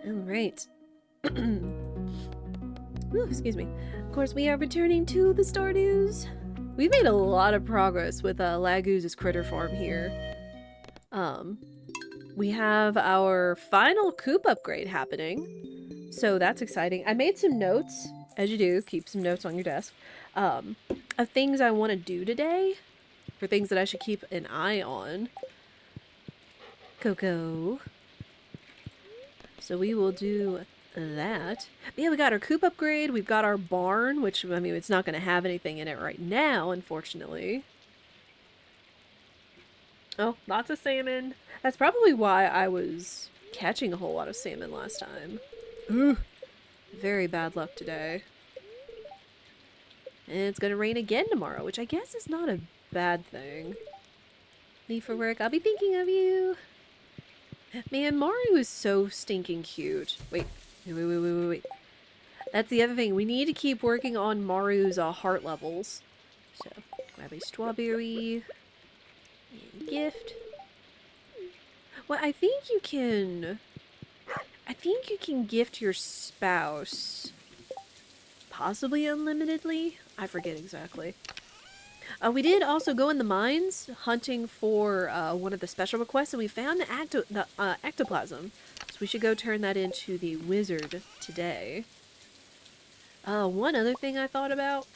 Alright. Excuse me. Of course, we are returning to the Stardews. We've made a lot of progress with Laguz's critter farm here. We have our final coop upgrade happening, so that's exciting. I made some notes, as you do, keep some notes on your desk, of things I want to do today, for things that I should keep an eye on. Coco. So we will do that. But yeah, we got our coop upgrade, we've got our barn, which, I mean, it's not going to have anything in it right now, unfortunately. Oh, lots of salmon. That's probably why I was catching a whole lot of salmon last time. Ooh, very bad luck today. And it's gonna rain again tomorrow, which I guess is not a bad thing. Leave for work, I'll be thinking of you. Man, Mario is so stinking cute. Wait. That's the other thing. We need to keep working on Maru's heart levels. So, grab a strawberry. And gift. Well, I think you can gift your spouse. Possibly unlimitedly? I forget exactly. We did also go in the mines hunting for one of the special requests, and we found the ectoplasm. So we should go turn that into the wizard today. One other thing I thought about.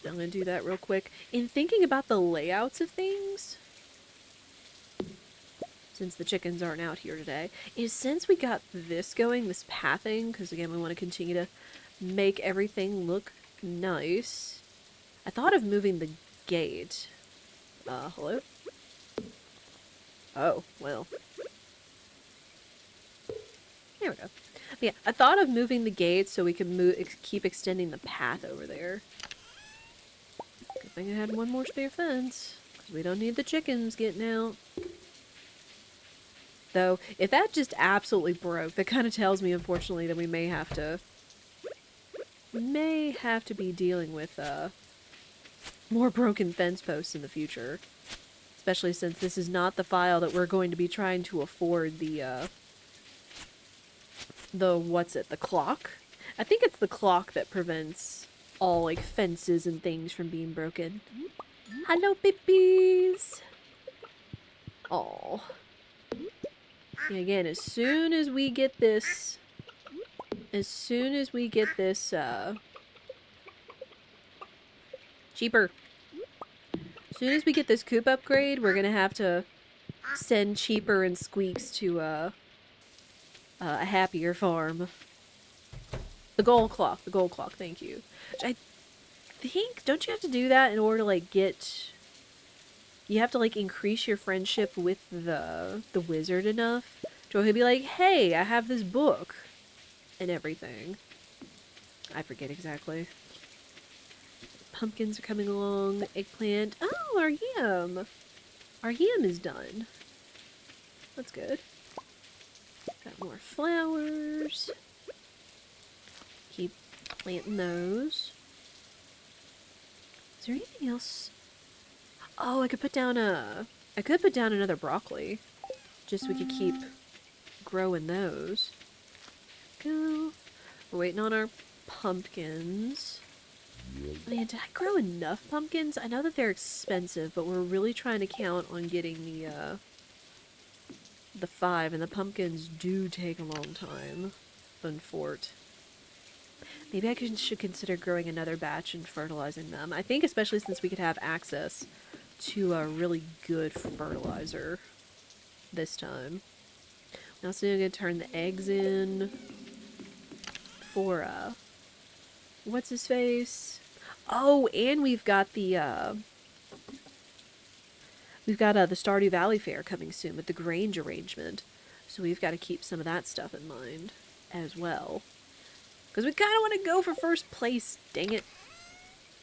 I'm gonna do that real quick. In thinking about the layouts of things, since the chickens aren't out here today, is since we got this going, this pathing, because again we want to continue to make everything look nice. I thought of moving the gate. Hello? Oh, well. There we go. But yeah, I thought of moving the gate so we could keep extending the path over there. Good thing I had one more spare fence, because we don't need the chickens getting out. Though, if that just absolutely broke, that kind of tells me, unfortunately, that we may have to be dealing with, more broken fence posts in the future. Especially since this is not the file that we're going to be trying to afford the the clock? I think it's the clock that prevents all, like, fences and things from being broken. Hello, pippies! Aw. And again, as soon as we get this, cheaper. As soon as we get this coop upgrade, we're gonna have to send Cheaper and Squeaks to, a happier farm. The gold clock, thank you. Which I think, don't you have to do that in order to, like, you have to, like, increase your friendship with the wizard enough to he'll be like, hey, I have this book, and everything. I forget exactly. Pumpkins are coming along, eggplant. Oh, our yam! Our yam is done. That's good. Got more flowers. Keep planting those. Is there anything else? Oh, I could put down another broccoli. Just so we could keep growing those. Go. We're waiting on our pumpkins. Man, did I grow enough pumpkins? I know that they're expensive, but we're really trying to count on getting the 5, and the pumpkins do take a long time. Unfort. Maybe I should consider growing another batch and fertilizing them. I think especially since we could have access to a really good fertilizer this time. I'm also gonna turn the eggs in for, what's his face? Oh, and we've got the Stardew Valley Fair coming soon with the Grange arrangement. So we've got to keep some of that stuff in mind as well. Because we kind of want to go for first place. Dang it.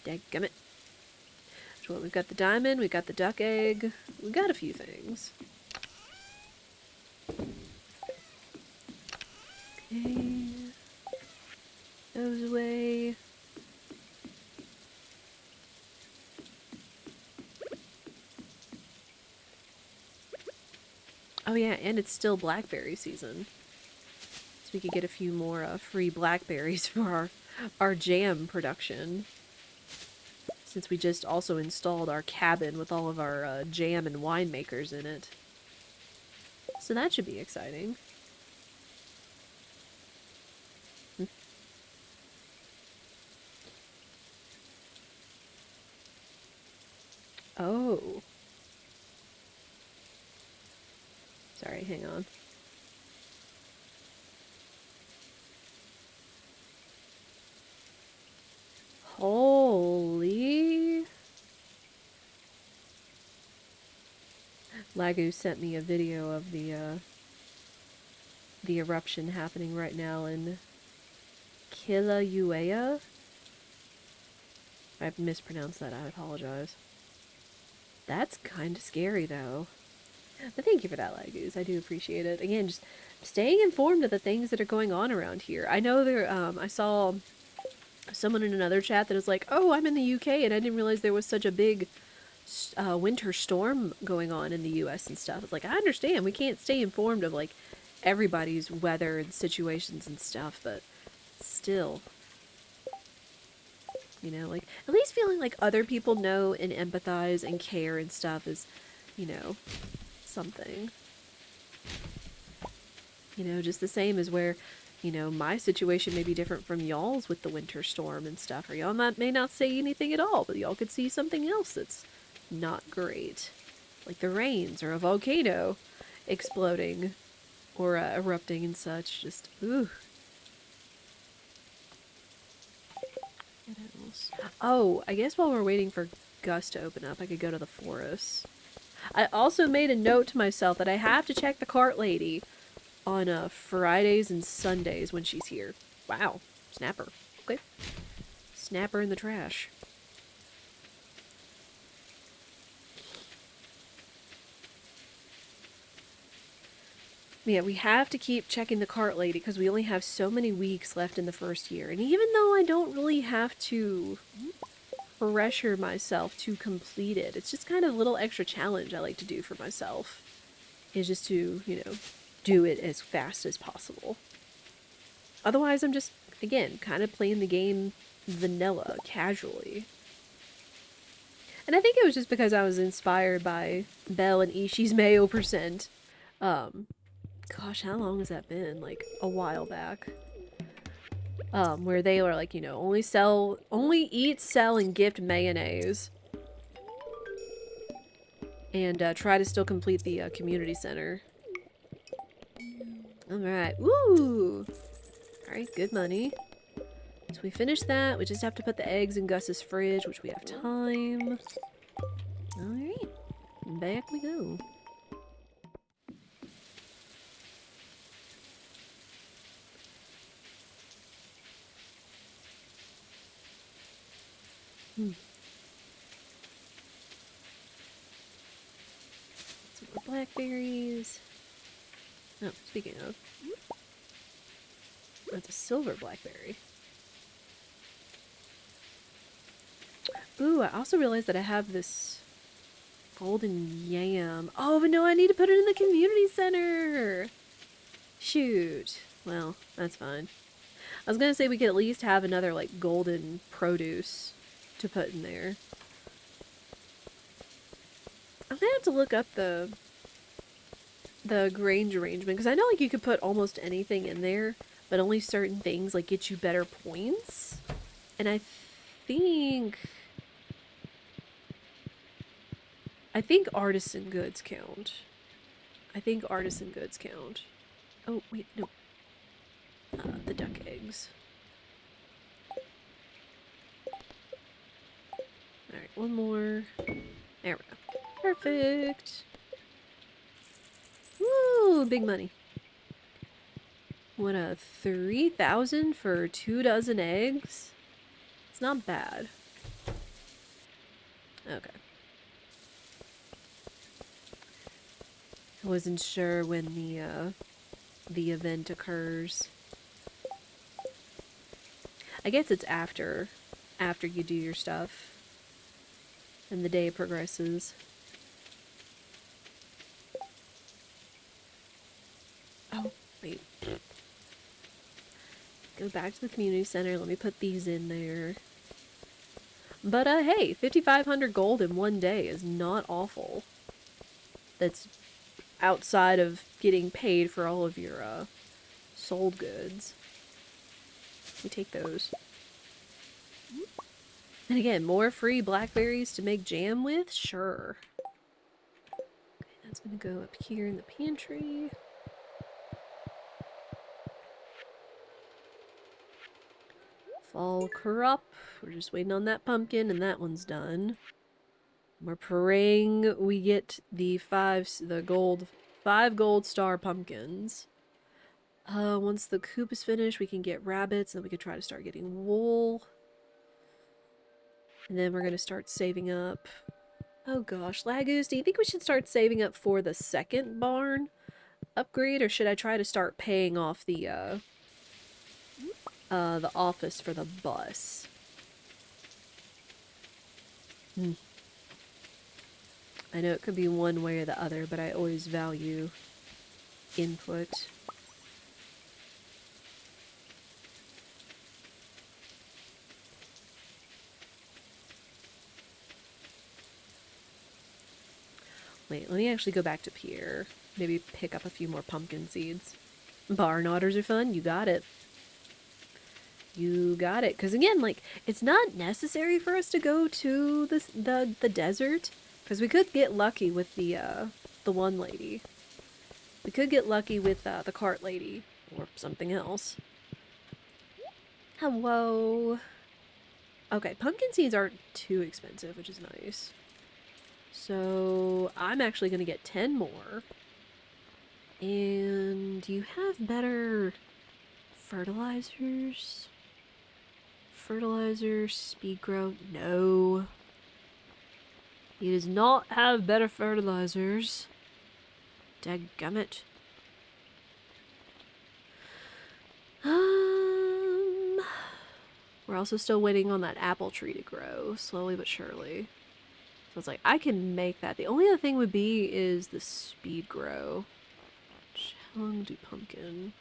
Dadgummit. So we've got the diamond, we've got the duck egg, we've got a few things. Okay. Those away. Oh yeah, and it's still blackberry season. So we could get a few more free blackberries for our jam production. Since we just also installed our cabin with all of our jam and wine makers in it. So that should be exciting. Oh. Sorry, hang on. Holy. Laguz sent me a video of the eruption happening right now in Kilauea. I've mispronounced that, I apologize. That's kind of scary, though. But thank you for that, Laguz. I do appreciate it. Again, just staying informed of the things that are going on around here. I know there, I saw someone in another chat that was like, oh, I'm in the UK and I didn't realize there was such a big winter storm going on in the US and stuff. It's like, I understand. We can't stay informed of, like, everybody's weather and situations and stuff, but still. You know, like, at least feeling like other people know and empathize and care and stuff is, you know, something. You know, just the same as where, you know, my situation may be different from y'all's with the winter storm and stuff, or y'all may not say anything at all, but y'all could see something else that's not great. Like the rains or a volcano exploding or erupting and such. Just, ooh. What else? Oh, I guess while we're waiting for Gus to open up, I could go to the forest. I also made a note to myself that I have to check the cart lady on Fridays and Sundays when she's here. Wow. Snapper. Okay. Snapper in the trash. Yeah, we have to keep checking the cart lady because we only have so many weeks left in the first year. And even though I don't really have to pressure myself to complete it, it's just kind of a little extra challenge I like to do for myself. Is just to, you know, do it as fast as possible. Otherwise, I'm just, again, kind of playing the game vanilla, casually. And I think it was just because I was inspired by Belle and Ishii's Mayo percent. Gosh, how long has that been? Like, a while back. Where they were like, you know, only eat, sell, and gift mayonnaise. And try to still complete the community center. Alright, woo! Alright, good money. So we finished that. We just have to put the eggs in Gus's fridge, which we have time. Alright, back we go. Some more blackberries. Oh, speaking of. That's a silver blackberry. Ooh, I also realized that I have this golden yam. Oh, but no, I need to put it in the community center. Shoot. Well, that's fine. I was gonna say we could at least have another, like, golden produce to put in there. I'm gonna have to look up the grange arrangement, because I know, like, you could put almost anything in there, but only certain things, like, get you better points. And I think artisan goods count. I think artisan goods count. Oh, wait, no. The duck eggs. Alright, one more. There we go. Perfect. Woo, big money. What, 3,000 for 2 dozen eggs? It's not bad. Okay. I wasn't sure when the event occurs. I guess it's after you do your stuff and the day progresses. Oh, wait. Go back to the community center. Let me put these in there. But, hey, 5,500 gold in one day is not awful. That's outside of getting paid for all of your, sold goods. We take those. And again, more free blackberries to make jam with? Sure. Okay, that's gonna go up here in the pantry. Fall crop. We're just waiting on that pumpkin, and that one's done. We're praying we get the 5 gold star pumpkins. Once the coop is finished, we can get rabbits, and then we can try to start getting wool. And then we're gonna start saving up. Oh gosh, Laguz, do you think we should start saving up for the second barn upgrade, or should I try to start paying off the office for the bus? I know it could be one way or the other, but I always value input. Wait, let me actually go back to Pierre. Maybe pick up a few more pumpkin seeds. Barn otters are fun. You got it. You got it. Because again, like, it's not necessary for us to go to the desert. Because we could get lucky with the one lady. We could get lucky with the cart lady. Or something else. Hello. Okay, pumpkin seeds aren't too expensive, which is nice. So, I'm actually going to get 10 more. And do you have better fertilizers? Fertilizer, speed grow? No. He does not have better fertilizers. Dadgummit. We're also still waiting on that apple tree to grow, slowly but surely. So it's like, I can make that. The only other thing would be is the speed grow. How long do pumpkin?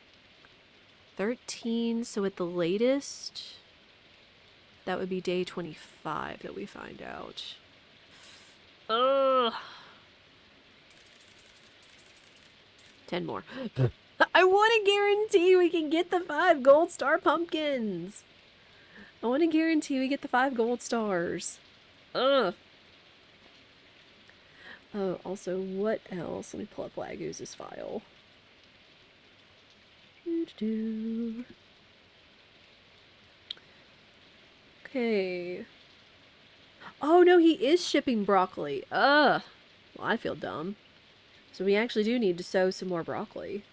13, so at the latest, that would be day 25 that we find out. Ugh. 10 more. I want to guarantee we can get the 5 gold star pumpkins. I want to guarantee we get the 5 gold stars. Ugh. Oh, also, what else? Let me pull up Laguz's file. Okay. Oh, no, he is shipping broccoli. Ugh. Well, I feel dumb. So we actually do need to sow some more broccoli.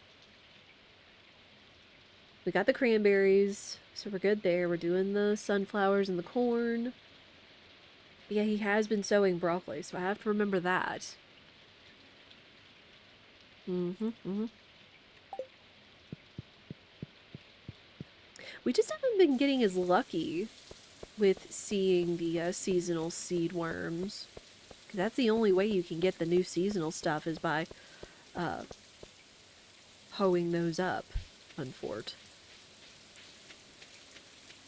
We got the cranberries, so we're good there. We're doing the sunflowers and the corn. But yeah, he has been sowing broccoli, so I have to remember that. We just haven't been getting as lucky with seeing the seasonal seed worms. 'Cause that's the only way you can get the new seasonal stuff is by hoeing those up, unfort.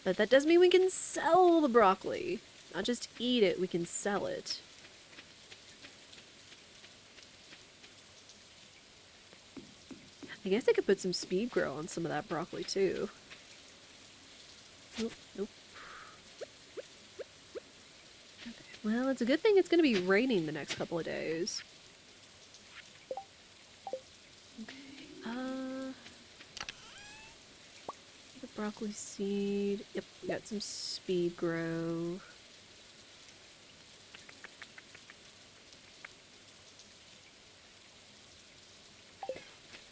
But that does mean we can sell the broccoli. Not just eat it, we can sell it. I guess I could put some speed grow on some of that broccoli too. Nope, nope. Okay. Well, it's a good thing it's going to be raining the next couple of days. Okay, the broccoli seed. Yep, we got some speed grow.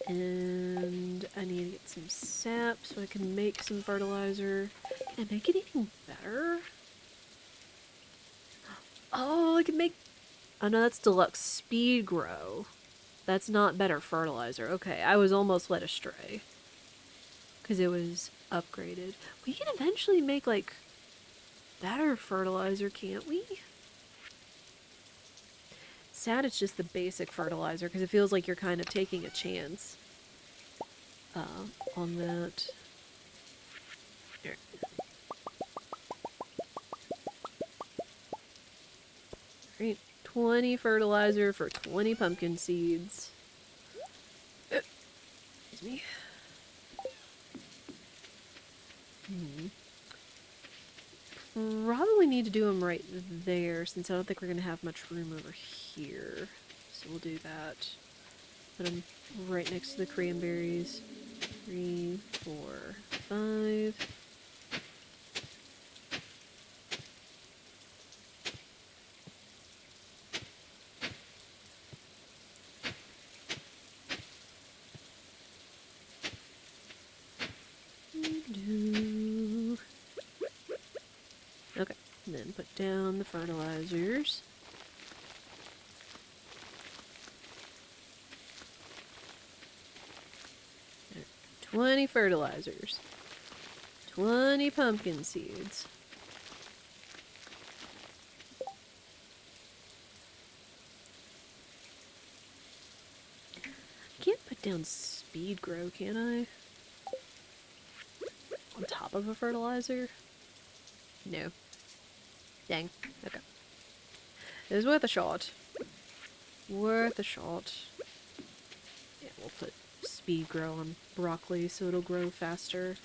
And I need to get some sap so I can make some fertilizer. Can I make it even better? Oh, I can make... Oh no, that's deluxe speed grow. That's not better fertilizer. Okay, I was almost led astray. Because it was upgraded. We can eventually make, like, better fertilizer, can't we? Sad it's just the basic fertilizer, because it feels like you're kind of taking a chance. on that. There. Alright, 20 fertilizer for 20 pumpkin seeds. Excuse me. Probably need to do them right there, since I don't think we're going to have much room over here. So we'll do that. Put them right next to the cranberries. 3, 4, 5. Okay, and then put down the fertilizers. There, 20 fertilizers. 20 pumpkin seeds. I can't put down speed grow, can I? On top of a fertilizer? No. Dang. Okay. It was worth a shot. Worth a shot. Yeah, we'll put speed grow on broccoli so it'll grow faster.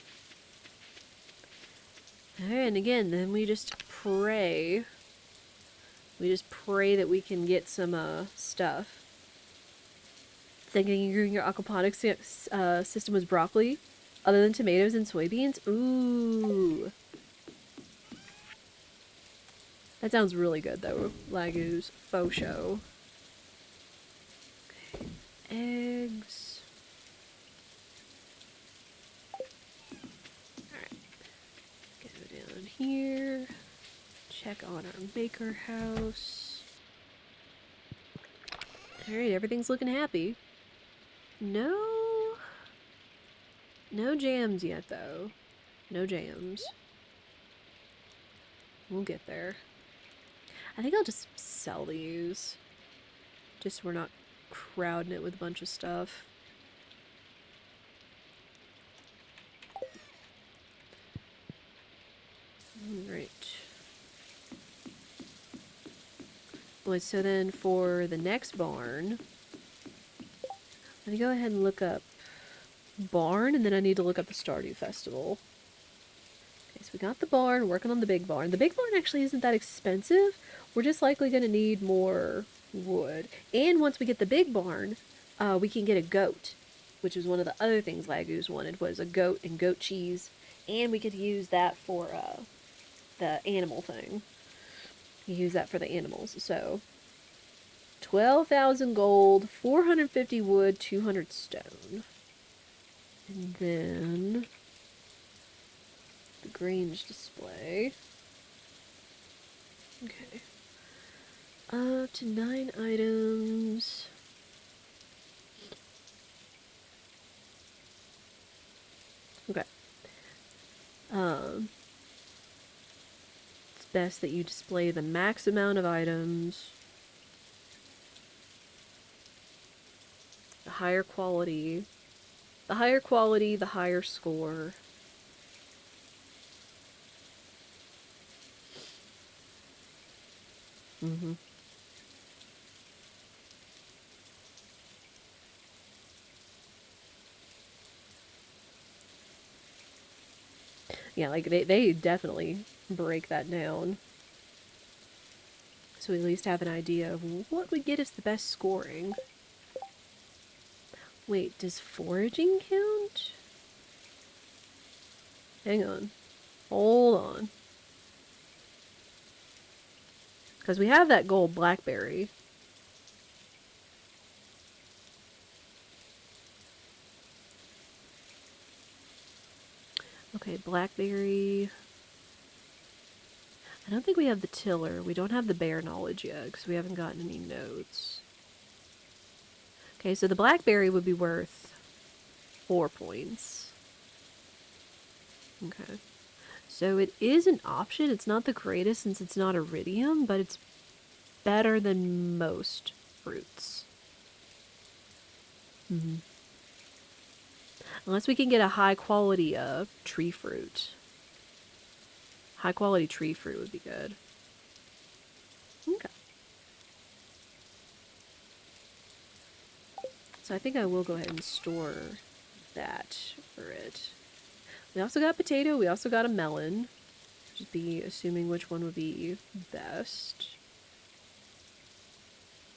And again, then we just pray. We just pray that we can get some stuff. Thinking your aquaponics system was broccoli? Other than tomatoes and soybeans? Ooh. That sounds really good, though. Laguz. Faux show. Okay. Eggs. Alright. Go down here. Check on our maker house. Alright, everything's looking happy. No jams yet, though. No jams. We'll get there. I think I'll just sell these. Just so we're not crowding it with a bunch of stuff. Alright. Wait, so then for the next barn, let me go ahead and look up barn, and then I need to look up the Stardew Festival. Okay, so we got the barn, working on the big barn. The big barn actually isn't that expensive. We're just likely going to need more wood. And once we get the big barn, we can get a goat, which is one of the other things Laguz wanted, was a goat and goat cheese. And we could use that for the animal thing. Use that for the animals. So 12,000 gold, 450 wood, 200 stone. And then the Grange display. Okay. Up to 9 items. Okay. It's best that you display the max amount of items. The higher quality. The higher quality, the higher score. Mm-hmm. Yeah, like, they definitely break that down. So we at least have an idea of what would get us the best scoring. Wait, does foraging count? Hang on. Hold on. Because we have that gold blackberry. Okay, blackberry. I don't think we have the tiller. We don't have the bear knowledge yet because we haven't gotten any notes. Okay, so the blackberry would be worth 4 points. Okay. So it is an option. It's not the greatest since it's not iridium, but it's better than most fruits. Mm-hmm. Unless we can get a high quality tree fruit. High quality tree fruit would be good. Okay. So I think I will go ahead and store that for it. We also got potato, we also got a melon. Just be assuming which one would be best.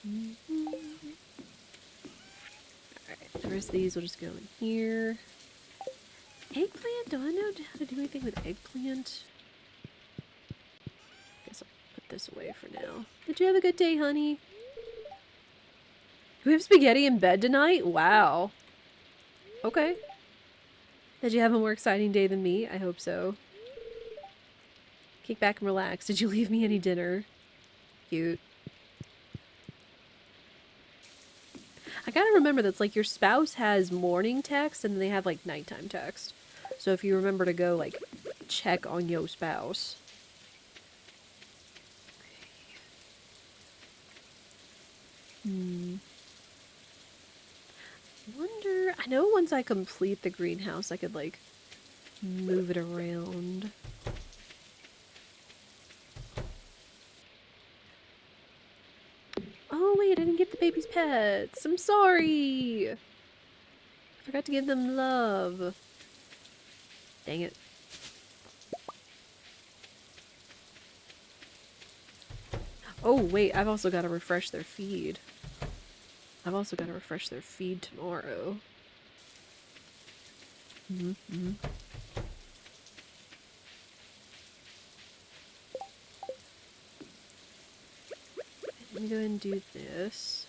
Alright, the rest of these will just go in here. Eggplant? Do I know how to do anything with eggplant? Guess I'll put this away for now. Did you have a good day, honey? Do we have spaghetti in bed tonight? Wow. Okay. Did you have a more exciting day than me? I hope so. Kick back and relax. Did you leave me any dinner? Cute. I gotta remember that's like your spouse has morning text and then they have like nighttime text. So if you remember to go like check on your spouse. Wonder, I know once I complete the greenhouse I could like move it around. Oh wait, I didn't give the babies pets. I'm sorry. I forgot to give them love. Dang it. Oh wait, I've also got to refresh their feed. I've also got to refresh their feed tomorrow. Let me go ahead and do this.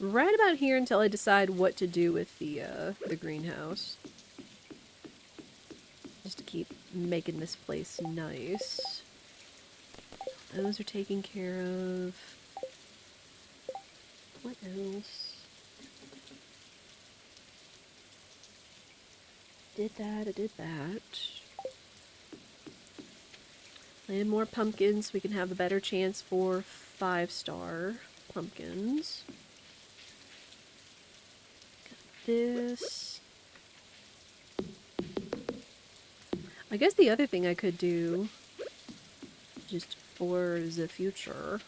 Right about here until I decide what to do with the greenhouse. Just to keep making this place nice. Those are taken care of. What else? Did that, I did that. Plant more pumpkins so we can have a better chance for 5-star pumpkins. Got this. I guess the other thing I could do, just for the future,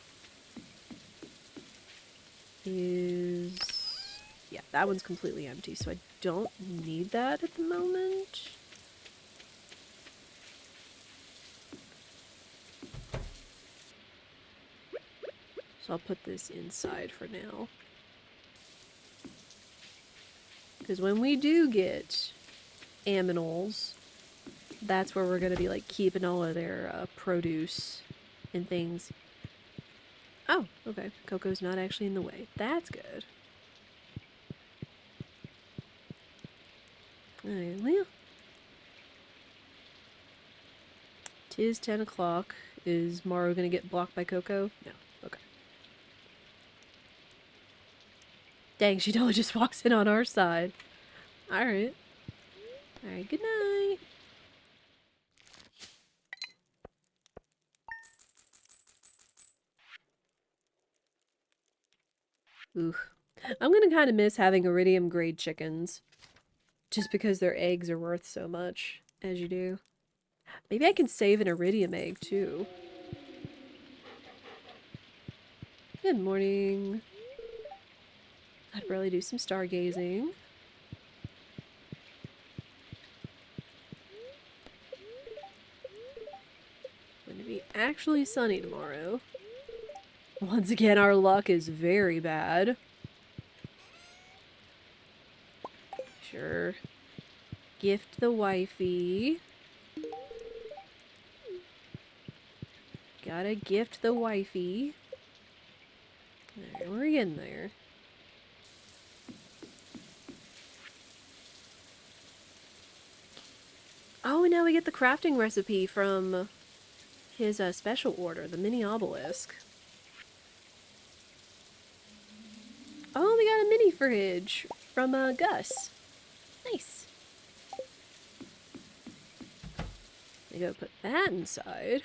is... yeah, that one's completely empty, so I don't need that at the moment. So I'll put this inside for now. Because when we do get aminals, that's where we're going to be like keeping all of their produce and things. Oh, okay. Coco's not actually in the way. That's good. Alright, well. 'Tis 10 o'clock. Is Maru going to get blocked by Coco? No. Okay. Dang, she totally just walks in on our side. Alright. Alright, good night. Oof. I'm gonna kind of miss having iridium grade chickens. Just because their eggs are worth so much, as you do. Maybe I can save an iridium egg, too. Good morning. I'd really do some stargazing. Going to be actually sunny tomorrow. Once again, our luck is very bad. Sure. Gift the wifey. Gotta gift the wifey. There, we're getting there. Oh, and now we get the crafting recipe from his special order, the mini obelisk. Oh, we got a mini fridge from Gus. Nice. I go put that inside.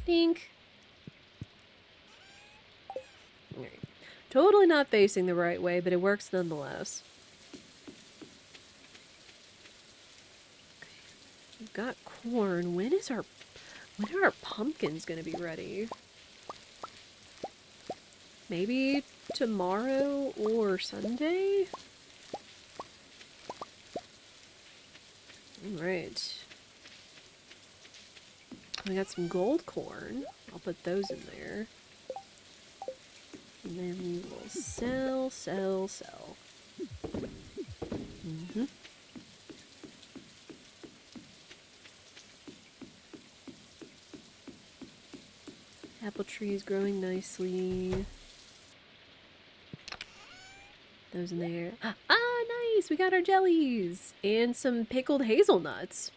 Dink. Alright. Totally not facing the right way, but it works nonetheless. Okay. We've got corn. When are our pumpkins gonna be ready? Maybe tomorrow or Sunday? Alright. We got some gold corn. I'll put those in there. And then we will sell. Mm-hmm. Apple trees growing nicely. Those in there. Ah, nice! We got our jellies! And some pickled hazelnuts.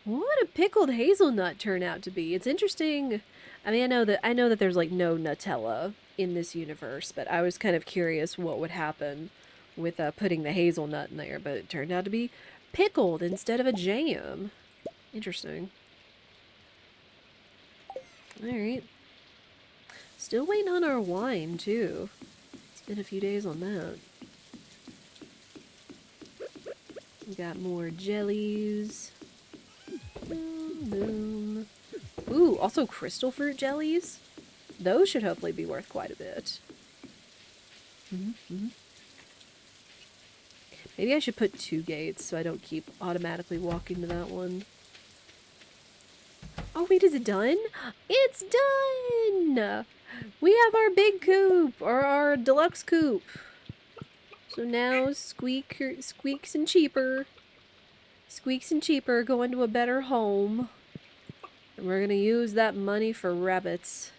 What a pickled hazelnut turn out to be. It's interesting. I mean, I know that there's like no Nutella in this universe, but I was kind of curious what would happen with putting the hazelnut in there, but it turned out to be pickled instead of a jam. Interesting. Alright. Still waiting on our wine, too. It's been a few days on that. We got more jellies. Boom, boom. Ooh, also crystal fruit jellies. Those should hopefully be worth quite a bit. Mm-hmm. Maybe I should put 2 gates so I don't keep automatically walking to that one. Oh wait, is it done? It's done! We have our big coop, or our deluxe coop. So now Squeaks and Cheaper go into a better home. And we're gonna use that money for rabbits.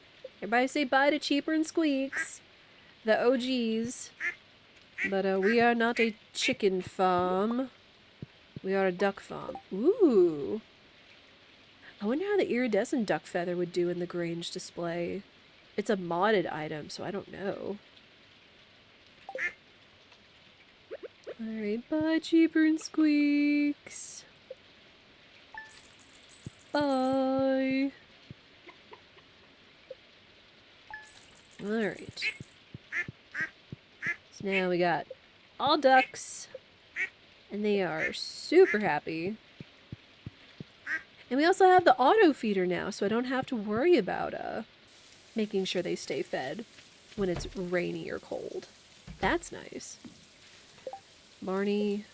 Everybody say bye to Cheaper and Squeaks, the OGs. But we are not a chicken farm. We are a duck farm. Ooh. I wonder how the iridescent duck feather would do in the Grange display. It's a modded item, so I don't know. Alright, bye Cheaper and Squeaks. Bye. Alright. So now we got all ducks. And they are super happy. And we also have the auto feeder now, so I don't have to worry about making sure they stay fed when it's rainy or cold. That's nice. Marnie.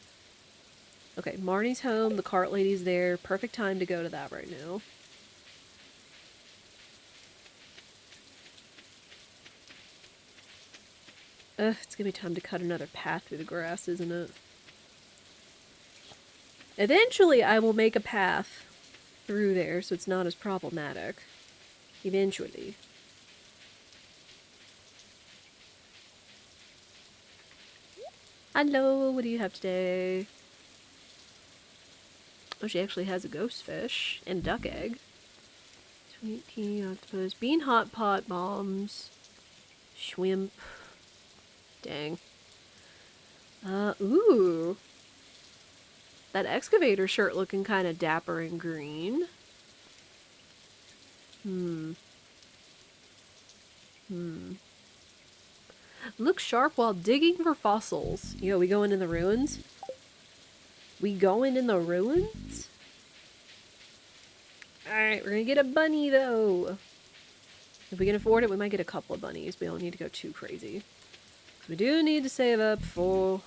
Okay, Marnie's home, the cart lady's there. Perfect time to go to that right now. It's gonna be time to cut another path through the grass, isn't it? Eventually I will make a path through there so it's not as problematic. Eventually. Hello, what do you have today? Oh, she actually has a ghost fish and a duck egg. Sweet tea, octopus, bean hot pot bombs, shrimp. Dang. Ooh. That excavator shirt looking kind of dapper and green. Look sharp while digging for fossils. Yo, we going in the ruins? We going in the ruins? Alright, we're gonna get a bunny though. If we can afford it, we might get a couple of bunnies. We don't need to go too crazy. We do need to save up for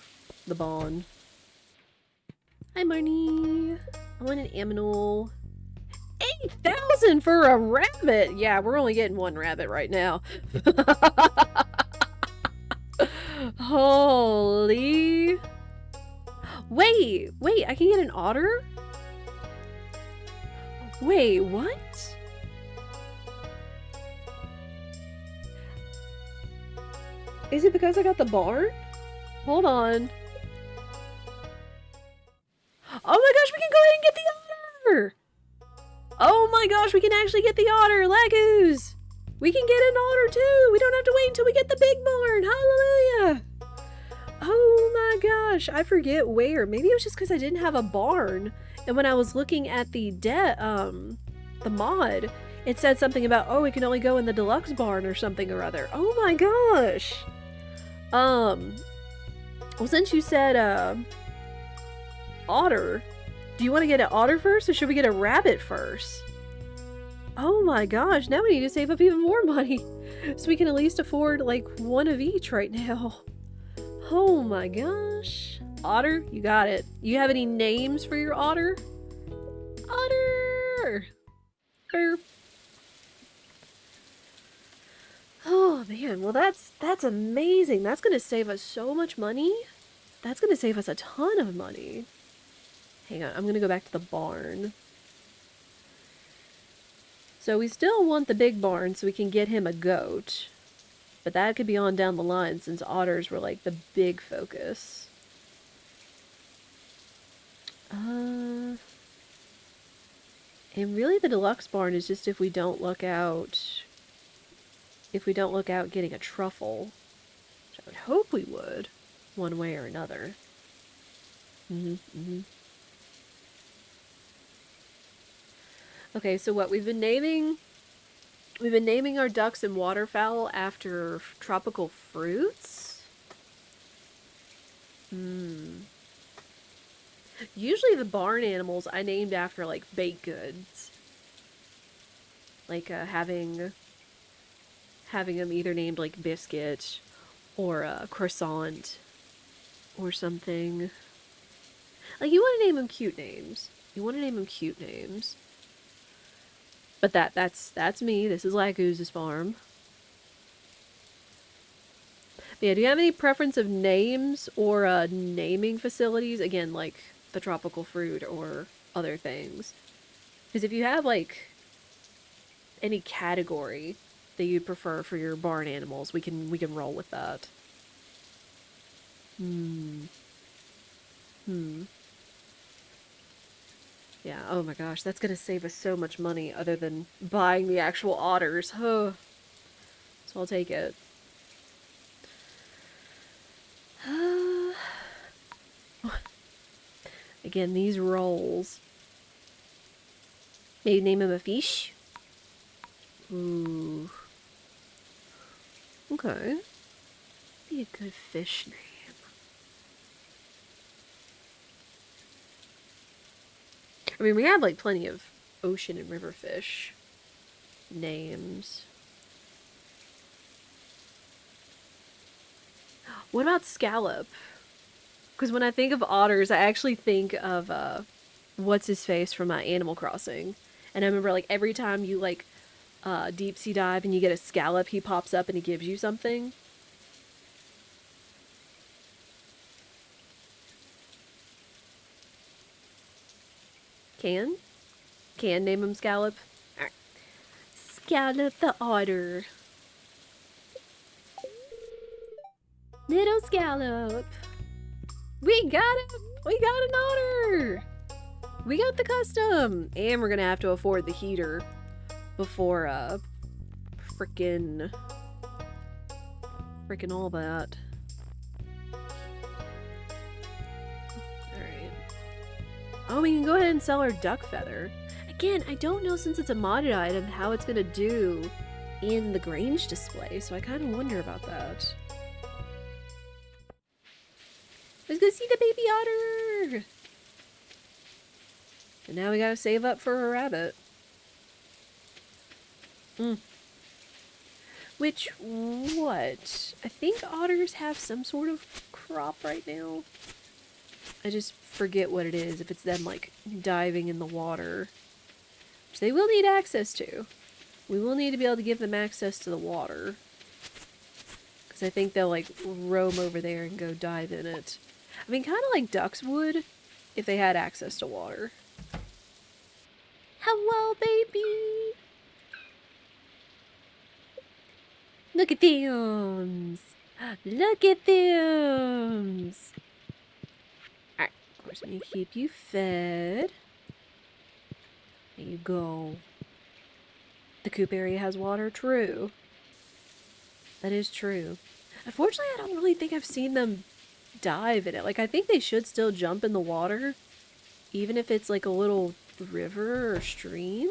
the bond. Hi, Marnie. I want an aminal. 8,000 for a rabbit! Yeah, we're only getting one rabbit right now. Holy. Wait, I can get an otter? Wait, what? Is it because I got the barn? Hold on. Oh my gosh, we can go ahead and get the otter! Oh my gosh, we can actually get the otter! Laguz! We can get an otter too! We don't have to wait until we get the big barn! Hallelujah! gosh, I forget where. Maybe it was just because I didn't have a barn. And when I was looking at the mod, it said something about, oh, we can only go in the deluxe barn or something or other. Oh my gosh. Well, since you said, otter, do you want to get an otter first or should we get a rabbit first? Oh my gosh, now we need to save up even more money so we can at least afford like one of each right now. Oh my gosh. Otter, you got it. You have any names for your otter? Otter! Burp. Oh man, well that's amazing. That's gonna save us so much money. That's gonna save us a ton of money. Hang on, I'm gonna go back to the barn. So we still want the big barn so we can get him a goat. But that could be on down the line since otters were like the big focus. And really the deluxe barn is just if we don't look out... If we don't look out getting a truffle. Which I would hope we would. One way or another. Okay, so what we've been naming our ducks and waterfowl after tropical fruits. Usually the barn animals I named after like baked goods. Like having them either named like biscuit or croissant or something. Like you want to name them cute names. But that's me. This is Laguz's farm. But yeah, do you have any preference of names or naming facilities? Again, like the tropical fruit or other things. Because if you have like any category that you prefer for your barn animals, we can roll with that. Yeah, oh my gosh, that's gonna save us so much money other than buying the actual otters. Oh. So I'll take it. Again, these rolls. Maybe name him a fish? Ooh. Okay. Be a good fish name. I mean, we have like plenty of ocean and river fish names. What about scallop? Because when I think of otters, I actually think of what's his face from Animal Crossing. And I remember like every time you like deep sea dive and you get a scallop, he pops up and he gives you something. Can name him Scallop. Right. Scallop the otter. Little Scallop. We got him! We got an otter! We got the custom! And we're gonna have to afford the heater before, frickin' all that. Alright. Oh, we can go ahead and sell our duck feather. Again, I don't know since it's a modded item how it's gonna do in the Grange display, so I kind of wonder about that. Let's go see the baby otter! And now we gotta save up for a rabbit. Which, what? I think otters have some sort of crop right now. I just forget what it is, if it's them, like, diving in the water. Which they will need access to. We will need to be able to give them access to the water. Because I think they'll, like, roam over there and go dive in it. I mean, kind of like ducks would, if they had access to water. Hello, baby! Look at them! Look at them! Alright, of course, I'm gonna keep you fed. There you go. The coop area has water, true. That is true. Unfortunately, I don't really think I've seen them dive in it. Like, I think they should still jump in the water, even if it's like a little river or stream.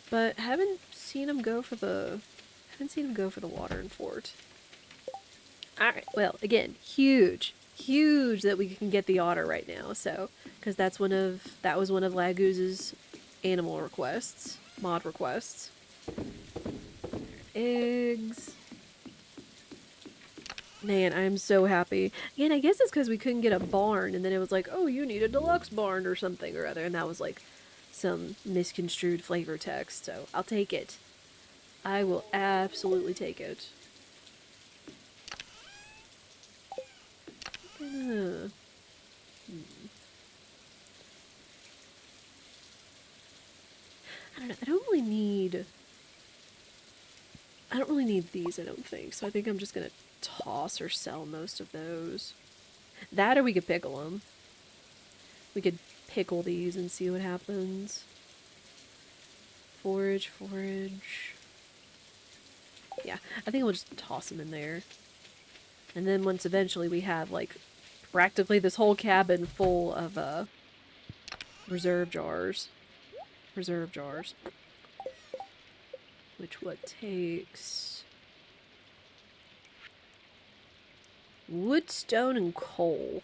But haven't seen them go for the watering fort. Alright, well, again, huge that we can get the otter right now, so, because that was one of Laguz's animal requests, mod requests. Eggs. Man, I'm so happy. Again, I guess it's because we couldn't get a barn, and then it was like, oh, you need a deluxe barn or something or other, and that was like some misconstrued flavor text, so I'll take it. I will absolutely take it. I don't know. I don't really need these, I don't think. So I think I'm just gonna toss or sell most of those. That, or we could pickle them. We could pickle these and see what happens. Forage. Yeah, I think we'll just toss them in there. And then once eventually we have, like, practically this whole cabin full of, reserve jars. Which what takes... wood, stone, and coal.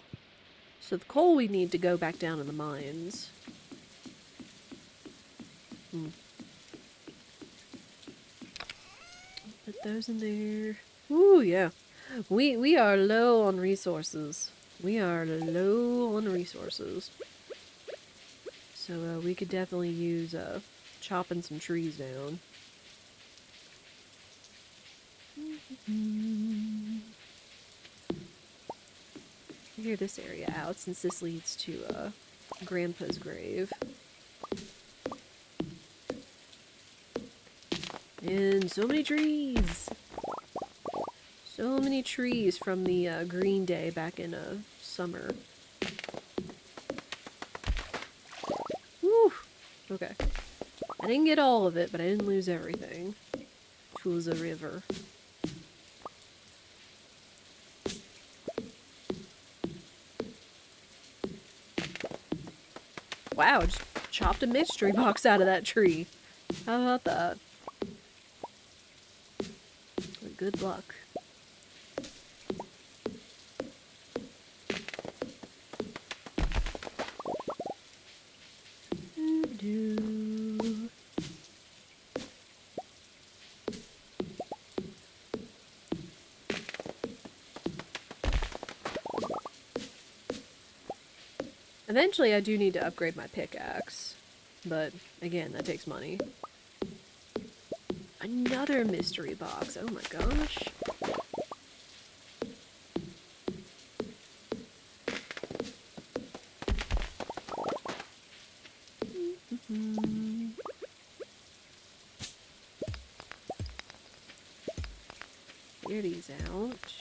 So the coal we need to go back down in the mines. Put those in there. Ooh, yeah. We are low on resources. So we could definitely use chopping some trees down. Clear this area out since this leads to Grandpa's grave. And so many trees! So many trees from the Green Day back in summer. Whew! Okay. I didn't get all of it, but I didn't lose everything. To the river. Wow, just chopped a mystery box out of that tree. How about that? Good luck. Eventually I do need to upgrade my pickaxe, but again, that takes money. Another mystery box, oh my gosh. Clear these out.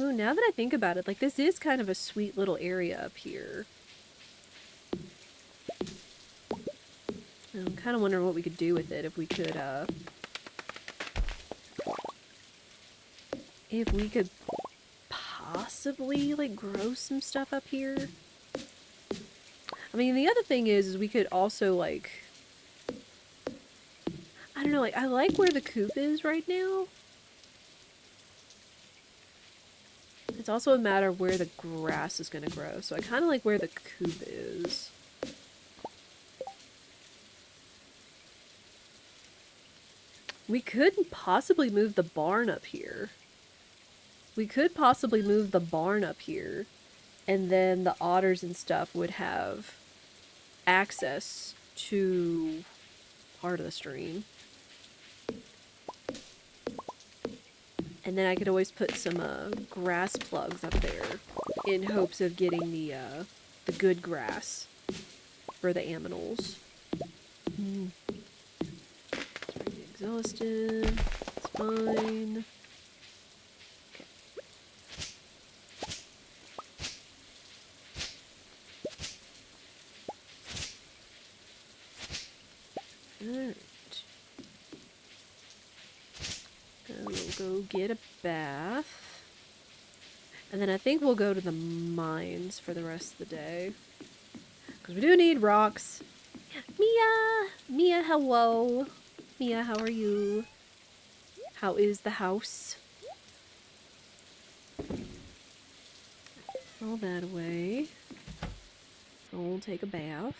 Ooh, now that I think about it, like, this is kind of a sweet little area up here. I'm kind of wondering what we could do with it if we could possibly, like, grow some stuff up here. I mean, the other thing is we could also, like, I don't know, like, I like where the coop is right now. It's also a matter of where the grass is gonna grow, so I kind of like where the coop is. We could possibly move the barn up here. And then the otters and stuff would have access to part of the stream. And then I could always put some grass plugs up there in hopes of getting the good grass for the aminals. Exhausted. It's fine. Okay. Alright. We'll go get a bath. And then I think we'll go to the mines for the rest of the day. Because we do need rocks. Mia! Mia, hello! Mia, how are you? How is the house? All that away. We'll take a bath.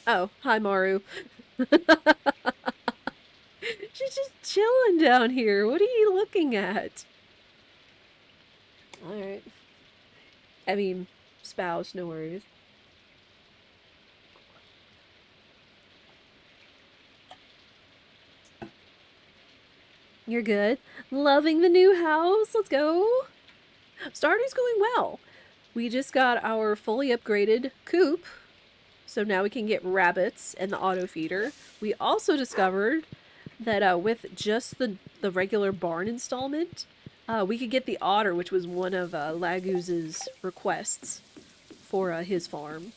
Oh, hi Maru. She's just chilling down here. What are you looking at? Alright. I mean, spouse, no worries. You're good? Loving the new house? Let's go! Stardew's going well. We just got our fully upgraded coop. So now we can get rabbits and the auto feeder. We also discovered that with just the regular barn installment, we could get the otter, which was one of Laguz's requests for his farm.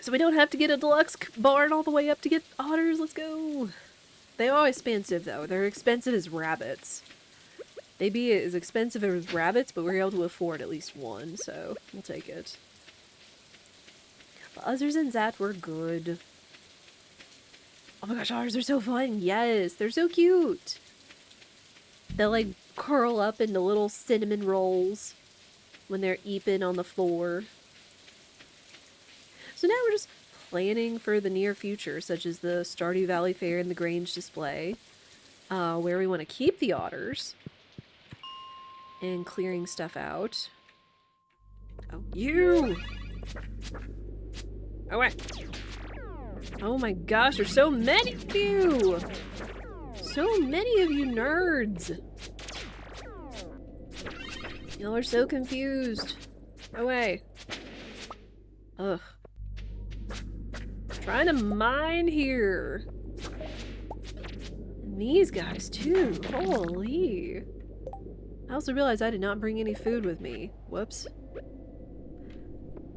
So we don't have to get a deluxe barn all the way up to get otters. Let's go! They are expensive, though. They're expensive as rabbits. They'd be as expensive as rabbits, but we're able to afford at least one, so we'll take it. But others than that, we're good. Oh my gosh, otters are so fun! Yes, they're so cute! They'll, like, curl up into little cinnamon rolls when they're eeping on the floor. So now we're just planning for the near future, such as the Stardew Valley Fair and the Grange display, where we want to keep the otters, and clearing stuff out. Oh, you! Oh, wait. Oh my gosh, there's so many of you! So many of you nerds! Y'all are so confused. Away. Ugh. Trying to mine here. And these guys too. Holy. I also realized I did not bring any food with me. Whoops.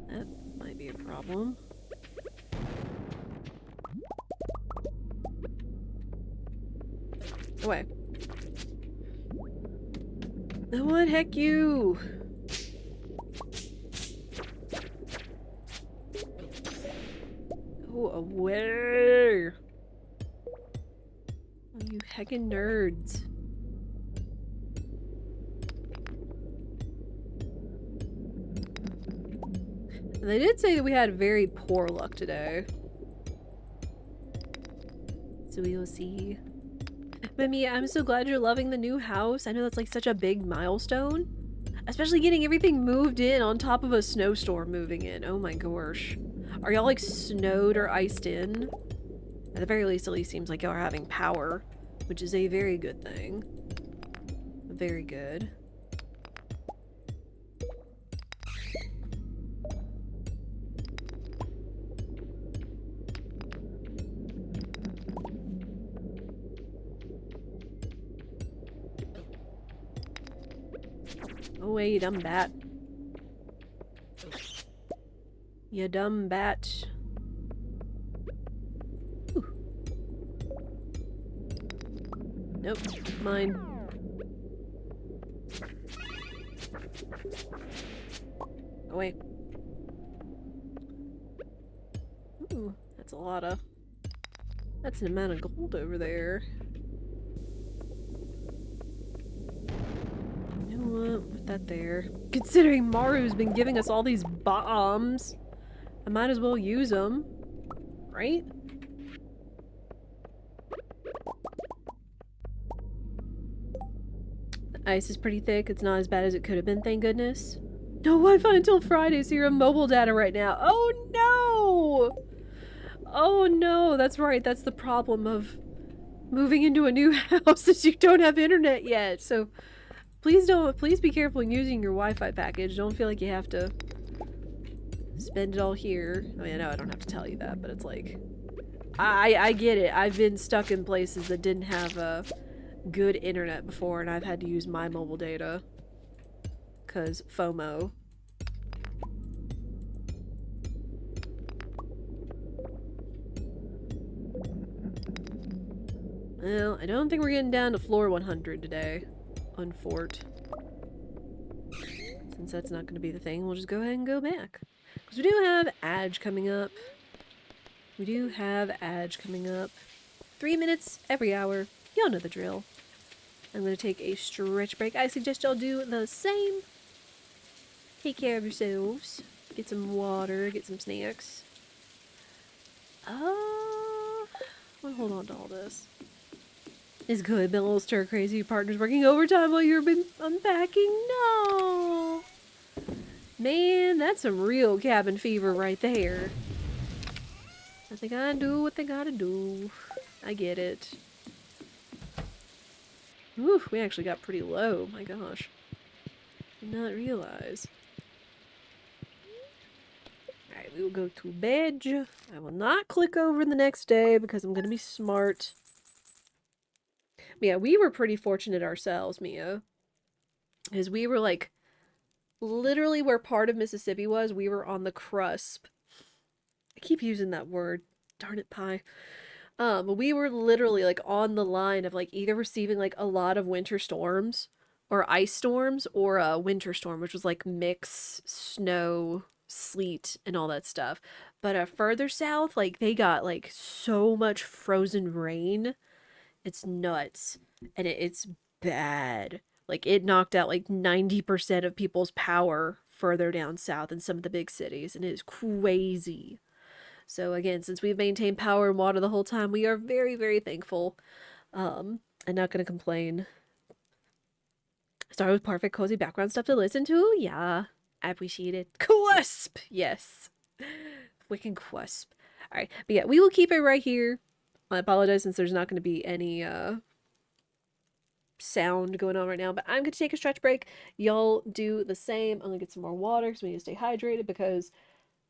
That might be a problem. Away. Oh, what heck you? Go away! Oh, you heckin' nerds. They did say that we had very poor luck today. So we will see. But Mia, I'm so glad you're loving the new house. I know that's like such a big milestone. Especially getting everything moved in on top of a snowstorm moving in. Oh my gosh. Are y'all like snowed or iced in? At the very least, at least seems like y'all are having power, which is a very good thing. Very good. Oh wait, you dumb bat. You dumb bat. Ooh. Nope, mine. Oh wait. Ooh, that's a lot of... That's an amount of gold over there. You know what? Put that there. Considering Maru's been giving us all these bombs, I might as well use them. Right? The ice is pretty thick. It's not as bad as it could have been, thank goodness. No Wi-Fi until Friday, so you're on mobile data right now. Oh no! Oh no, that's right. That's the problem of moving into a new house is you don't have internet yet. So please be careful in using your Wi-Fi package. Don't feel like you have to spend it all here. I mean, I know I don't have to tell you that, but it's like I get it. I've been stuck in places that didn't have good internet before, and I've had to use my mobile data. 'Cause FOMO. Well, I don't think we're getting down to floor 100 today. Unfort. Since that's not going to be the thing, we'll just go ahead and go back. Because we do have Adge coming up. We do have Adge coming up. 3 minutes every hour. Y'all know the drill. I'm going to take a stretch break. I suggest y'all do the same. Take care of yourselves. Get some water, get some snacks. We'll hold on to all this. It's good. Been a little stir crazy. Your partner's working overtime while you've been unpacking. No! Man, that's some real cabin fever right there. I think I do what they gotta do. I get it. Oof, we actually got pretty low. My gosh. Did not realize. Alright, we will go to bed. I will not click over the next day because I'm gonna be smart. Yeah, we were pretty fortunate ourselves, Mia. Because we were like, literally where part of Mississippi was, we were on the cusp. I keep using that word. Darn it, pie. We were literally like on the line of like either receiving like a lot of winter storms or ice storms or a winter storm, which was like mix, snow, sleet, and all that stuff. But further south, like they got like so much frozen rain. It's nuts. And it's bad. Like it knocked out like 90% of people's power further down south in some of the big cities, and it is crazy. So again, since we've maintained power and water the whole time, we are very, very thankful. And not gonna complain. Start with perfect, cozy background stuff to listen to. Yeah, I appreciate it. Quasp, yes, wicked quasp. All right, but yeah, we will keep it right here. I apologize since there's not going to be any sound going on right now, but I'm going to take a stretch break. Y'all do the same. I'm going to get some more water because we need to stay hydrated because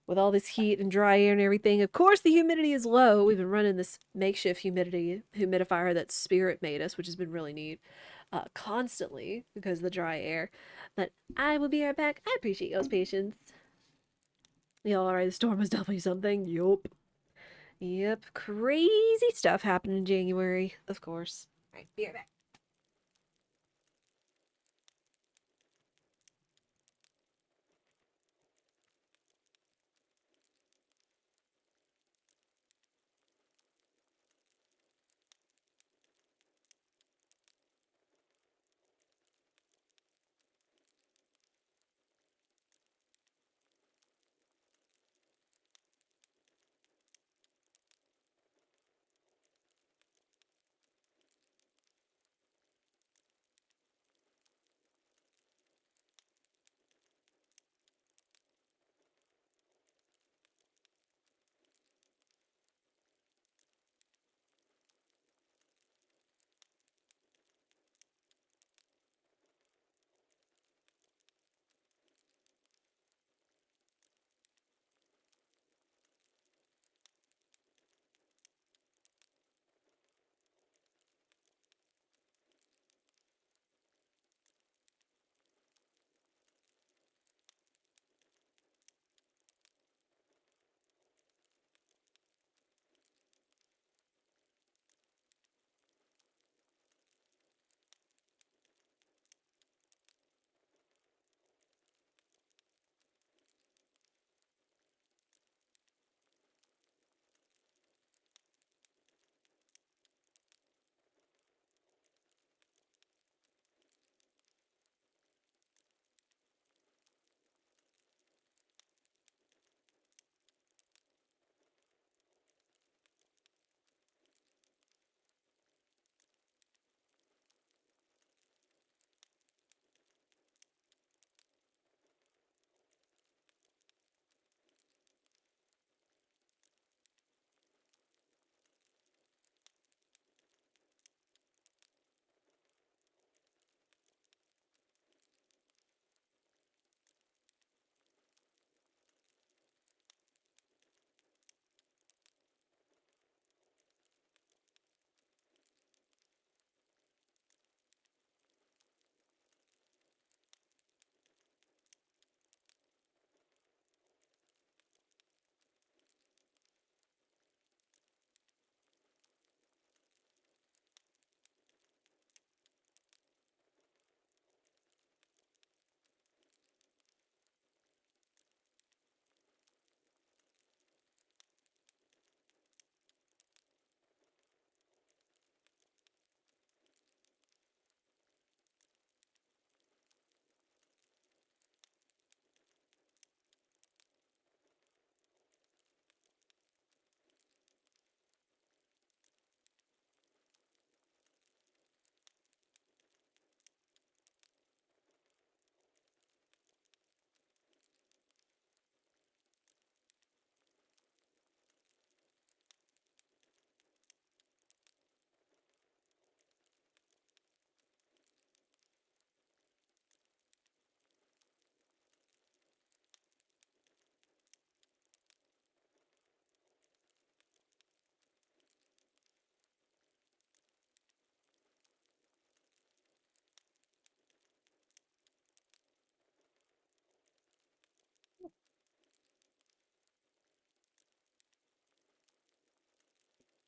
with all this heat and dry air and everything, of course the humidity is low. We've been running this makeshift humidifier that Spirit made us, which has been really neat, constantly because of the dry air. But I will be right back. I appreciate y'all's patience. Y'all alright? The storm was definitely something. Yup. Yep. Crazy stuff happened in January, of course. Alright, be right back.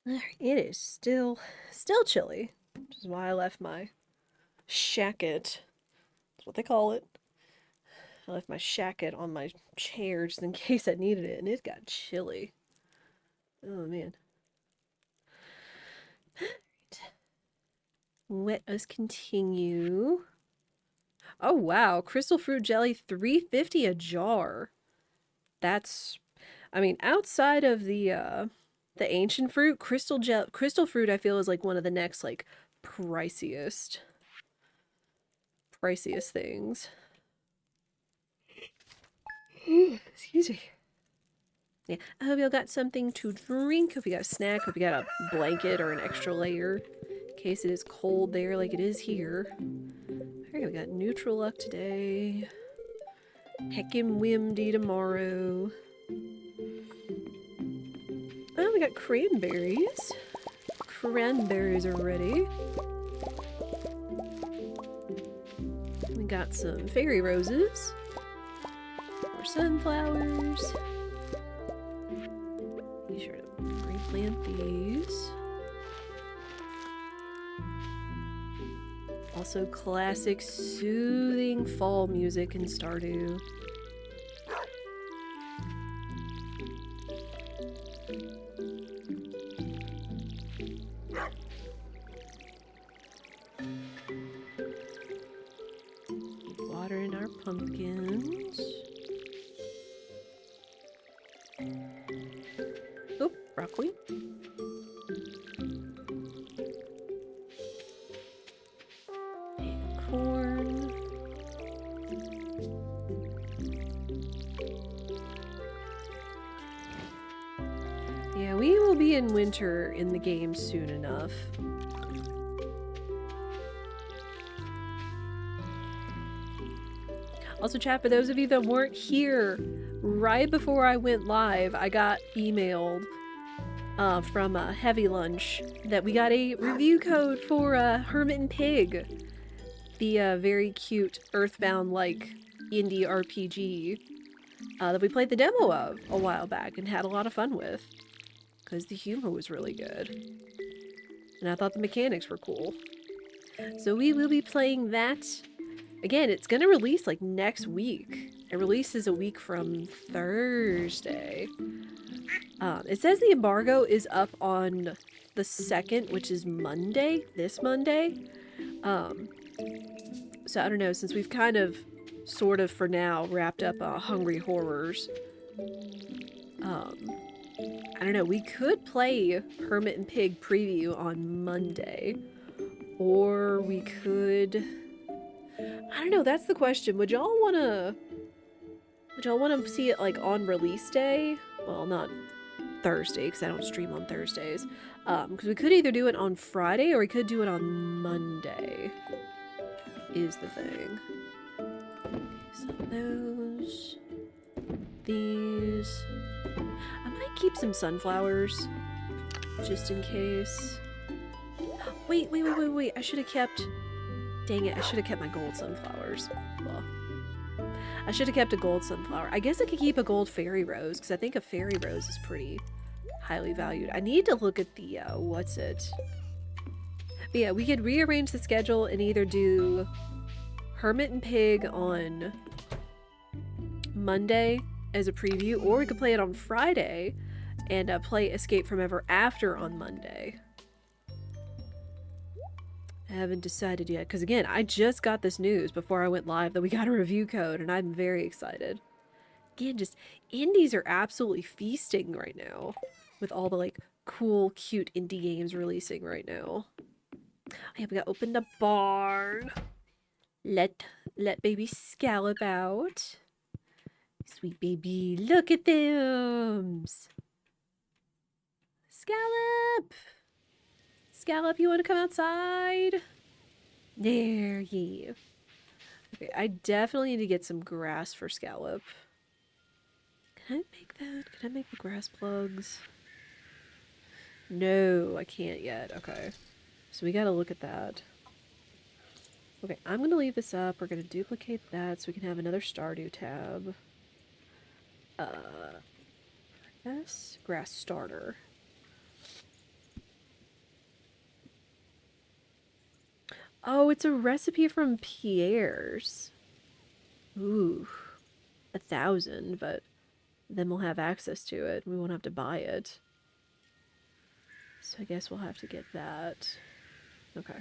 It is still chilly, which is why I left my shacket. That's what they call it. I left my shacket on my chair just in case I needed it, and it got chilly. Oh man. Let us continue. Oh wow, crystal fruit jelly, $3.50 a jar. That's, I mean, outside of the ancient fruit, crystal fruit I feel is like one of the next like priciest things. Excuse me. Yeah, I hope y'all got something to drink. Hope you got a snack. Hope you got a blanket or an extra layer in case it is cold there like it is here. Okay, we got neutral luck today. Heckin' windy tomorrow. Oh, we got cranberries. Cranberries are ready. We got some fairy roses. More sunflowers. Be sure to replant these. Also classic soothing fall music in Stardew. Keep watering our pumpkins. Oh, broccoli. And corn. Yeah, we will be in winter in the game soon enough. Also, chat, for those of you that weren't here, right before I went live, I got emailed from Heavy Lunch that we got a review code for Hermit and Pig, the very cute Earthbound-like indie RPG that we played the demo of a while back and had a lot of fun with, because the humor was really good. And I thought the mechanics were cool. So we will be playing that. Again, it's going to release like next week. It releases a week from Thursday. It says the embargo is up on the 2nd, which is Monday, this Monday. So I don't know, since we've kind of, sort of for now, wrapped up Hungry Horrors. I don't know, we could play Hermit and Pig preview on Monday. Or we could... I don't know, that's the question. Would y'all wanna see it like on release day? Well, not Thursday, because I don't stream on Thursdays. Because we could either do it on Friday or we could do it on Monday. Is the thing. So those. These. I might keep some sunflowers. Just in case. Wait. I should have kept... Dang it, I should have kept my gold sunflowers. Well, I should have kept a gold sunflower. I guess I could keep a gold fairy rose, because I think a fairy rose is pretty highly valued. I need to look at the, what's it? But yeah, we could rearrange the schedule and either do Hermit and Pig on Monday as a preview, or we could play it on Friday and play Escape from Ever After on Monday. I haven't decided yet, because again, I just got this news before I went live that we got a review code, and I'm very excited. Again, just indies are absolutely feasting right now, with all the like cool, cute indie games releasing right now. Yeah, we got opened a barn. Let baby Scallop out. Sweet baby, look at them. Scallop! Scallop, you want to come outside? There, yeah. Okay, I definitely need to get some grass for Scallop. Can I make that? Can I make the grass plugs? No, I can't yet. Okay. So we gotta look at that. Okay, I'm gonna leave this up. We're gonna duplicate that so we can have another Stardew tab. Yes, grass starter. Oh, it's a recipe from Pierre's. Ooh, 1,000, but then we'll have access to it. We won't have to buy it. So I guess we'll have to get that. Okay.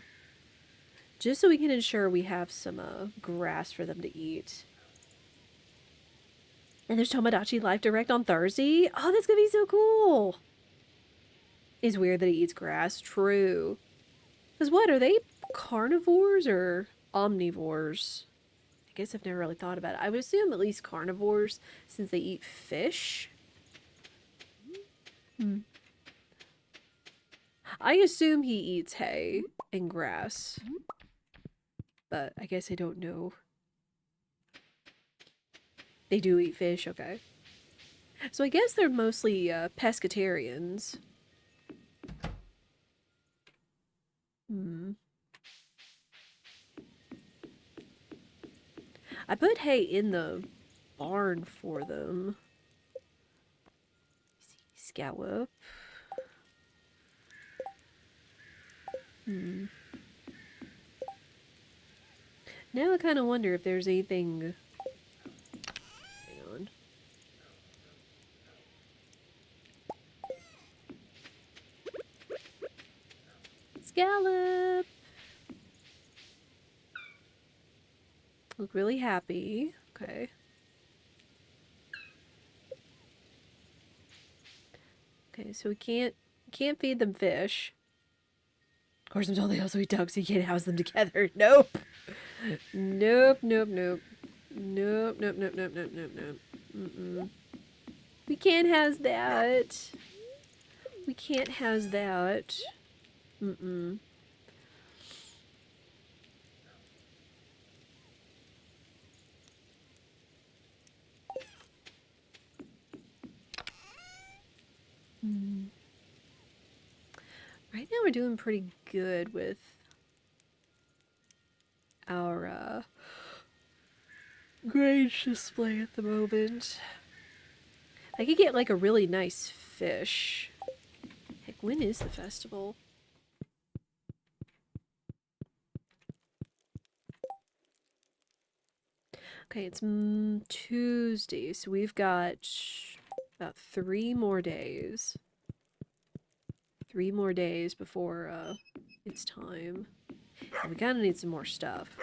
Just so we can ensure we have some grass for them to eat. And there's Tomodachi Live Direct on Thursday. Oh, that's gonna be so cool. It's weird that he eats grass. True. Because what, are they carnivores or omnivores? I guess I've never really thought about it. I would assume at least carnivores since they eat fish. Hmm. I assume he eats hay and grass. But I guess I don't know. They do eat fish, okay. So I guess they're mostly pescatarians. Hmm. I put hay in the barn for them. Scallop. Hmm. Now I kind of wonder if there's anything... Hang on. Scallop! Look really happy. Okay. Okay, so we can't feed them fish. Of course, I'm told they also eat ducks, so you can't house them together. Nope. Nope, nope, nope. Nope, nope, nope, nope, nope, nope, nope. Mm-mm. We can't house that. We can't house that. Mm-mm. Mm. Right now we're doing pretty good with our grange display at the moment. I could get like a really nice fish. Heck, when is the festival? Okay, it's Tuesday, so we've got about 3 more days. 3 more days before it's time. And we kind of need some more stuff.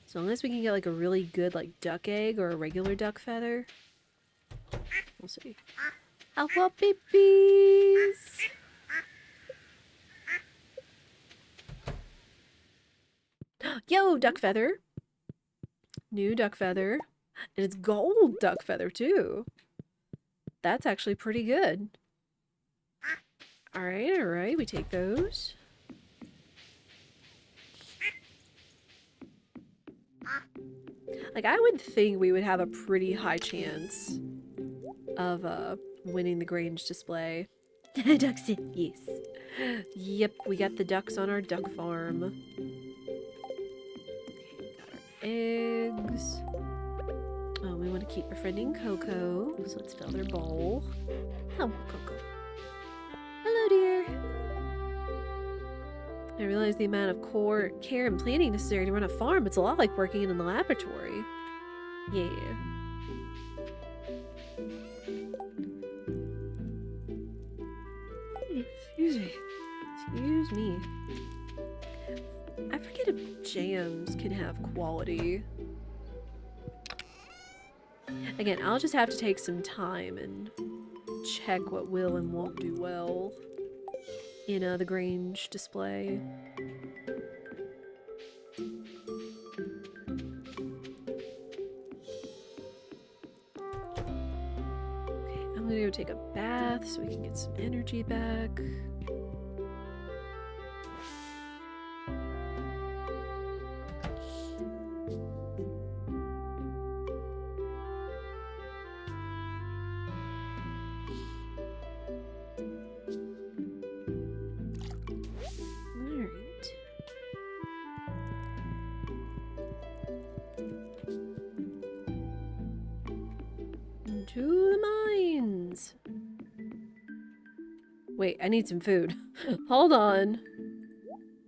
So unless we can get like a really good like duck egg or a regular duck feather, we'll see. Hello, babies! Yo, duck feather! New duck feather. And it's gold duck feather too. That's actually pretty good. Alright, we take those. Like, I would think we would have a pretty high chance of winning the Grange display. Ducks, yes. Yep, we got the ducks on our duck farm. Okay, got our eggs. Oh, we want to keep befriending Coco, so let's fill their bowl. Oh, Coco. Hello, dear. I realize the amount of care and planning necessary to run a farm. It's a lot like working in the laboratory. Yeah. Excuse me. Excuse me. I forget if jams can have quality. Again, I'll just have to take some time and check what will and won't do well in the Grange display. Okay, I'm gonna go take a bath so we can get some energy back. To the mines! Wait, I need some food. Hold on.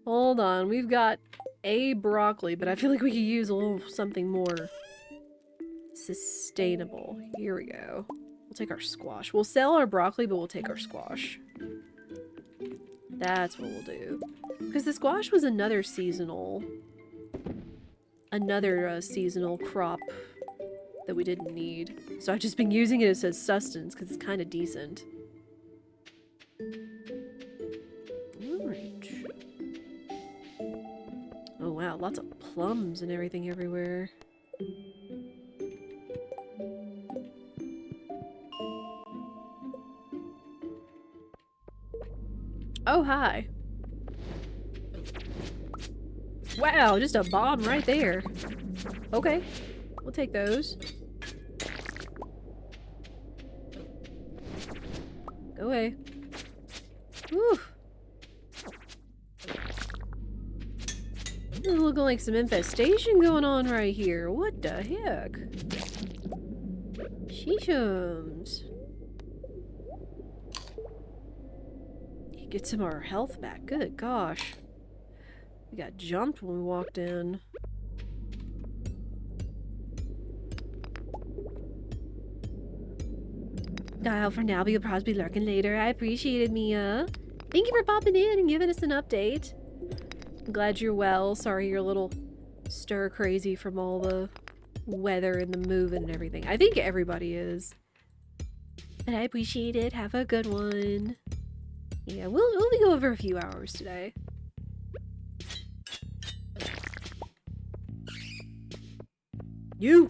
Hold on, we've got a broccoli, but I feel like we could use a little something more sustainable. Here we go. We'll take our squash. We'll sell our broccoli, but we'll take our squash. That's what we'll do. Because the squash was another seasonal crop that we didn't need. So I've just been using it as a sustenance because it's kind of decent. Alright. Oh wow, lots of plums and everything everywhere. Oh, hi. Wow, just a bomb right there. Okay, we'll take those. Go away. Whew. This is looking like some infestation going on right here. What the heck? Sheeshums. Get some of our health back. Good gosh. We got jumped when we walked in. Dial for now, but you'll probably be lurking later. I appreciate it, Mia. Thank you for popping in and giving us an update. I'm glad you're well. Sorry you're a little stir crazy from all the weather and the moving and everything. I think everybody is. But I appreciate it. Have a good one. Yeah, we'll be going for a few hours today. You!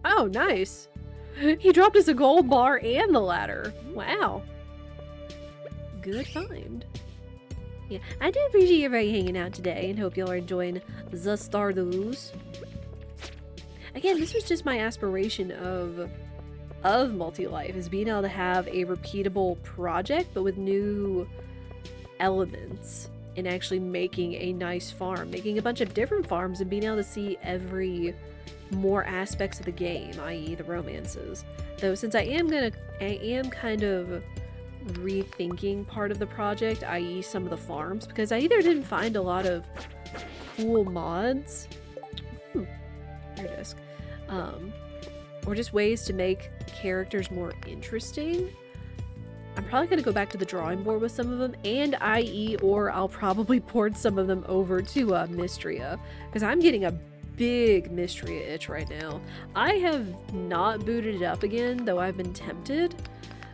Oh, nice! He dropped us a gold bar and the ladder. Wow. Good find. Yeah, I do appreciate everybody hanging out today and hope y'all are enjoying the Stardews. Again, this was just my aspiration of multi-life, is being able to have a repeatable project but with new elements and actually making a nice farm, making a bunch of different farms and being able to see more aspects of the game, i.e. the romances. Though since I am kind of rethinking part of the project, i.e. some of the farms, because I either didn't find a lot of cool mods, or just ways to make characters more interesting. I'm probably going to go back to the drawing board with some of them, and or I'll probably port some of them over to Mystria, because I'm getting a big Mystria itch right now. I have not booted it up again, though I've been tempted.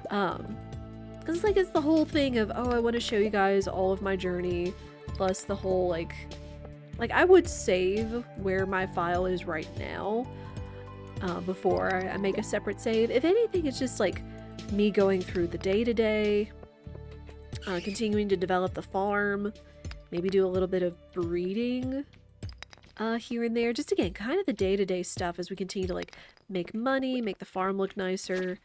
Because it's the whole thing of, oh, I want to show you guys all of my journey, plus the whole, like I would save where my file is right now, before I make a separate save. If anything, it's just like me going through the day-to-day, continuing to develop the farm, maybe do a little bit of breeding here and there, just again, kind of the day-to-day stuff as we continue to make money, make the farm look nicer,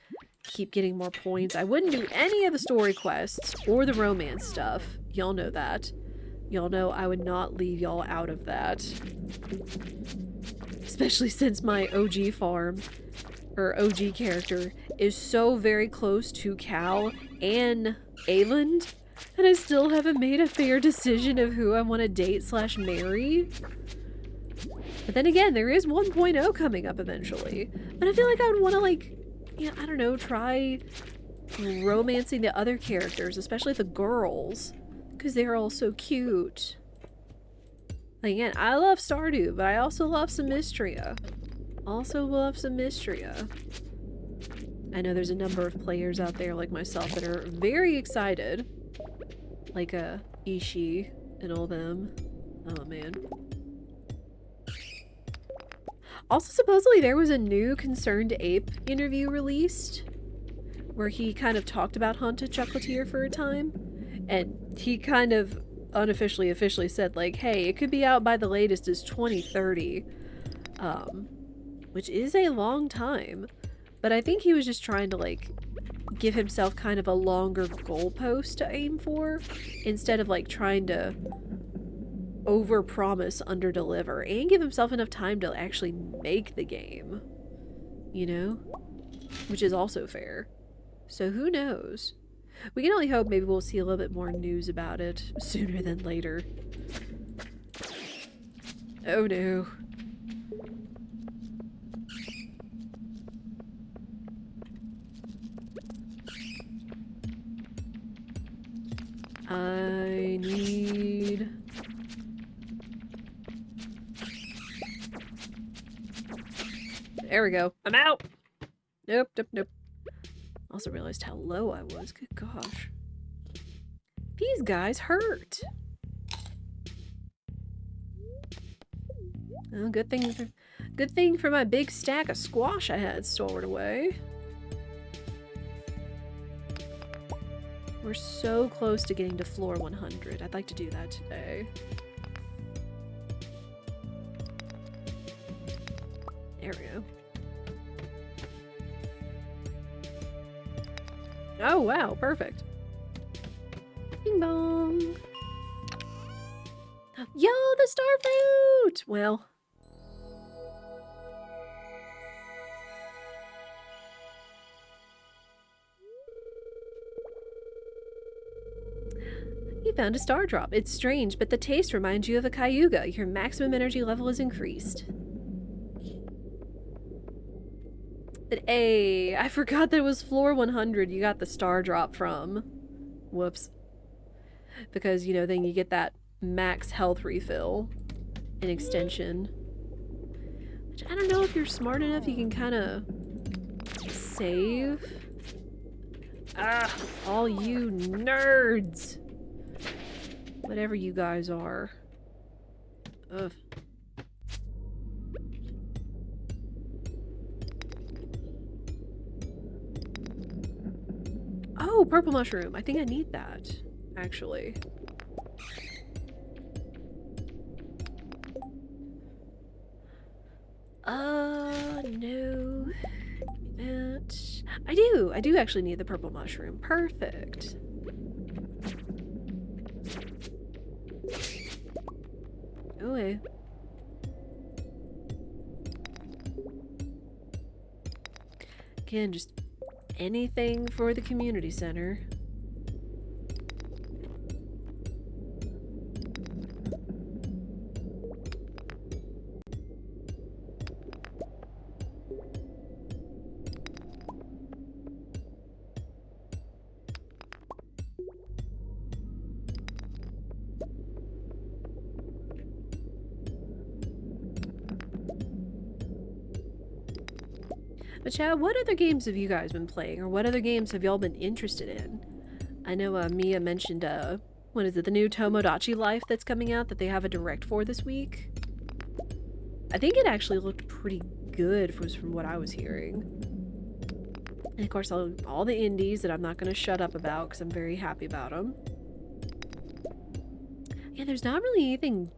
keep getting more points. I wouldn't do any of the story quests or the romance stuff. Y'all know that. Y'all know I would not leave y'all out of that. Especially since my OG farm, or OG character, is so very close to Cal and Ayland, and I still haven't made a fair decision of who I want to date/marry. But then again, there is 1.0 coming up eventually. But I feel like I would want to, I don't know, try romancing the other characters, especially the girls, because they're all so cute. Again, I love Stardew, but I also love some Mystria. I know there's a number of players out there like myself that are very excited. Like Ishi and all them. Oh man. Also, supposedly there was a new Concerned Ape interview released where he kind of talked about Haunted Chocolatier for a time, and he kind of officially said hey, it could be out by the latest as 2030, which is a long time, but I think he was just trying to give himself kind of a longer goalpost to aim for, instead of trying to over-promise, under-deliver, and give himself enough time to actually make the game, which is also fair. So who knows? We can only hope maybe we'll see a little bit more news about it sooner than later. Oh no. I need... There we go. I'm out! Nope, nope, nope. Also realized how low I was. Good gosh. These guys hurt. Oh, good thing for my big stack of squash I had stored away. We're so close to getting to floor 100. I'd like to do that today. There we go. Oh, wow, perfect. Bing bong. Yo, the star fruit! Well. You found a star drop. It's strange, but the taste reminds you of a cayuga. Your maximum energy level is increased. But hey, I forgot that it was floor 100 you got the star drop from. Whoops. Because, you know, then you get that max health refill in extension. Which I don't know if you're smart enough you can kind of save. Ah, all you nerds. Whatever you guys are. Ugh. Oh, purple mushroom. I think I need that, actually. No. Give me that. I do actually need the purple mushroom. Perfect. Okay. Again, just anything for the community center. But Chad, what other games have you guys been playing, or what other games have y'all been interested in? I know Mia mentioned, what is it, the new Tomodachi Life that's coming out that they have a direct for this week? I think it actually looked pretty good from what I was hearing. And of course, all the indies that I'm not going to shut up about because I'm very happy about them. Yeah, there's not really anything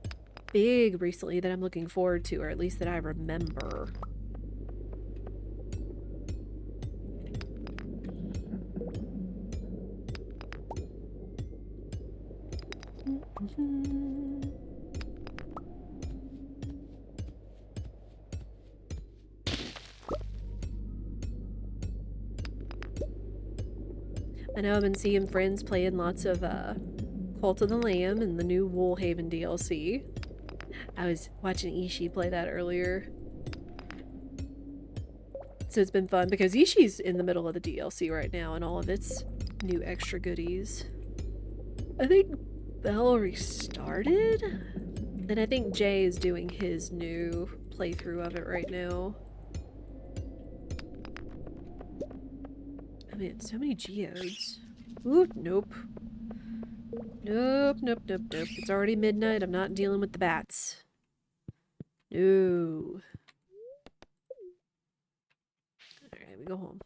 big recently that I'm looking forward to, or at least that I remember. I know I've been seeing friends playing lots of Cult of the Lamb and the new Woolhaven DLC. I was watching Ishii play that earlier. So it's been fun because Ishii's in the middle of the DLC right now and all of its new extra goodies. I think Belle restarted? And I think Jay is doing his new playthrough of it right now. Man, so many geodes. Ooh, nope. Nope, nope, nope, nope. It's already midnight. I'm not dealing with the bats. No. Alright, we go home.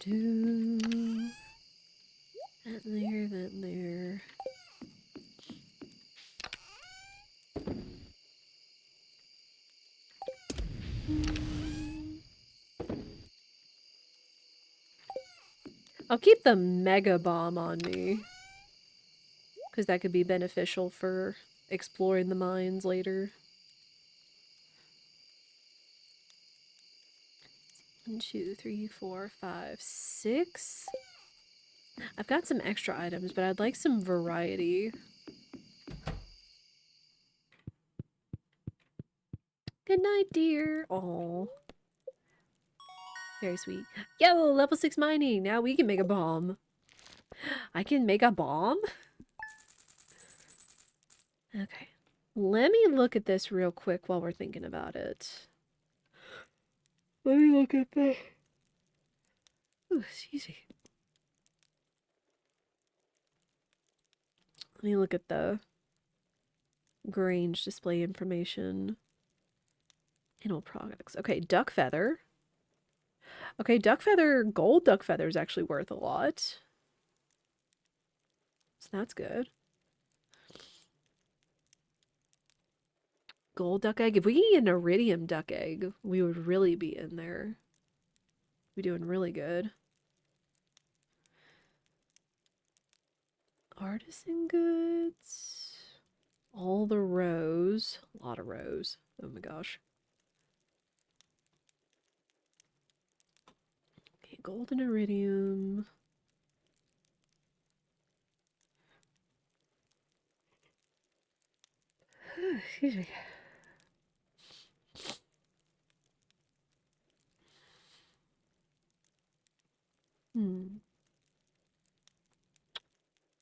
Doo-doo. That there, that there. I'll keep the mega bomb on me. Because that could be beneficial for exploring the mines later. 1, 2, 3, 4, 5, 6. I've got some extra items, but I'd like some variety. Good night, dear. Oh, very sweet. Yo, level 6 mining. Now we can make a bomb. I can make a bomb? Okay. Let me look at this real quick while we're thinking about it. Let me look at the... Ooh, excuse me. Let me look at the Grange display information. Animal products. Okay, duck feather. Okay, duck feather, gold duck feather is actually worth a lot. So that's good. Gold duck egg. If we can get an iridium duck egg, we would really be in there. We're doing really good. Artisan goods. All the rows. A lot of rows. Oh my gosh. Okay, gold and iridium. Excuse me.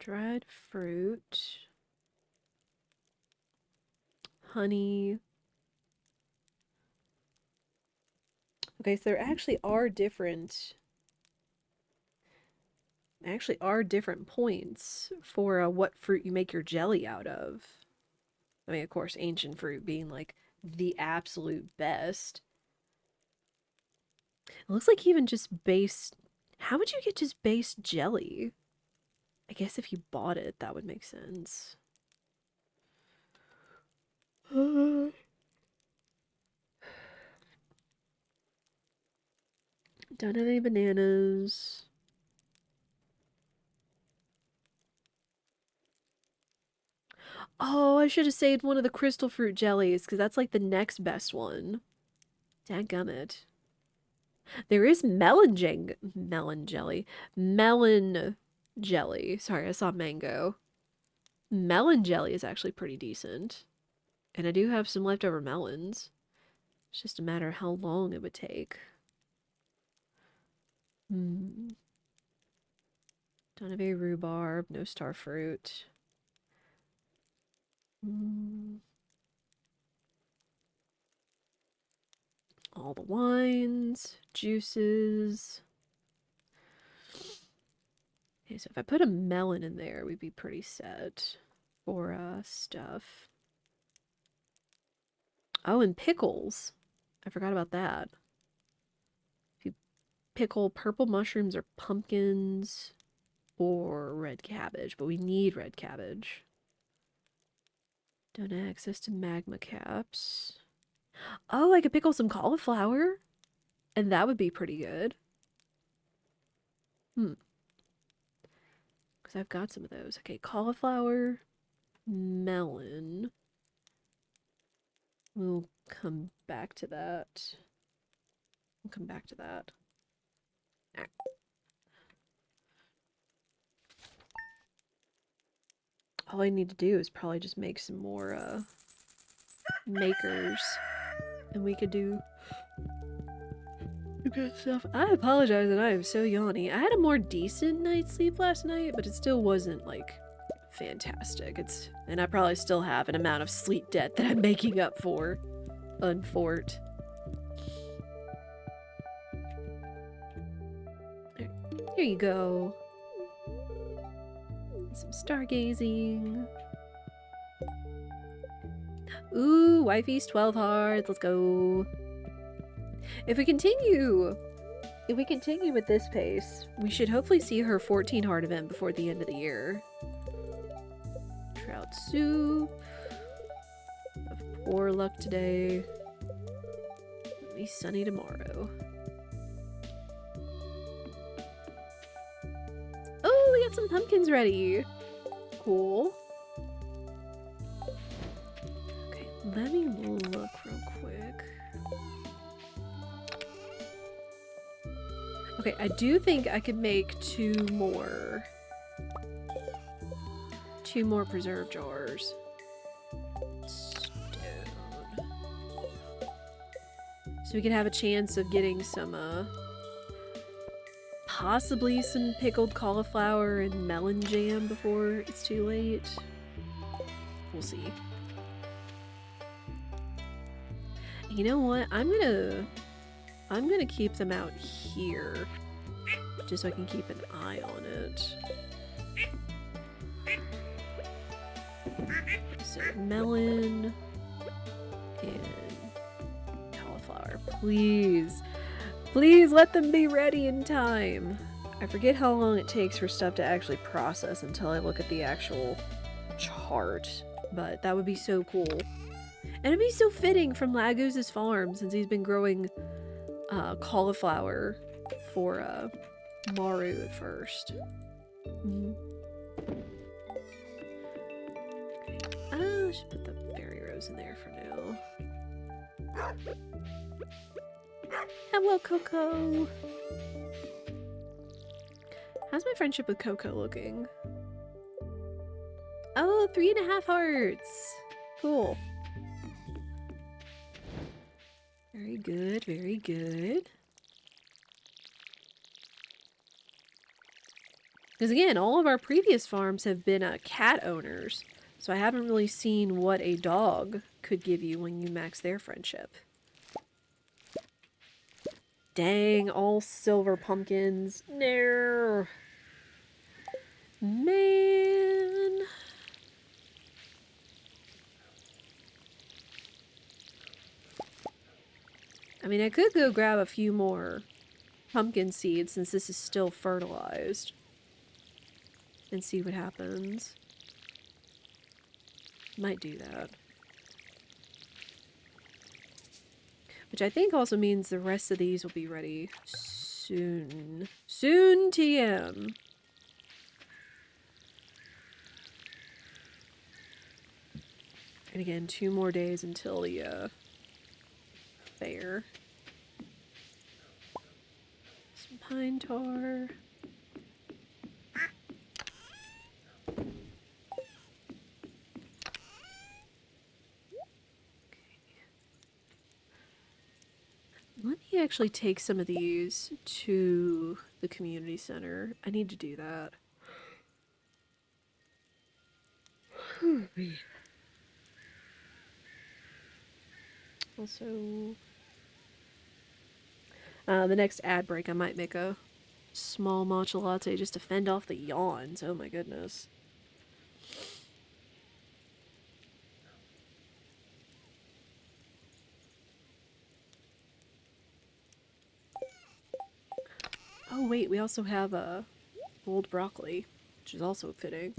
Dried fruit. Honey. Okay, so there actually are different points for what fruit you make your jelly out of. I mean, of course, ancient fruit being like the absolute best. It looks like even just base. How would you get just base jelly? I guess if you bought it, that would make sense. Don't have any bananas. Oh, I should have saved one of the crystal fruit jellies, because that's like the next best one. Dadgummit. There is melon jelly. Melon jelly. Sorry, I saw mango. Melon jelly is actually pretty decent. And I do have some leftover melons. It's just a matter of how long it would take. Don't have a rhubarb, no star fruit. All the wines, juices. Okay, so if I put a melon in there, we'd be pretty set for stuff. Oh, and pickles. I forgot about that. If you pickle purple mushrooms or pumpkins or red cabbage, but we need red cabbage. Don't have access to magma caps. Oh, I could pickle some cauliflower, and that would be pretty good. Because I've got some of those. Okay, cauliflower, melon. We'll come back to that. We'll come back to that. All I need to do is probably just make some more makers, and we could do good stuff. I apologize that I am so yawny. I had a more decent night's sleep last night, but it still wasn't like fantastic. And I probably still have an amount of sleep debt that I'm making up for. Unfort. Here you go. Some stargazing. Ooh, wifey's 12 hearts. Let's go. If we continue with this pace, we should hopefully see her 14 heart event before the end of the year. Trout soup. Have poor luck today. It'll be sunny tomorrow. Oh, we got some pumpkins ready. Cool. Let me look real quick. Okay, I do think I could make two more preserve jars. Stone. So we could have a chance of getting some, possibly some pickled cauliflower and melon jam before it's too late. We'll see. You know what? I'm gonna keep them out here, just so I can keep an eye on it. So melon and cauliflower, please. Please let them be ready in time. I forget how long it takes for stuff to actually process until I look at the actual chart, but that would be so cool. And it'd be so fitting from Laguz's farm, since he's been growing cauliflower for Maru at first. I should put the berry rose in there for now. Hello, Coco! How's my friendship with Coco looking? Oh, 3.5 hearts! Cool. Very good, very good. Because again, all of our previous farms have been cat owners, so I haven't really seen what a dog could give you when you max their friendship. Dang, all silver pumpkins. No. Man. I mean, I could go grab a few more pumpkin seeds since this is still fertilized and see what happens. Might do that. Which I think also means the rest of these will be ready soon. Soon, TM! And again, 2 more days until the fair. Some pine tar. Let me actually take some of these to the community center. I need to do that. Also, the next ad break, I might make a small matcha latte just to fend off the yawns. Oh my goodness. Oh wait, we also have a boiled broccoli, which is also fitting.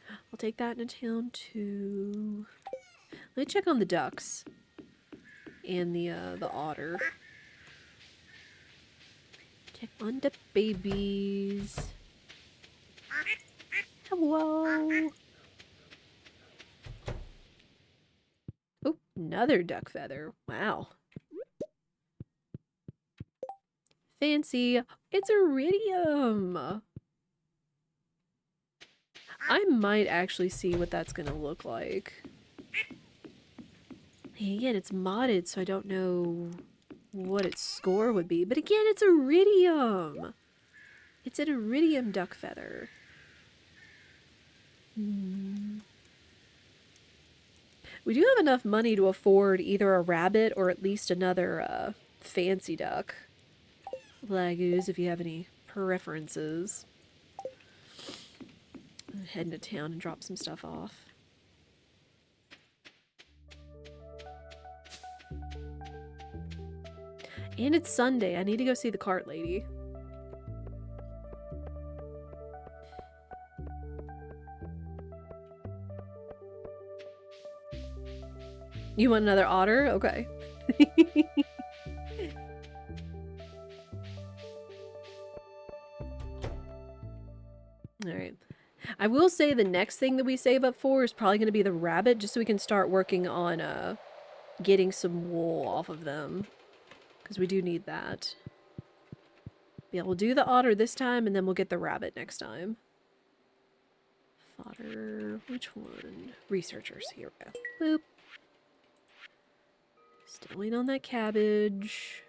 I'll take that into town too. Let me check on the ducks and the otter. Check on the babies. Hello. Oh, another duck feather. Wow. Fancy. It's iridium. I might actually see what that's gonna look like. Again, it's modded, so I don't know what its score would be. But again, it's iridium. It's an iridium duck feather. We do have enough money to afford either a rabbit or at least another fancy duck. Laguz, if you have any preferences. I'm heading to town and drop some stuff off. And it's Sunday. I need to go see the cart lady. You want another otter? Okay. Alright. I will say the next thing that we save up for is probably going to be the rabbit, just so we can start working on getting some wool off of them. Because we do need that. Yeah, we'll do the otter this time, and then we'll get the rabbit next time. Fodder. Which one? Researchers. Here we go. Boop. Still waiting on that cabbage.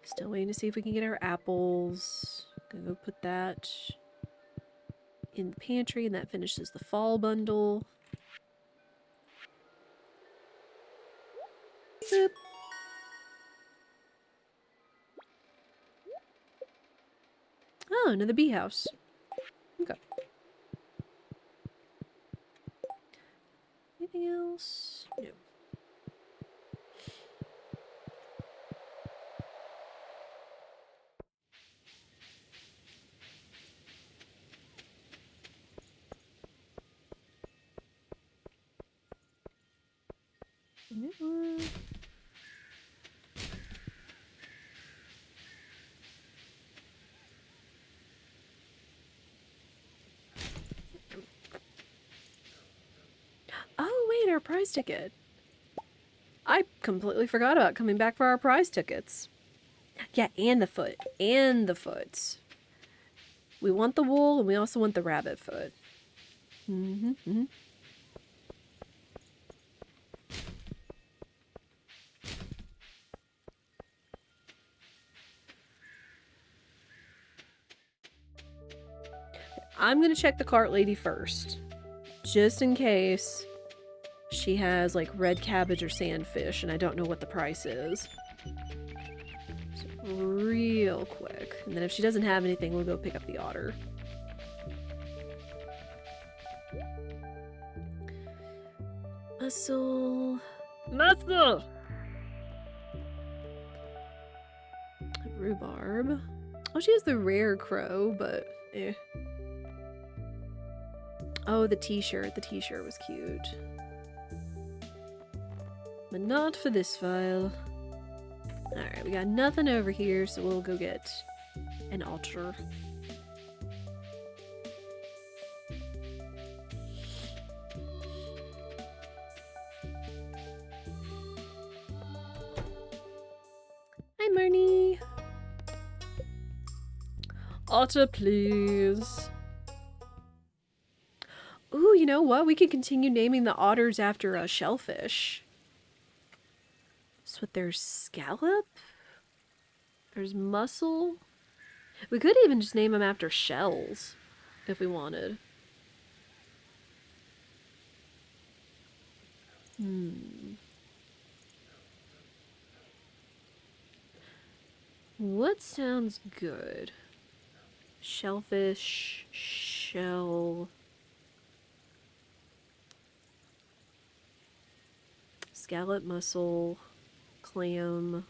Still waiting to see if we can get our apples. Gonna go put that in the pantry, and that finishes the fall bundle. Boop. Oh, another bee house. Okay. Anything else? No. Oh, wait, our prize ticket. I completely forgot about coming back for our prize tickets. Yeah, and the foot. And the foot. We want the wool, and we also want the rabbit foot. Mm-hmm. I'm gonna check the cart lady first. Just in case she has, like, red cabbage or sandfish, and I don't know what the price is. So, real quick. And then if she doesn't have anything, we'll go pick up the otter. Muscle. Muscle! Rhubarb. Oh, she has the rare crow, but eh. Oh, the t-shirt. The t-shirt was cute. But not for this file. Alright, we got nothing over here, so we'll go get an otter. Hi, Marnie! Otter, please. Ooh, you know what? We could continue naming the otters after a shellfish. So there's scallop? There's mussel? We could even just name them after shells, if we wanted. What sounds good? Shellfish, shell... Scallop, mussel, clam...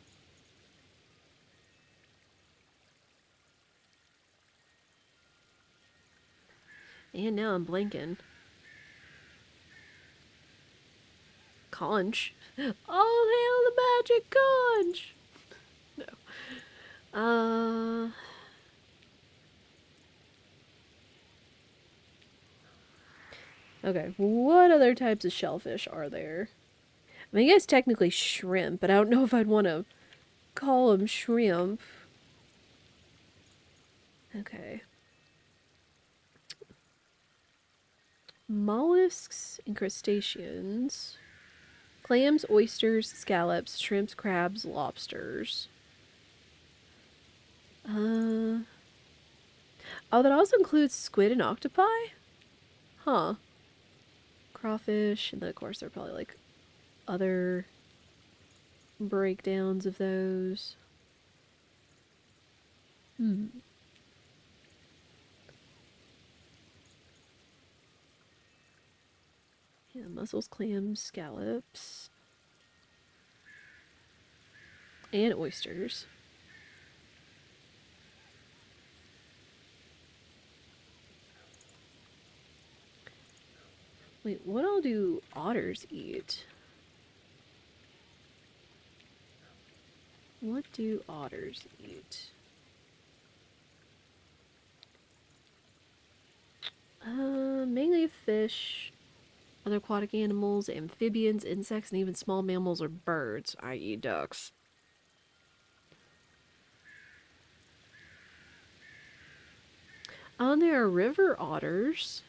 And now I'm blanking. Conch. Oh, hail the magic conch! No. Okay, what other types of shellfish are there? I mean, I guess technically shrimp, but I don't know if I'd want to call them shrimp. Okay. Mollusks and crustaceans. Clams, oysters, scallops, shrimps, crabs, lobsters. Oh, that also includes squid and octopi? Huh. Crawfish, and then of course there are probably like other breakdowns of those. Yeah, mussels, clams, scallops. And oysters. Wait, what all do otters eat? What do otters eat? Mainly fish. Other aquatic animals, amphibians, insects, and even small mammals or birds, i.e. ducks. There are river otters.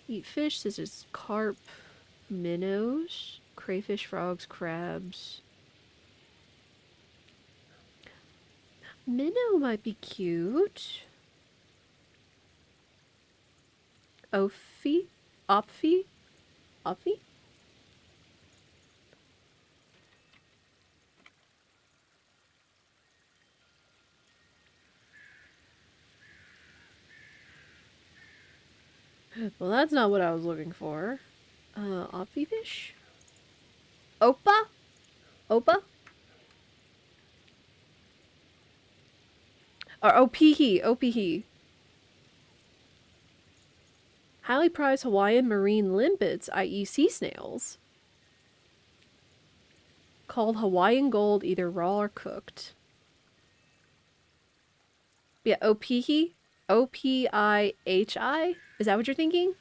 Eat fish such as carp, minnows, crayfish, frogs, crabs. Minnow might be cute. Ophi? Ophi? Ophi? Well, that's not what I was looking for. Ophi fish? Opa? Opa? Or Opihi, Opihi. Highly prized Hawaiian marine limpets, i.e. sea snails. Called Hawaiian gold, either raw or cooked. Yeah, Opihi? O-P-I-H-I? Is that what you're thinking?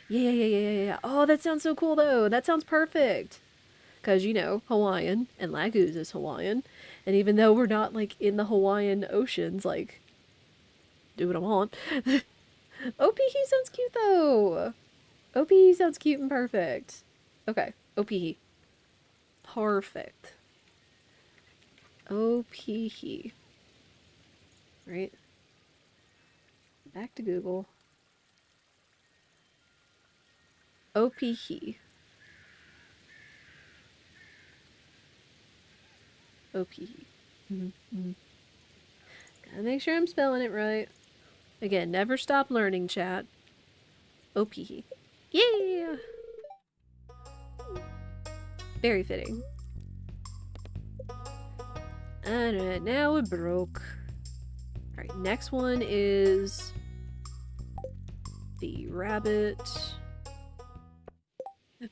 Yeah. Oh, that sounds so cool, though. That sounds perfect. Because, you know, Hawaiian, and Laguz is Hawaiian. And even though we're not, like, in the Hawaiian oceans, like, do what I want. Opihi sounds cute, though. Opihi sounds cute and perfect. Okay, Opihi. Perfect. Opihi. Right? Back to Google. Opihi. Opihi. Gotta make sure I'm spelling it right. Again, never stop learning, chat. Opihi. Yeah! Very fitting. Alright, now we're broke. Alright, next one is the rabbit.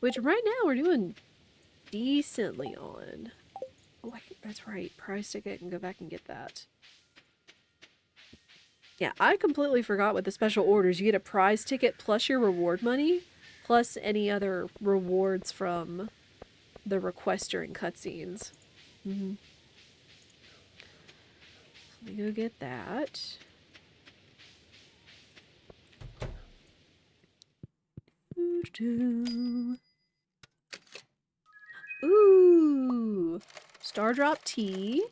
Which right now we're doing decently on. Oh, that's right. Prize ticket, and go back and get that. Yeah, I completely forgot with the special orders. You get a prize ticket plus your reward money, plus any other rewards from the requester and cutscenes. Let me go get that. Ooh! Stardrop tea.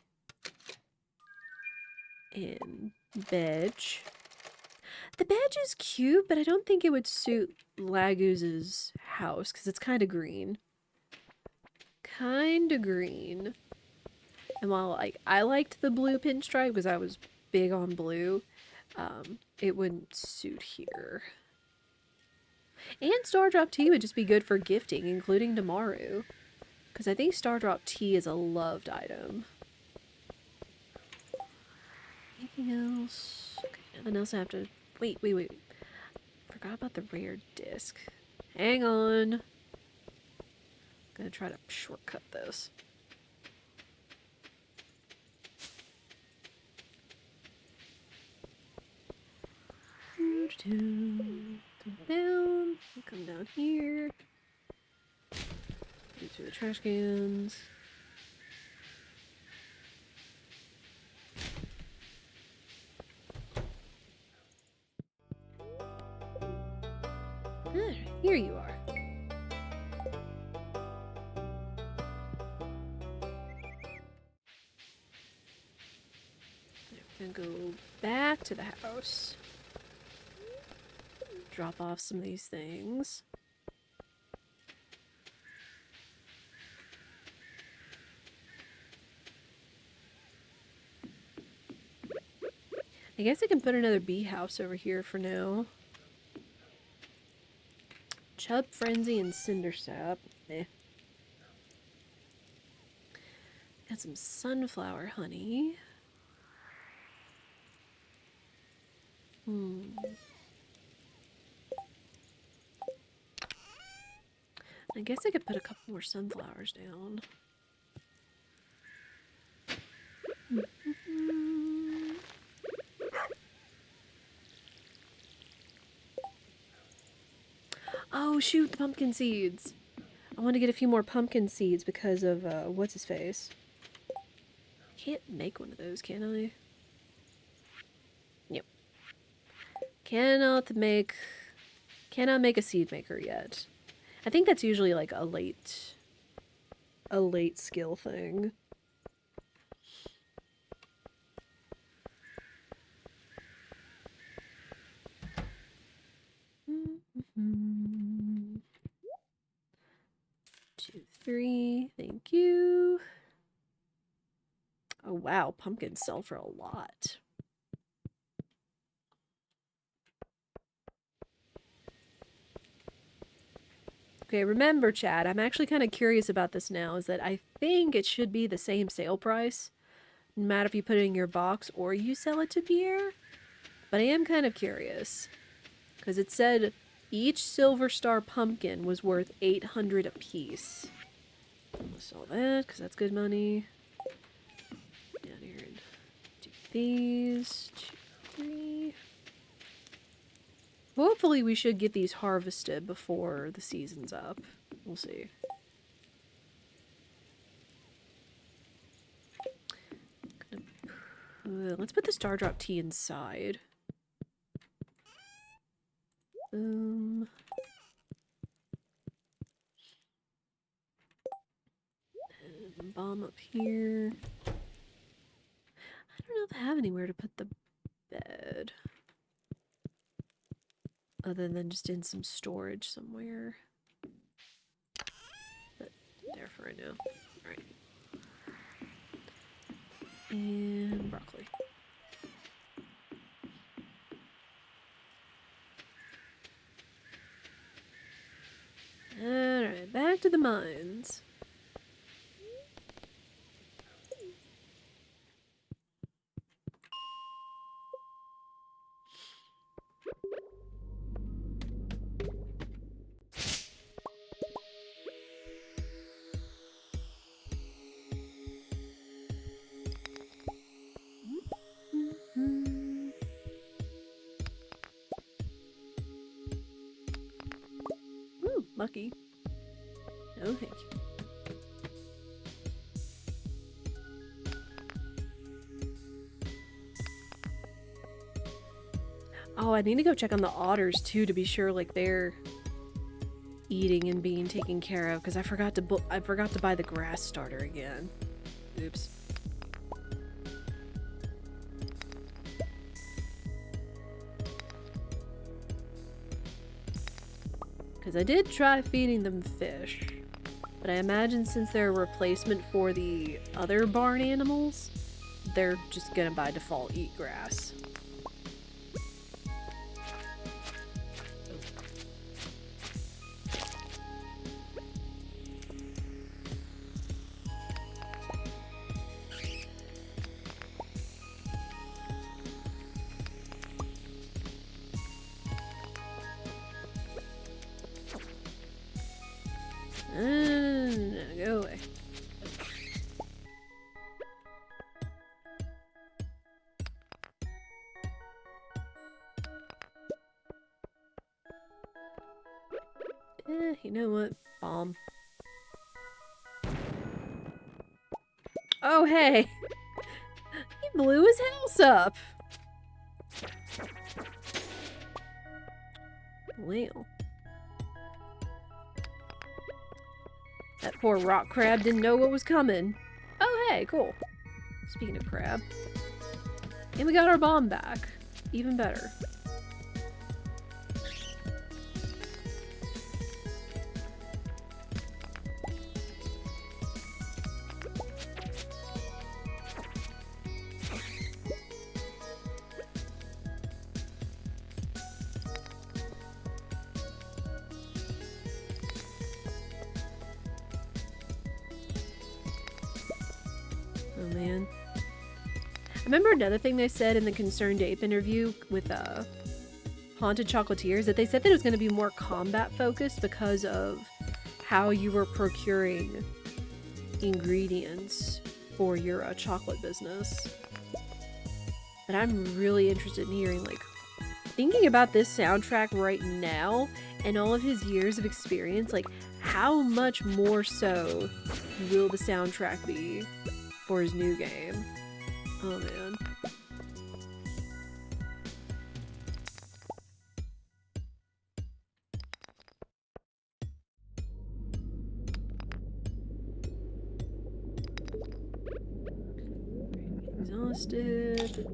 And badge. The badge is cute, but I don't think it would suit Laguz's house because it's kind of green. Kind of green. And while like I liked the blue pinstripe because I was big on blue, it wouldn't suit here. And Stardrop tea would just be good for gifting, including Damaru. Because I think Stardrop tea is a loved item. Anything else? Okay, nothing else I have to... Wait. Forgot about the rare disc. Hang on. Gonna try to shortcut this. Come down. Come down here. Go through the trash cans. Here you are. We're gonna go back to the house. Drop off some of these things. I guess I can put another bee house over here for now. Chub Frenzy and Cindersap. Eh. Got some sunflower honey. I guess I could put a couple more sunflowers down. Oh, shoot, the pumpkin seeds. I want to get a few more pumpkin seeds because of, what's his face? I can't make one of those, can I? Yep. Cannot make a seed maker yet. I think that's usually like a late skill thing. Mm-hmm. 2, 3, thank you. Oh wow, pumpkins sell for a lot. Okay, remember, Chad, I'm actually kind of curious about this now, is that I think it should be the same sale price, no matter if you put it in your box or you sell it to Pierre. But I am kind of curious, because it said each Silver Star pumpkin was worth 800 apiece. Let's sell that, because that's good money. Down here and do these. 2, 3. Hopefully we should get these harvested before the season's up. We'll see. Let's put the Star Drop tea inside. And bomb up here. I don't know if I have anywhere to put the bed. Other than just in some storage somewhere. But there for right now. Alright. And broccoli. Alright, back to the mines. Ooh, lucky. No, thank you. Oh, I need to go check on the otters too to be sure like they're eating and being taken care of, because I forgot to buy the grass starter again. Oops. Because I did try feeding them fish, but I imagine since they're a replacement for the other barn animals, they're just gonna by default eat grass. Go away. You know what? Bomb. Oh, hey! He blew his house up! Well. That poor rock crab didn't know what was coming. Oh, hey, cool. Speaking of crab. And we got our bomb back. Even better. Oh man. I remember another thing they said in the Concerned Ape interview with Haunted Chocolatiers, that they said that it was going to be more combat focused because of how you were procuring ingredients for your chocolate business. But I'm really interested in hearing like thinking about this soundtrack right now and all of his years of experience, like, how much more so will the soundtrack be for his new game? Oh, man. Exhausted.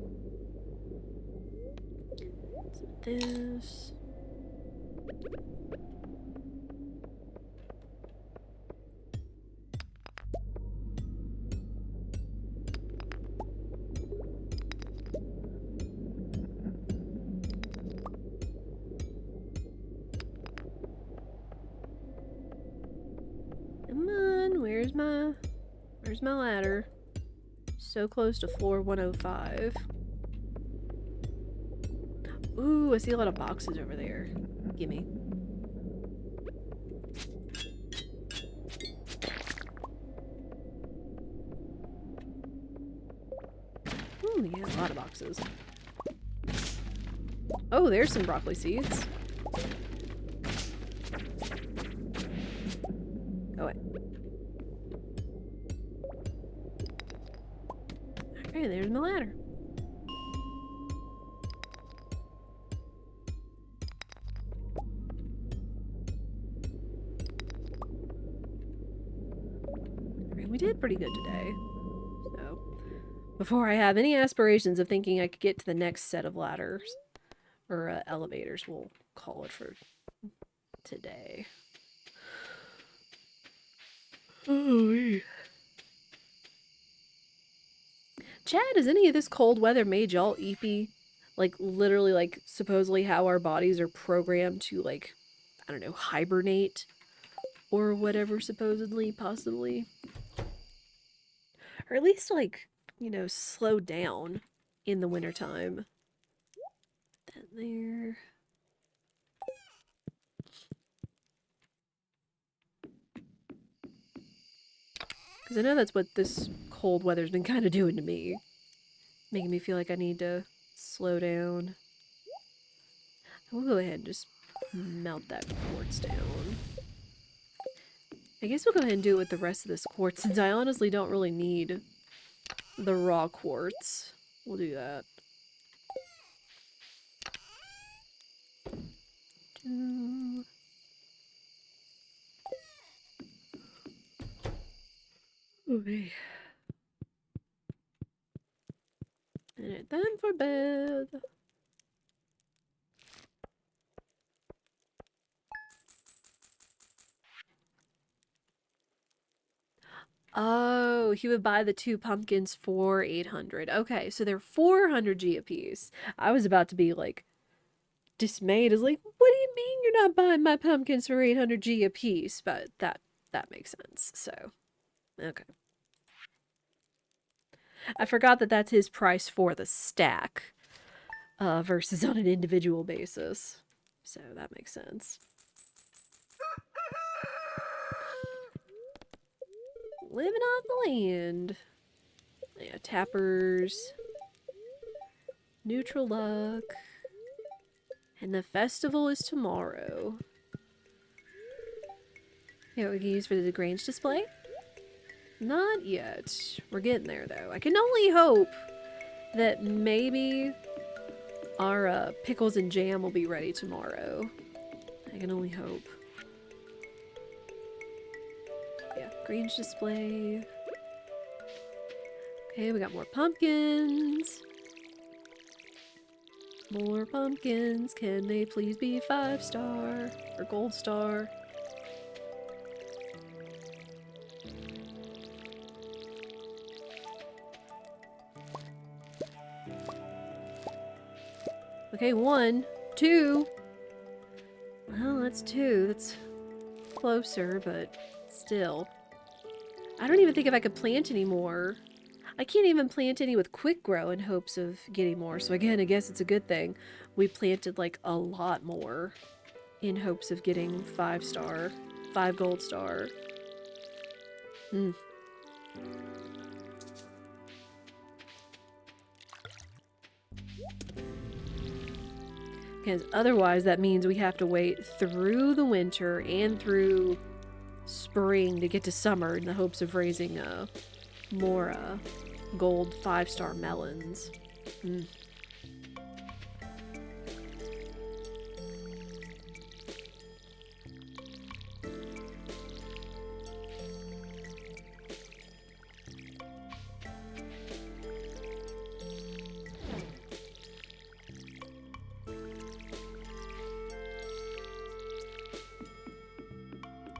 This. Come on, where's my ladder? So close to floor 105. Ooh, I see a lot of boxes over there. Gimme. Ooh, yeah, a lot of boxes. Oh, there's some broccoli seeds. Go away. Okay, there's my ladder. We did pretty good today. So, before I have any aspirations of thinking I could get to the next set of ladders, or elevators, we'll call it for today. Oh, Chad, has any of this cold weather made y'all eepy? Like, literally, like, supposedly how our bodies are programmed to, like, I don't know, hibernate? Or whatever, supposedly, possibly. Or at least, like, you know, slow down in the wintertime. That there. Because I know that's what this cold weather's been kind of doing to me. Making me feel like I need to slow down. We'll go ahead and just melt that quartz down. I guess we'll go ahead and do it with the rest of this quartz, since I honestly don't really need the raw quartz. We'll do that. Okay. And it's time for bed. Oh, he would buy the 2 pumpkins for 800. Okay, so they're 400 G a piece. I was about to be like dismayed. As like, what do you mean you're not buying my pumpkins for 800 G a piece? But that makes sense. So, okay. I forgot that that's his price for the stack, versus on an individual basis. So that makes sense. Living off the land. Yeah, tappers. Neutral luck. And the festival is tomorrow. Yeah, we can use for the Grange display? Not yet. We're getting there, though. I can only hope that maybe our pickles and jam will be ready tomorrow. I can only hope. Yeah, Grange display. Okay, we got more pumpkins. More pumpkins. Can they please be 5-star or gold star? Okay, 1, 2. Well, that's 2. That's closer, but still. I don't even think if I could plant any more. I can't even plant any with quick grow in hopes of getting more. So again, I guess it's a good thing we planted like a lot more in hopes of getting 5-star, 5 gold star. Hmm. Because otherwise that means we have to wait through the winter and through spring to get to summer in the hopes of raising more gold 5-star melons. Mm.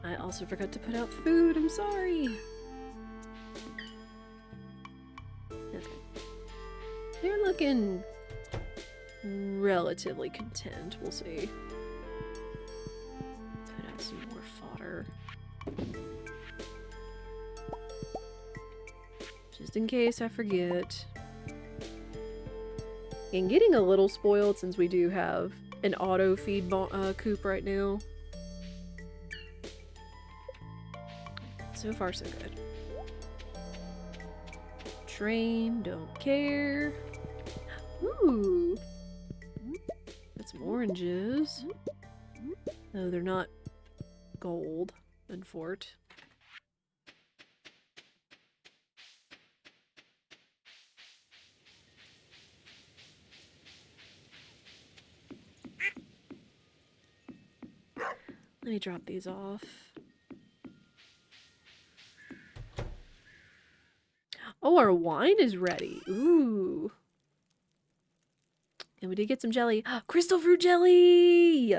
I also forgot to put out food, I'm sorry. Okay. They're looking relatively content, we'll see. Put out some more fodder. Just in case I forget. And getting a little spoiled since we do have an auto feed coop right now. So far, so good. Train, don't care. Ooh. Got some oranges. No, they're not gold and fort. Let me drop these off. Oh, our wine is ready. Ooh. And we did get some jelly. Crystal fruit jelly!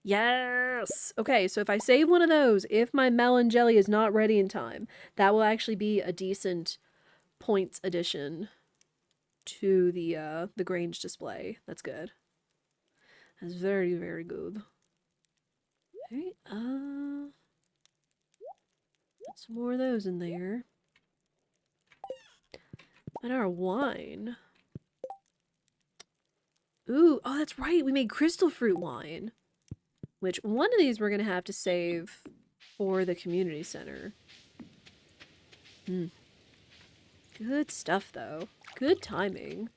Yes! Okay, so if I save one of those, if my melon jelly is not ready in time, that will actually be a decent points addition to the Grange display. That's good. That's very, very good. Alright, put some more of those in there. And our wine. Ooh, oh, that's right. We made crystal fruit wine. Which, one of these we're going to have to save for the community center. Good stuff, though. Good timing.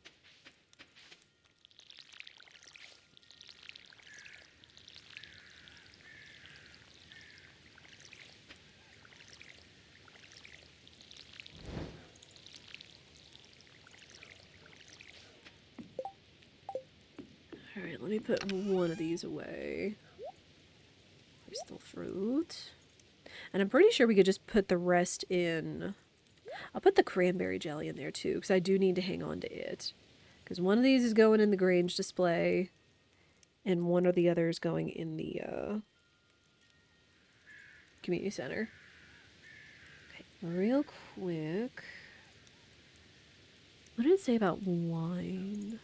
Alright, let me put one of these away. Crystal fruit. And I'm pretty sure we could just put the rest in. I'll put the cranberry jelly in there too, because I do need to hang on to it. Because one of these is going in the Grange display, and one or the other is going in the community center. Okay, real quick. What did it say about wine?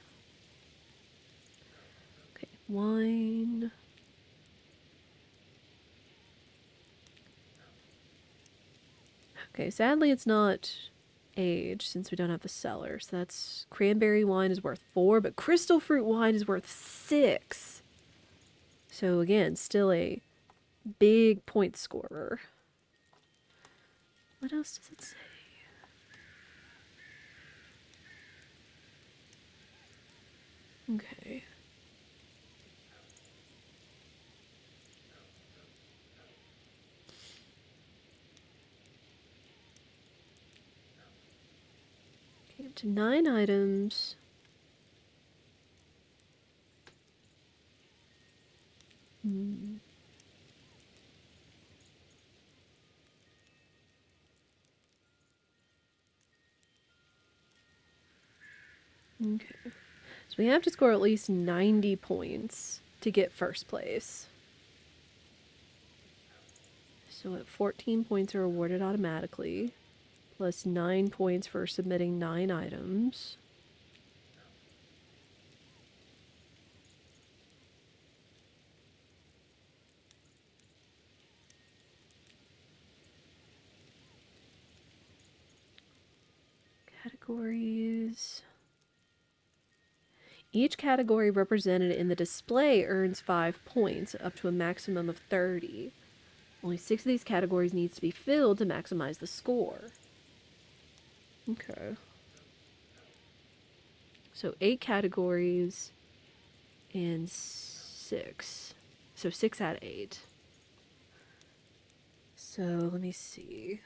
Okay, wine. Okay, sadly it's not aged since we don't have the cellar. So that's cranberry wine is worth 4, but crystal fruit wine is worth 6. So again, still a big point scorer. What else does it say? Okay. Okay, up to 9 items. Okay. So we have to score at least 90 points to get first place. So at 14 points are awarded automatically, plus 9 points for submitting 9 items. Categories. Each category represented in the display earns 5 points, up to a maximum of 30. Only 6 of these categories needs to be filled to maximize the score. Okay. So 8 categories and 6. So 6 out of 8. So let me see.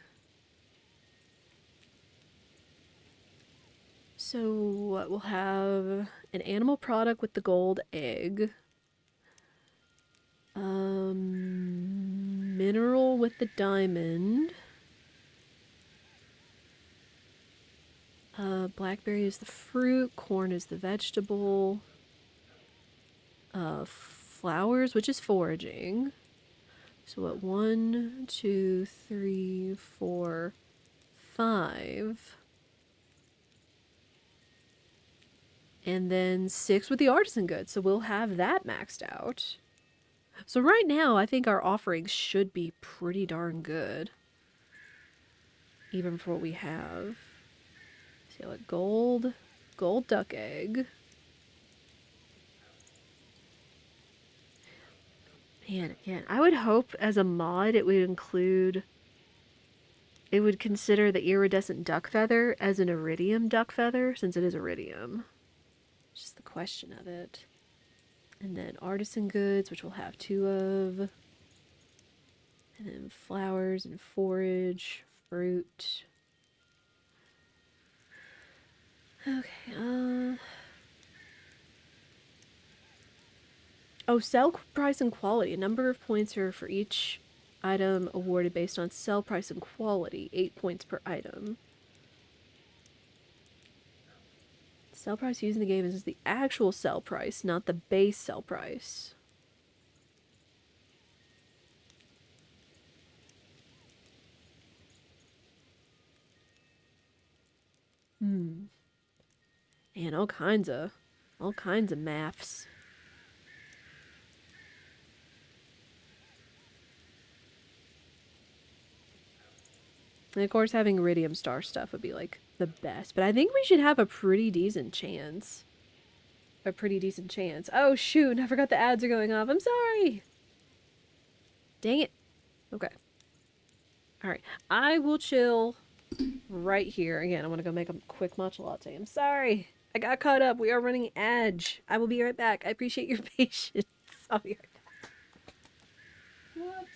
So what, we'll have an animal product with the gold egg. Mineral with the diamond. Blackberry is the fruit, corn is the vegetable. Flowers, which is foraging. So what, 1, 2, 3, 4, 5. And then 6 with the artisan goods, so we'll have that maxed out. So right now, I think our offerings should be pretty darn good. Even for what we have. So like gold duck egg. Man, again, I would hope as a mod it would consider the iridescent duck feather as an iridium duck feather, since it is iridium. Just the question of it. And then artisan goods, which we'll have 2 of. And then flowers and forage, fruit. Okay, oh, sell price and quality. A number of points are for each item awarded based on sell price and quality. 8 points per item. Sell price used in the game is the actual sell price, not the base sell price. And all kinds of maths. And of course, having iridium star stuff would be like the best. But I think we should have a pretty decent chance. Oh shoot! I forgot the ads are going off. I'm sorry. Dang it. Okay. All right. I will chill right here. Again, I want to go make a quick matcha latte. I'm sorry. I got caught up. We are running edge. I will be right back. I appreciate your patience. I'll be right back. Whoops.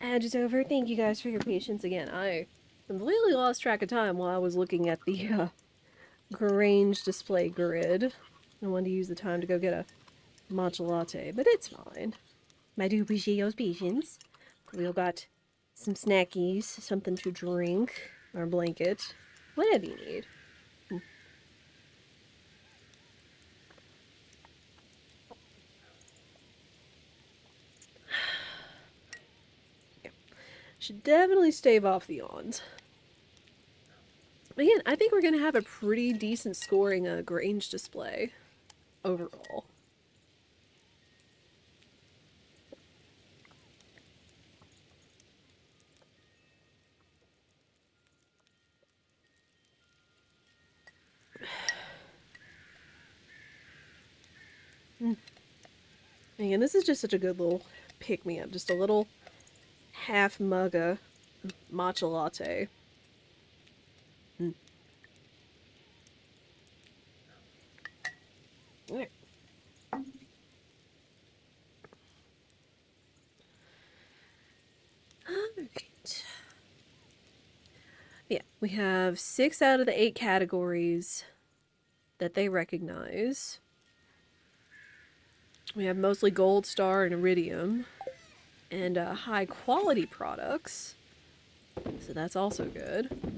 ad is over. Thank you guys for your patience again. I completely lost track of time while I was looking at the Grange display grid. I wanted to use the time to go get a matcha latte, but it's fine. I do appreciate your patience. We all got some snackies, something to drink, or a blanket, whatever you need. Yeah. Should definitely stave off the yawns. Again, I think we're going to have a pretty decent scoring Grange display overall. Again, this is just such a good little pick-me-up. Just a little half mug of matcha latte. Alright. Alright. Yeah, we have 6 out of the 8 categories that they recognize. We have mostly gold star and iridium, and high quality products, so that's also good.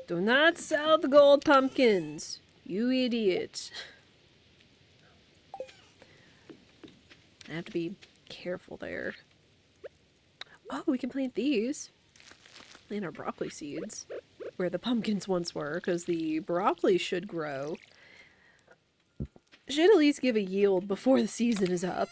Do not sell the gold pumpkins, you idiot. I have to be careful there. Oh, we can plant these. Plant our broccoli seeds where the pumpkins once were, because the broccoli should grow. Should at least give a yield before the season is up.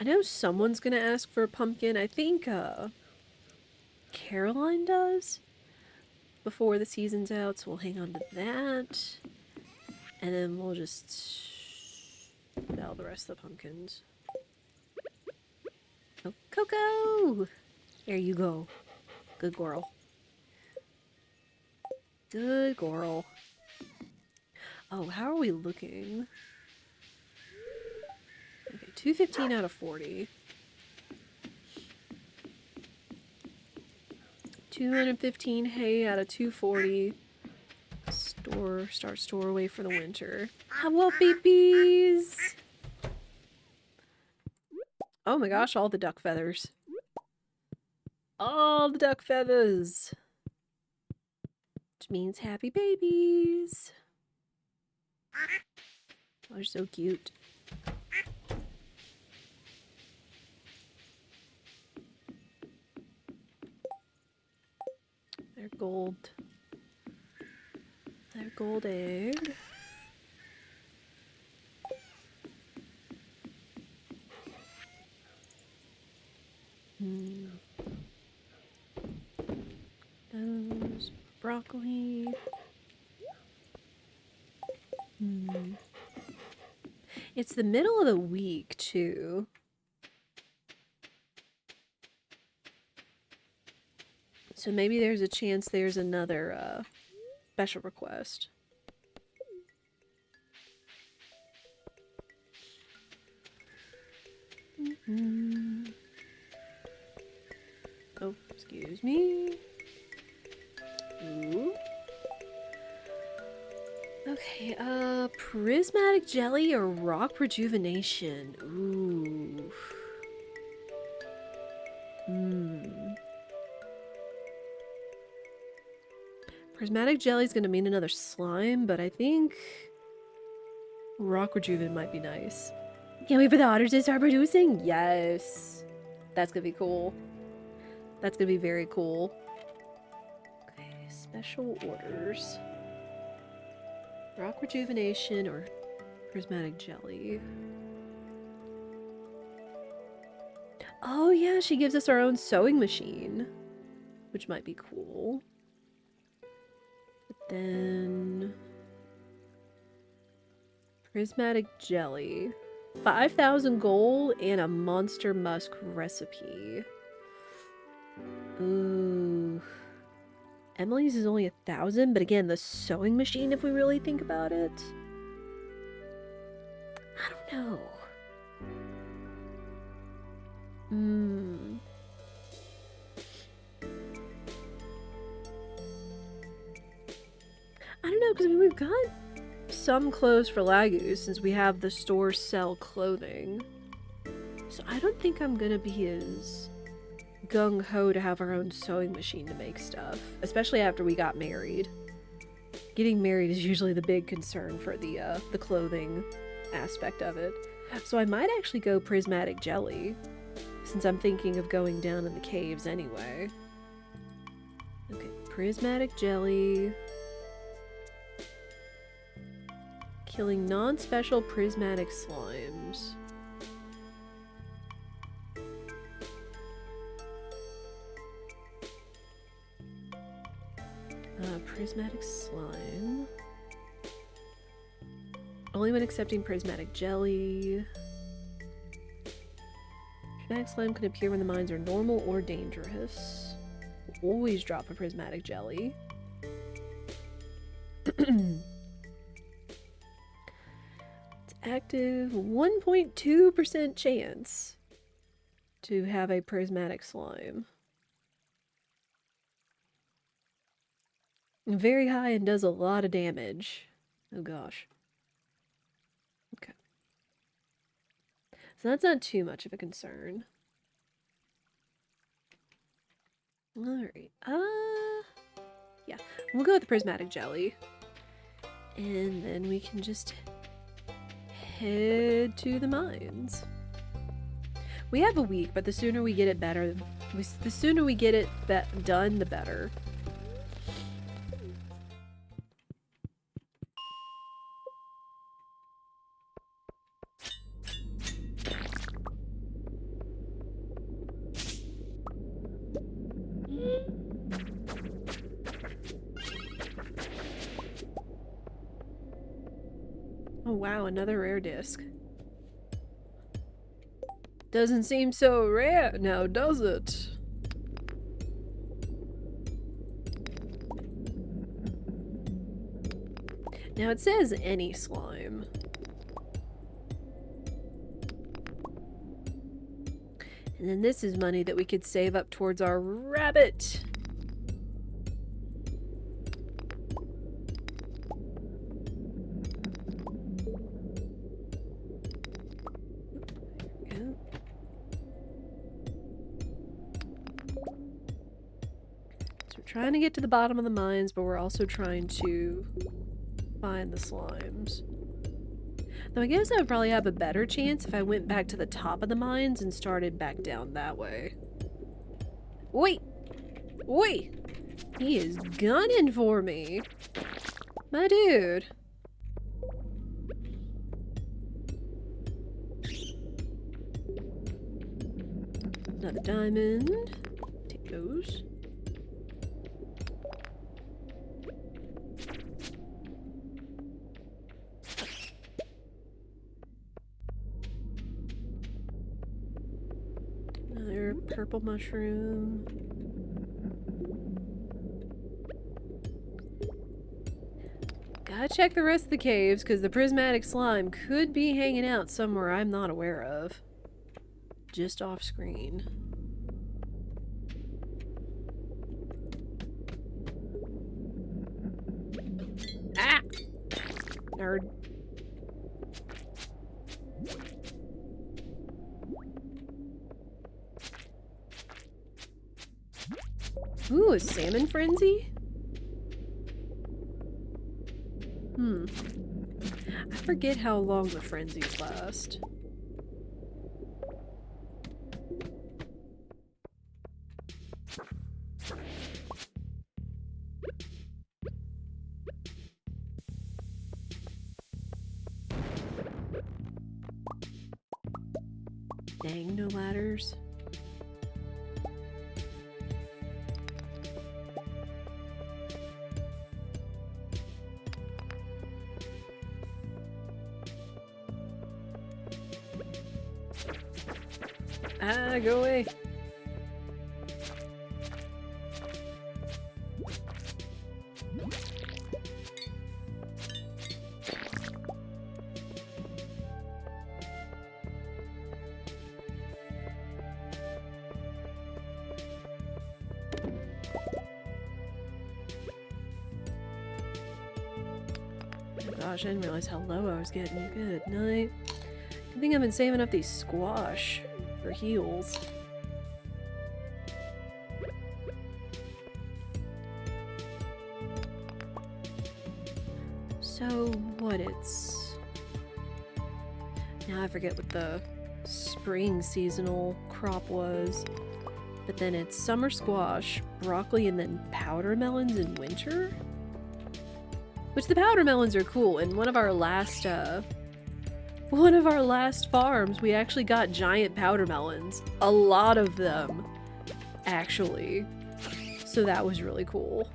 I know someone's gonna ask for a pumpkin. I think Caroline does before the season's out, so we'll hang on to that. And then we'll just sell the rest of the pumpkins. Oh, Coco! There you go. Good girl. Good girl. Oh, how are we looking? Okay, 215 out of 40. 215 hay out of 240. Start store away for the winter. Hello, babies! Oh my gosh, all the duck feathers. All the duck feathers! Which means happy babies. Oh, they're so cute. They're gold. They're gold egg. Those broccoli. It's the middle of the week, too. So maybe there's a chance there's another special request. Oh, excuse me. Ooh. Okay, prismatic jelly or rock rejuvenation? Ooh. Prismatic jelly's gonna mean another slime, but I think rock rejuven might be nice. Can't wait for the otters to start producing? Yes. That's gonna be cool. That's gonna be very cool. Okay, special orders. Rock rejuvenation or prismatic jelly. Oh yeah, she gives us our own sewing machine, which might be cool. But then prismatic jelly. 5,000 gold and a monster musk recipe. Ooh. Emily's is only 1,000, but again, the sewing machine, if we really think about it, I don't know. I don't know, because I mean, we've got some clothes for Laguz since we have the store sell clothing. So I don't think I'm gonna be as gung-ho to have our own sewing machine to make stuff, especially after we got married. Getting married is usually the big concern for the clothing aspect of it. So I might actually go prismatic jelly, since I'm thinking of going down in the caves anyway. Okay, prismatic jelly. Killing non-special prismatic slimes. Prismatic slime. Only when accepting prismatic jelly. Prismatic slime can appear when the mines are normal or dangerous. Always drop a prismatic jelly. It's active. 1.2% chance to have a prismatic slime. Very high and does a lot of damage. Oh gosh. Okay. So that's not too much of a concern. Alright. Yeah. We'll go with the prismatic jelly. And then we can just head to the mines. We have a week, but the sooner we get it better, the sooner we get it done, the better. Oh wow, another rare disc. Doesn't seem so rare now, does it? Now it says any slime. And then this is money that we could save up towards our rabbit. Trying to get to the bottom of the mines, but we're also trying to find the slimes. Though I guess I would probably have a better chance if I went back to the top of the mines and started back down that way. Wait! Wait! He is gunning for me! My dude! Another diamond. Take those. Another purple mushroom. Gotta check the rest of the caves, because the prismatic slime could be hanging out somewhere I'm not aware of. Just off screen. Ah! Nerd. Ooh, a salmon frenzy? I forget how long the frenzies last. Dang, no ladders. Ah, go away. gosh, I didn't realize how low I was getting. Good night. I think I've been saving up these squash for heals. So, what it's... Now I forget what the spring seasonal crop was. But then it's summer squash, broccoli, and then powder melons in winter? Which the powder melons are cool. In one of our last farms, we actually got giant powder melons. A lot of them, actually. So that was really cool.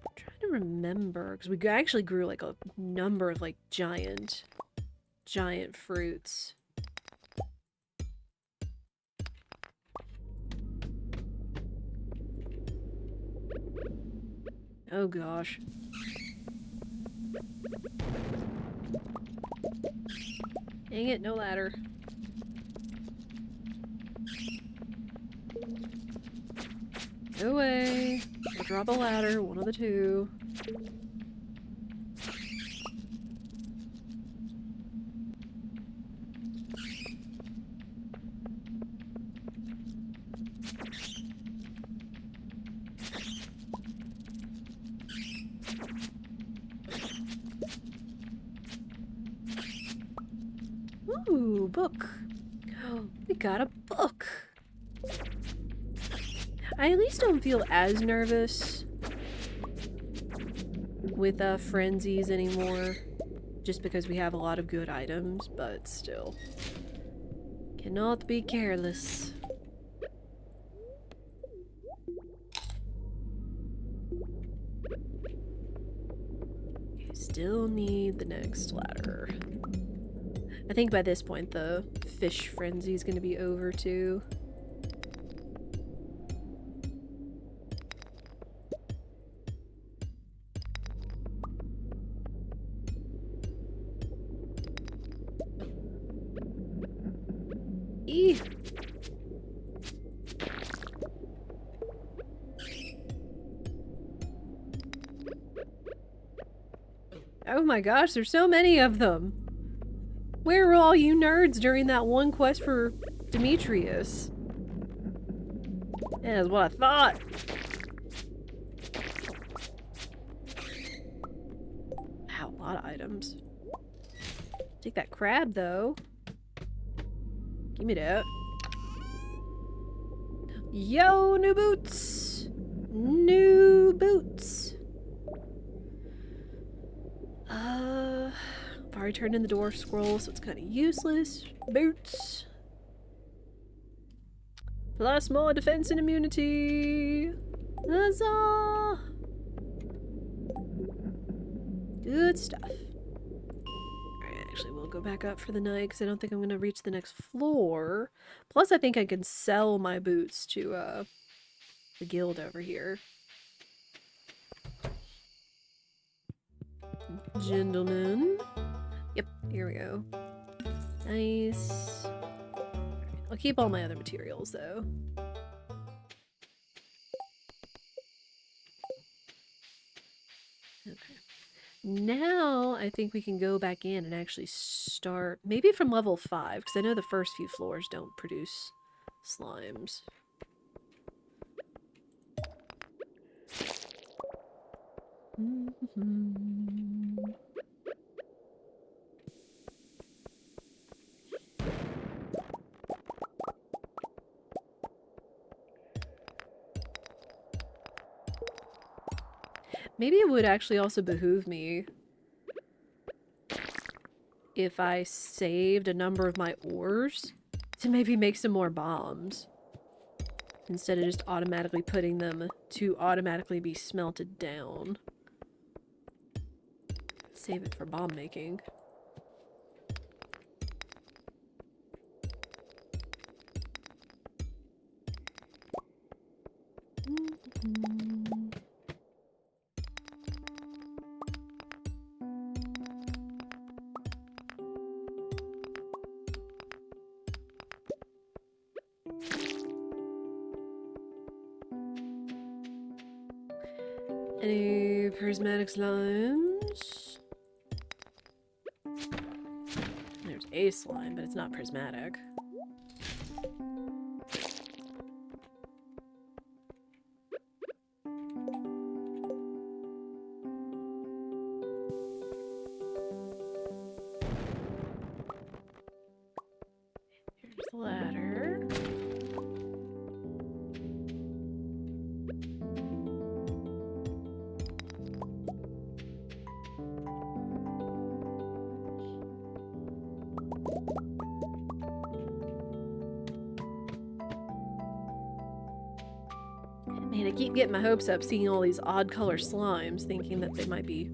I'm trying to remember, because we actually grew like a number of like giant fruits. Oh gosh. Dang it, no ladder. No way. I'll drop a ladder, one of the two. Ooh, book. We got a book. I at least don't feel as nervous with frenzies anymore, just because we have a lot of good items, but still. Cannot be careless. Still need the next ladder. I think by this point the fish frenzy is going to be over too. Eee! Oh my gosh, there's so many of them! Where were all you nerds during that one quest for Demetrius? Yeah, that's what I thought! Wow, a lot of items. Take that crab, though. Give me that. Yo, new boots! New boots! I've already turned in the dwarf scroll, so it's kind of useless. Boots! Plus more defense and immunity! Huzzah! Good stuff. Alright, actually, we'll go back up for the night, because I don't think I'm going to reach the next floor. Plus, I think I can sell my boots to, the guild over here. Gentlemen. Yep, here we go. Nice. I'll keep all my other materials, though. Okay. Now, I think we can go back in and actually start, maybe from level 5, because I know the first few floors don't produce slimes. Maybe it would actually also behoove me if I saved a number of my ores to maybe make some more bombs. Instead of just automatically putting them to automatically be smelted down. Save it for bomb making. Any prismatic slimes? There's a slime, but it's not prismatic. Here's the ladder. Man, I keep getting my hopes up seeing all these odd color slimes, thinking that they might be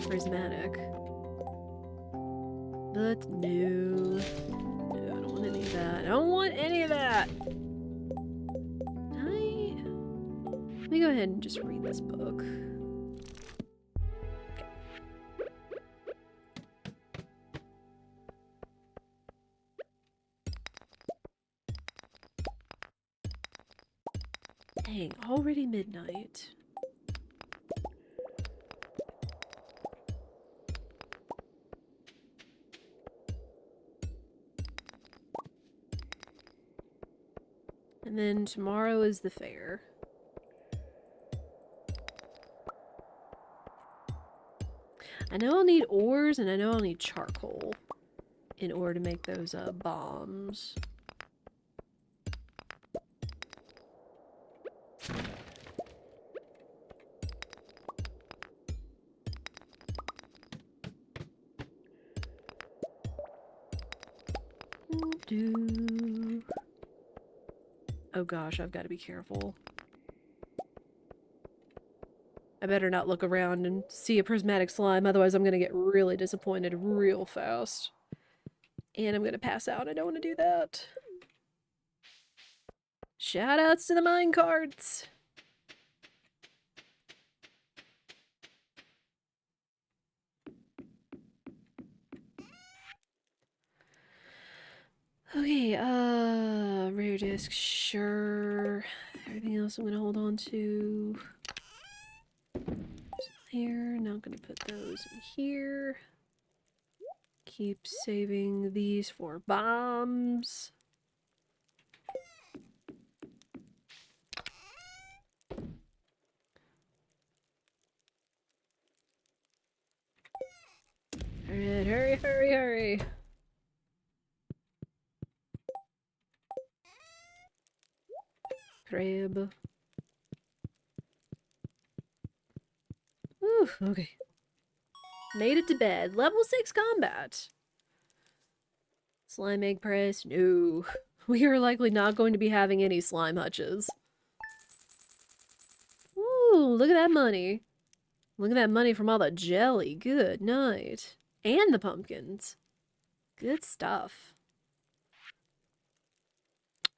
prismatic. But no. No, I don't want any of that. I don't want any of that! Let me go ahead and just read this book. Okay. Dang, already midnight. And then tomorrow is the fair. I know I'll need ores and I know I'll need charcoal in order to make those bombs. Oh gosh, I've got to be careful. I better not look around and see a prismatic slime, otherwise I'm going to get really disappointed real fast. And I'm going to pass out. I don't want to do that. Shoutouts to the minecarts! Okay, rare disc, sure. Everything else I'm gonna hold on to. Here, now I'm gonna put those in here. Keep saving these for bombs. Alright, hurry, hurry, hurry. Crab. Ooh, okay. Made it to bed. Level 6 combat. Slime egg press? No. We are likely not going to be having any slime hutches. Ooh, look at that money. Look at that money from all the jelly. Good night. And the pumpkins. Good stuff.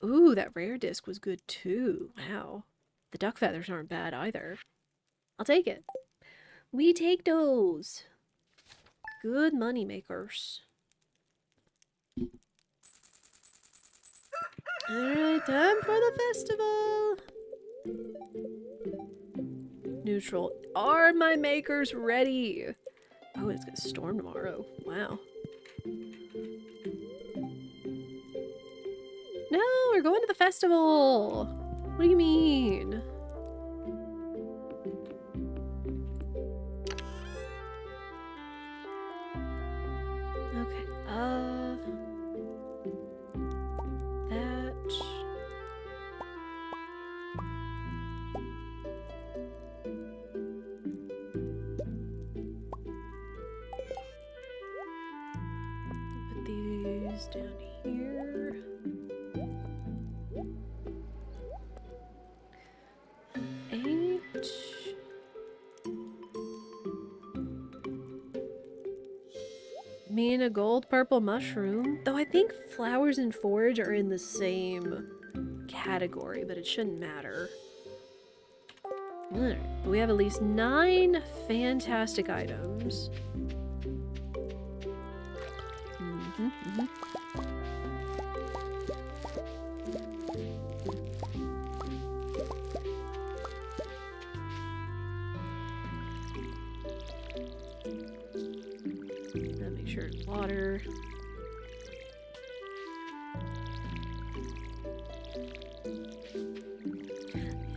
Ooh, that rare disc was good too. Wow. The duck feathers aren't bad either. I'll take it. We take those. Good money makers. Alright, time for the festival. Neutral. Are my makers ready? Oh, it's gonna storm tomorrow. Wow. No, we're going to the festival. What do you mean? Okay, that. Put these down here. Me and a gold purple mushroom. Though I think flowers and forage are in the same category, but it shouldn't matter. Alright, but we have at least 9 fantastic items. Insert water.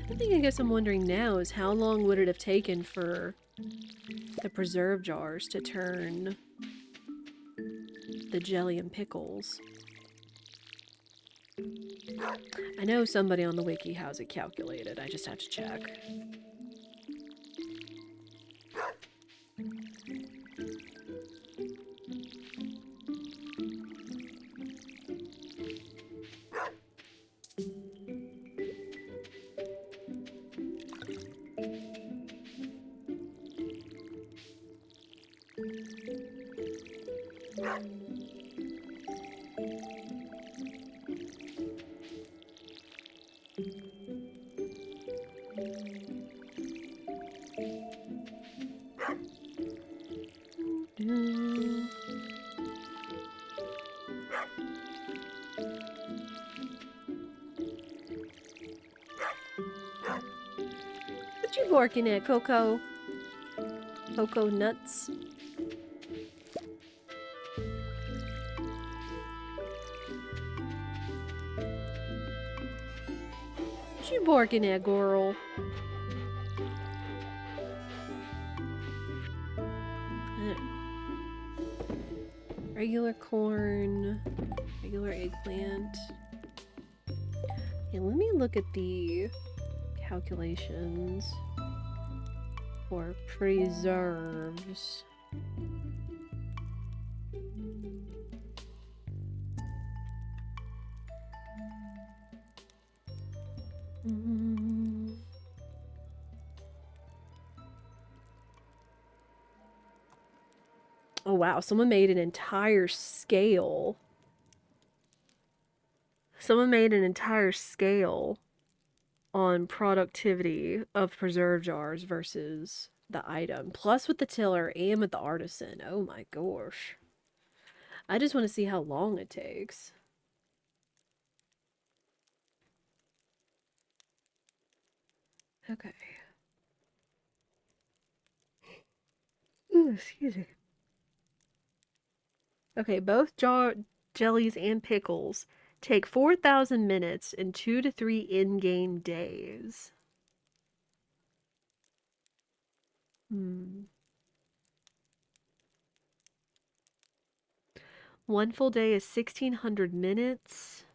The thing I guess I'm wondering now is how long would it have taken for the preserve jars to turn the jelly and pickles? I know somebody on the wiki has it calculated, I just have to check. What you barking at, Coco? Coco nuts? What you barking at, girl? Regular corn, regular eggplant. Okay, let me look at the calculations for preserves. Oh wow, someone made an entire scale. Someone made an entire scale on productivity of preserve jars versus the item, plus with the tiller and with the artisan. Oh my gosh. I just want to see how long it takes. Okay. Ooh, excuse me. Okay, both jellies and pickles take 4,000 minutes and 2 to 3 in-game days. One full day is 1,600 minutes.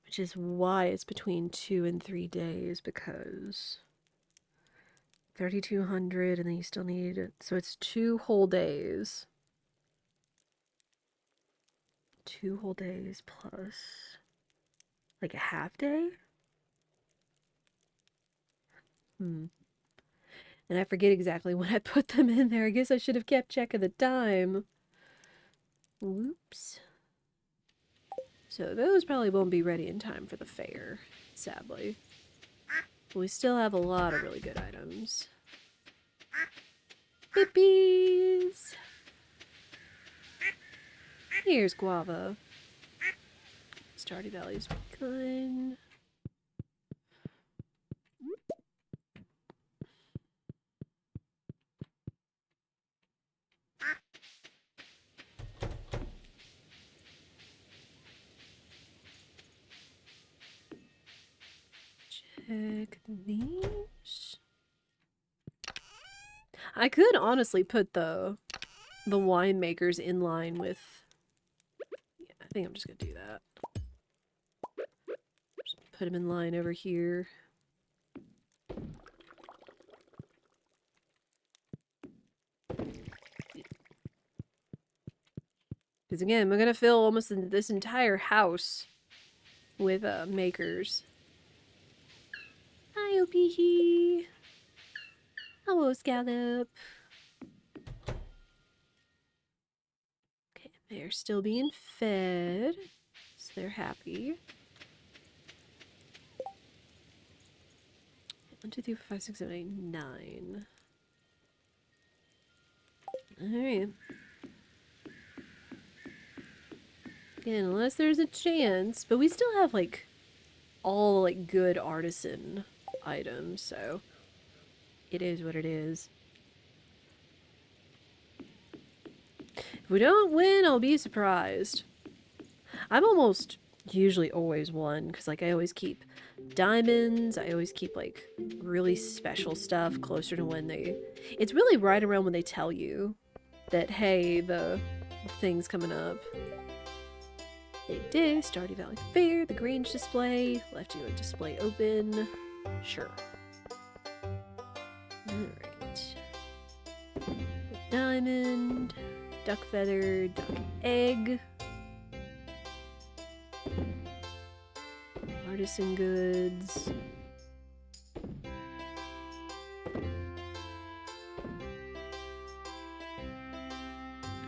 Which is why it's between 2 and 3 days, because 3,200 and then you still need, so it's 2 whole days. 2 whole days plus like a half day? And I forget exactly when I put them in there. I guess I should have kept check of the time. Whoops. So those probably won't be ready in time for the fair, sadly. But we still have a lot of really good items. Pippies! Here's Guava. Stardew Valley's begun. Check these. I could honestly put the winemakers in line with... Yeah, I think I'm just gonna do that. Just put them in line over here. Because again, we're gonna fill almost this entire house with makers. Hi, Opihi. Hello, Scallop. Okay, they're still being fed, so they're happy. 1, 2, 3, 4, 5, 6, 7, 8, 9. Alright. Again, unless there's a chance, but we still have, like, all, like, good artisan items, so it is what it is. If we don't win, I'll be surprised. I'm almost usually always one, because, like, I always keep diamonds, I always keep, like, really special stuff closer to when they... It's really right around when they tell you that, hey, the thing's coming up. Big day, Stardew Valley Fair, the Grange display, left you a display open. Sure. Alright. Diamond, duck feather, duck egg. Artisan goods.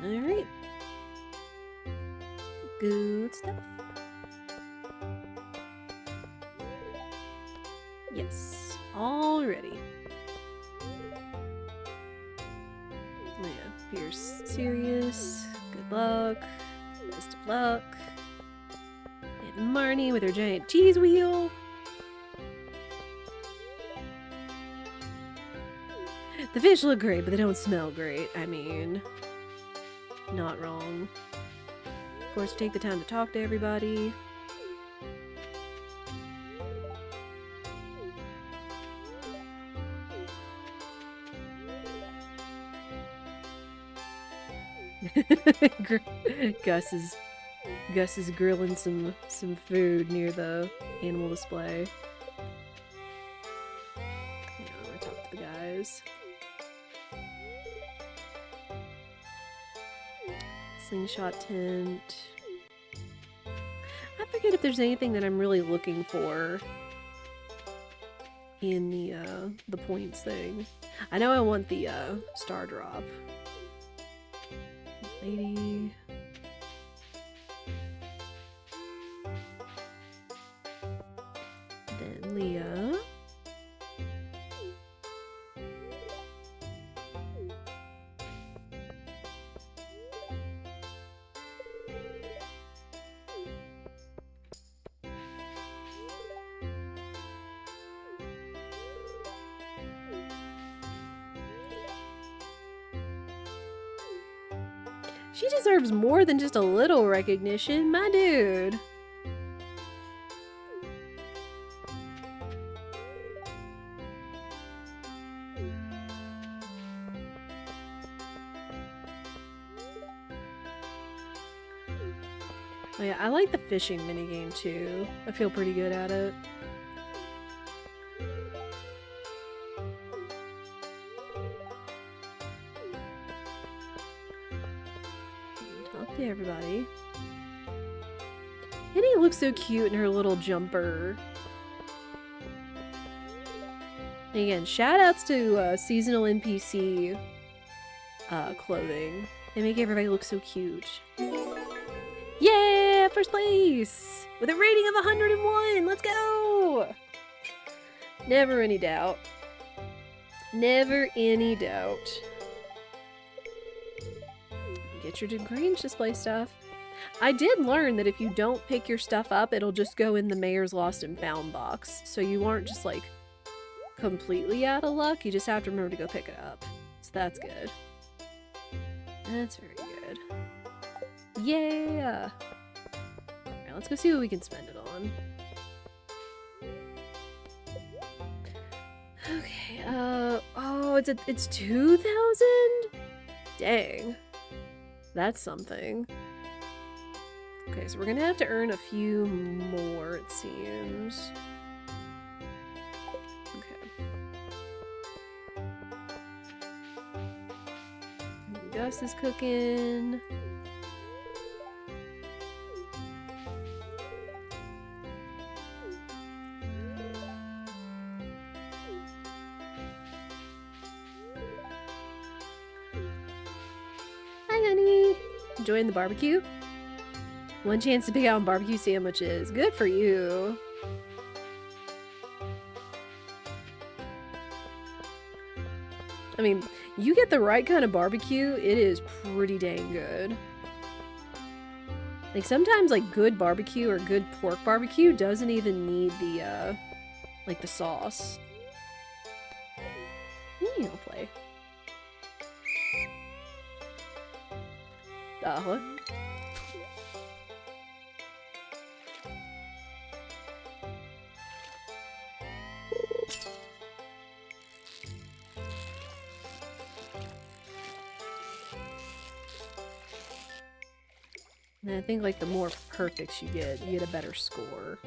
Alright. Good stuff. Yes, already. Yeah, Pierce, serious. Good luck. Best of luck. And Marnie with her giant cheese wheel. The fish look great, but they don't smell great. I mean, not wrong. Of course, take the time to talk to everybody. Gus is grilling some food near the animal display. Yeah, I'm gonna talk to the guys. Slingshot tent. I forget if there's anything that I'm really looking for in the points thing. I know I want the star drop. Lady. Then Leah. She deserves more than just a little recognition, my dude. Oh yeah, I like the fishing minigame too. I feel pretty good at it. Talk to everybody. Penny looks so cute in her little jumper. And again, shoutouts to seasonal NPC clothing. They make everybody look so cute. Yeah, first place! With a rating of 101! Let's go! Never any doubt. Never any doubt. Get your Grange display stuff. I did learn that if you don't pick your stuff up, it'll just go in the Mayor's Lost and Found box. So you aren't just, like, completely out of luck. You just have to remember to go pick it up. So that's good. That's very good. Yeah! Alright, let's go see what we can spend it on. Okay, oh, it's 2,000? Dang. That's something. Okay, so we're gonna have to earn a few more, it seems. Okay. Gus is cooking. Enjoying the barbecue? One chance to pick out barbecue sandwiches. Good for you. I mean, you get the right kind of barbecue, it is pretty dang good. Like, sometimes, like, good barbecue or good pork barbecue doesn't even need the, like, the sauce. You know, play. Uh-huh. And I think, like, the more perfects you get a better score.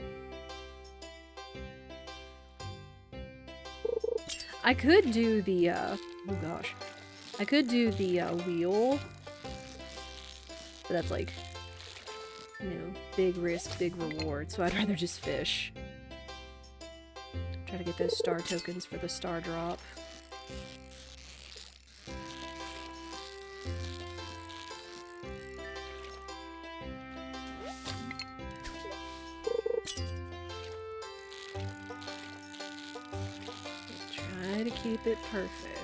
I could do the, oh gosh. I could do the, wheel. But that's, like, you know, big risk, big reward, so I'd rather just fish. Try to get those star tokens for the star drop. Try to keep it perfect.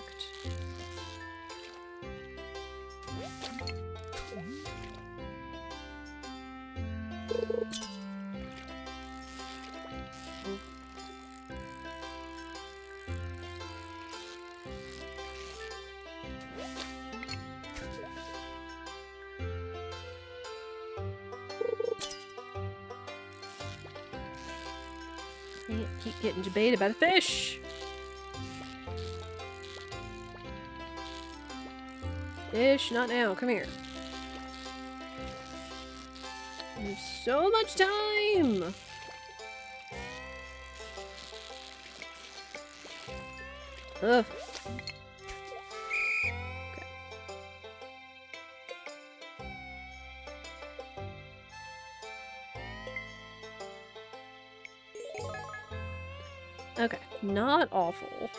Can't keep getting debated by the fish! Fish, not now. Come here. There's so much time! Ugh. Okay, not awful.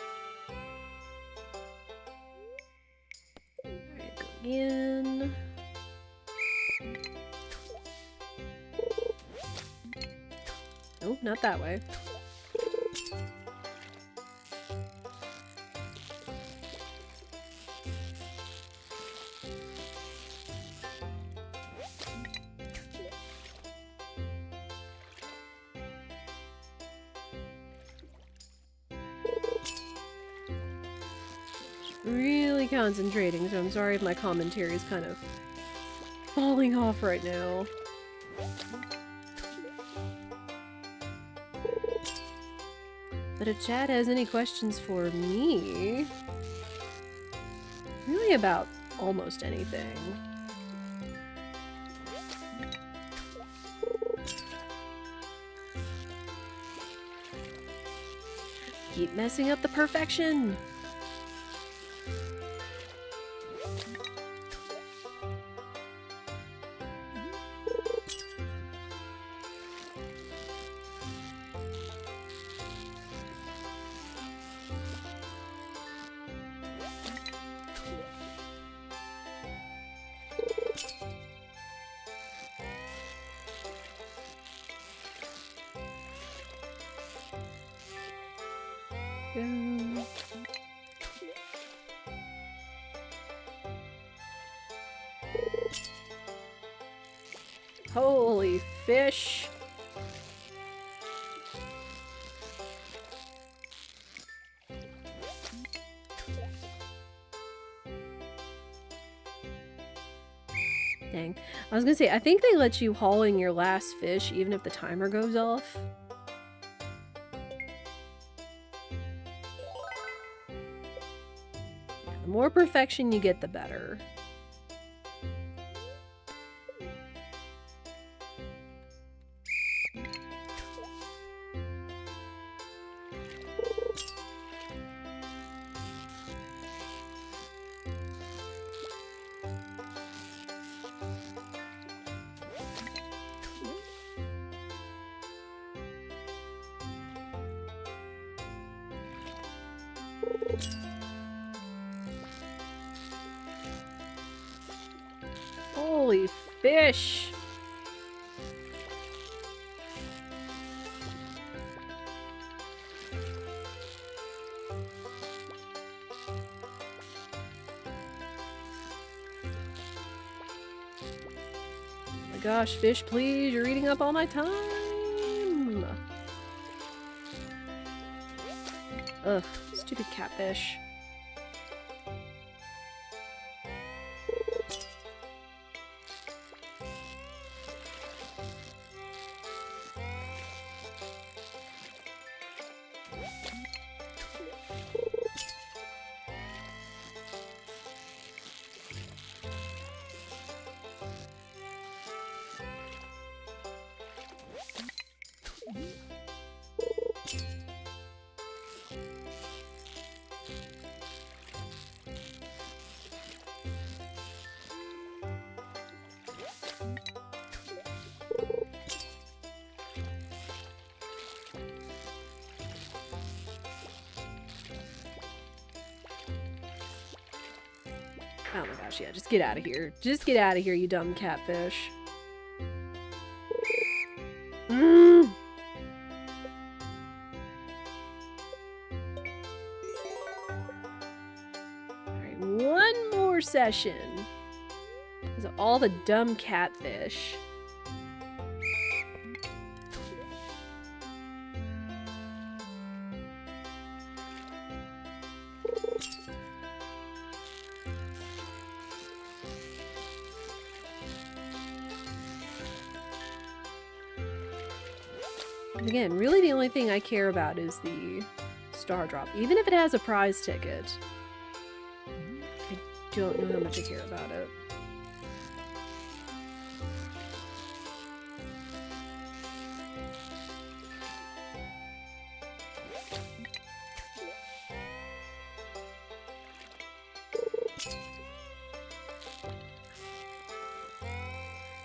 Alright, go again. Nope, not that way. Really concentrating, so I'm sorry if my commentary is kind of falling off right now. But if Chad has any questions for me, really about almost anything. Keep messing up the perfection! Go. Holy fish! Dang. I was gonna say, I think they let you haul in your last fish even if the timer goes off. The more perfection you get, the better. Holy fish! gosh, fish, please! You're eating up all my time! Ugh, stupid catfish. Oh my gosh, yeah, just get out of here. Just get out of here, you dumb catfish. Mm. Alright, one more session. Because of all the dumb catfish. Again, really the only thing I care about is the star drop. Even if it has a prize ticket. I don't know how much I care about it.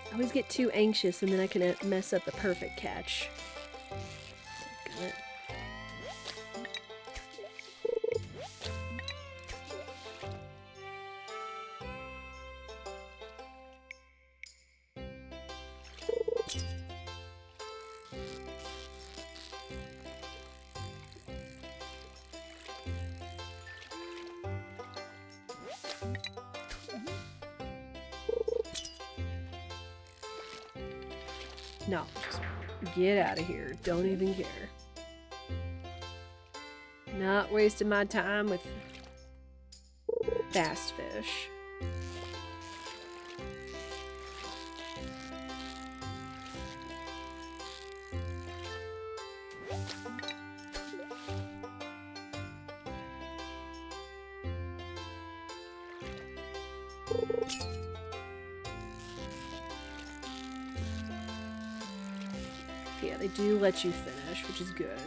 I always get too anxious and then I can mess up the perfect catch. Got it. No, just get out of here. Don't even care. Not wasting my time with fast fish. Yeah, they do let you finish, which is good.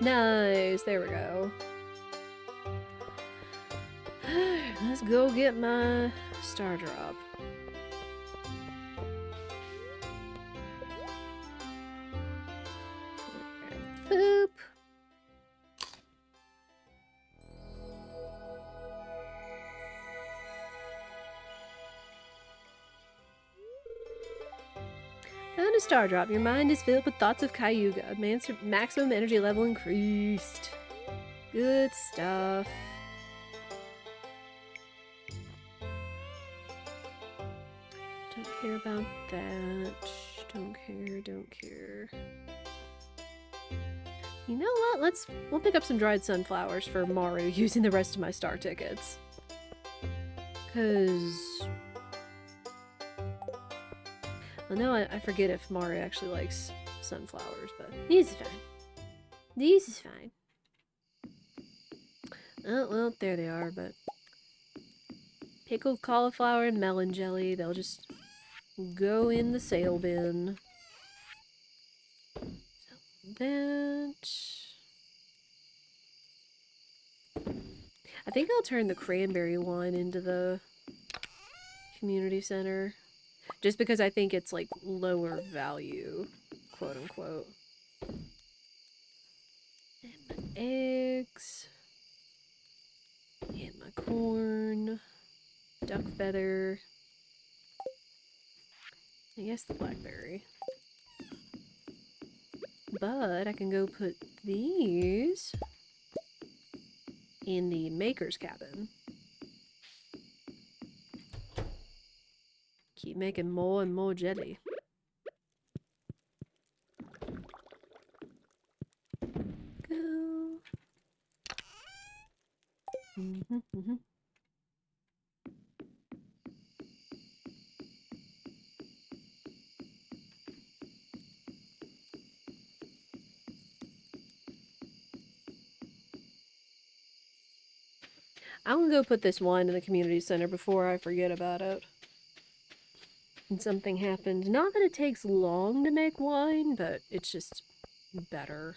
Nice, there we go. Let's go get my star drop. Boop. Found a star drop. Your mind is filled with thoughts of Cayuga. Maximum energy level increased. Good stuff. Don't care about that. Don't care, don't care. You know what? We'll pick up some dried sunflowers for Maru using the rest of my star tickets. 'Cause... Well, no, I forget if Maru actually likes sunflowers, but these is fine. These is fine. Oh, well, there they are, but... Pickled cauliflower and melon jelly, they'll just go in the sale bin. So that... I think I'll turn the cranberry one into the community center. Just because I think it's, like, lower value, quote-unquote. And my eggs. And my corn. Duck feather. I guess the blackberry. But I can go put these in the maker's cabin. Keep making more and more jelly. Go. I'm gonna go put this wine in the community center before I forget about it. And something happened. Not that it takes long to make wine, but it's just better.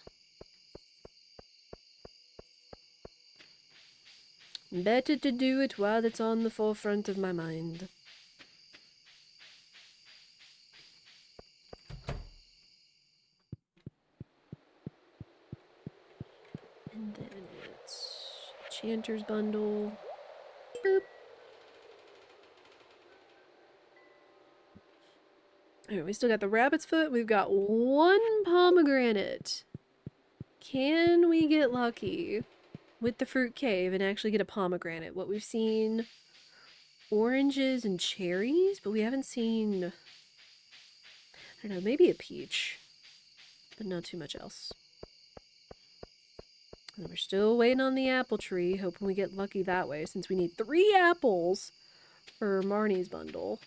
Better to do it while it's on the forefront of my mind. And then it's Enchanter's Bundle. Boop. Alright, we still got the rabbit's foot. We've got one pomegranate. Can we get lucky with the fruit cave and actually get a pomegranate? What we've seen, oranges and cherries, but we haven't seen, I don't know, maybe a peach, but not too much else. And we're still waiting on the apple tree, hoping we get lucky that way, since we need 3 apples for Marnie's bundle.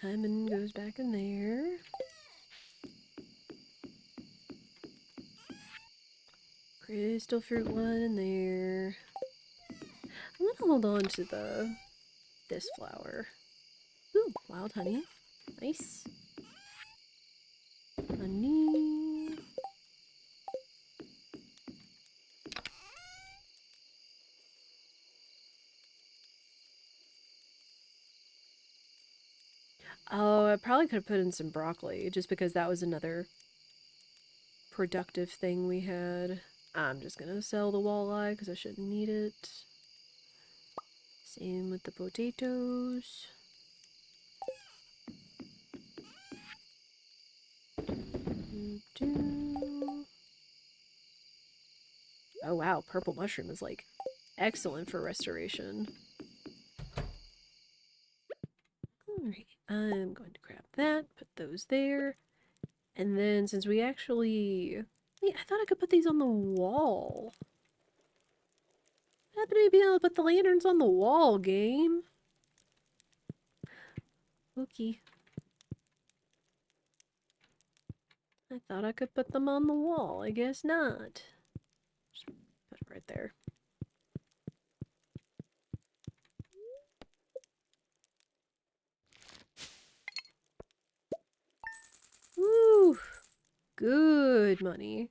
Diamond goes back in there. Crystal fruit one in there. I'm gonna hold on to this flower. Ooh, wild honey. Nice. Honey. Oh, I probably could have put in some broccoli, just because that was another productive thing we had. I'm just gonna sell the walleye because I shouldn't need it. Same with the potatoes. Oh wow, purple mushroom is like excellent for restoration. Alright, I'm going to grab that, put those there. And then since we actually... Wait, I thought I could put these on the wall. I happen to be able to put the lanterns on the wall, game. Okay. I thought I could put them on the wall. I guess not. Just put it right there. Woo! Good money.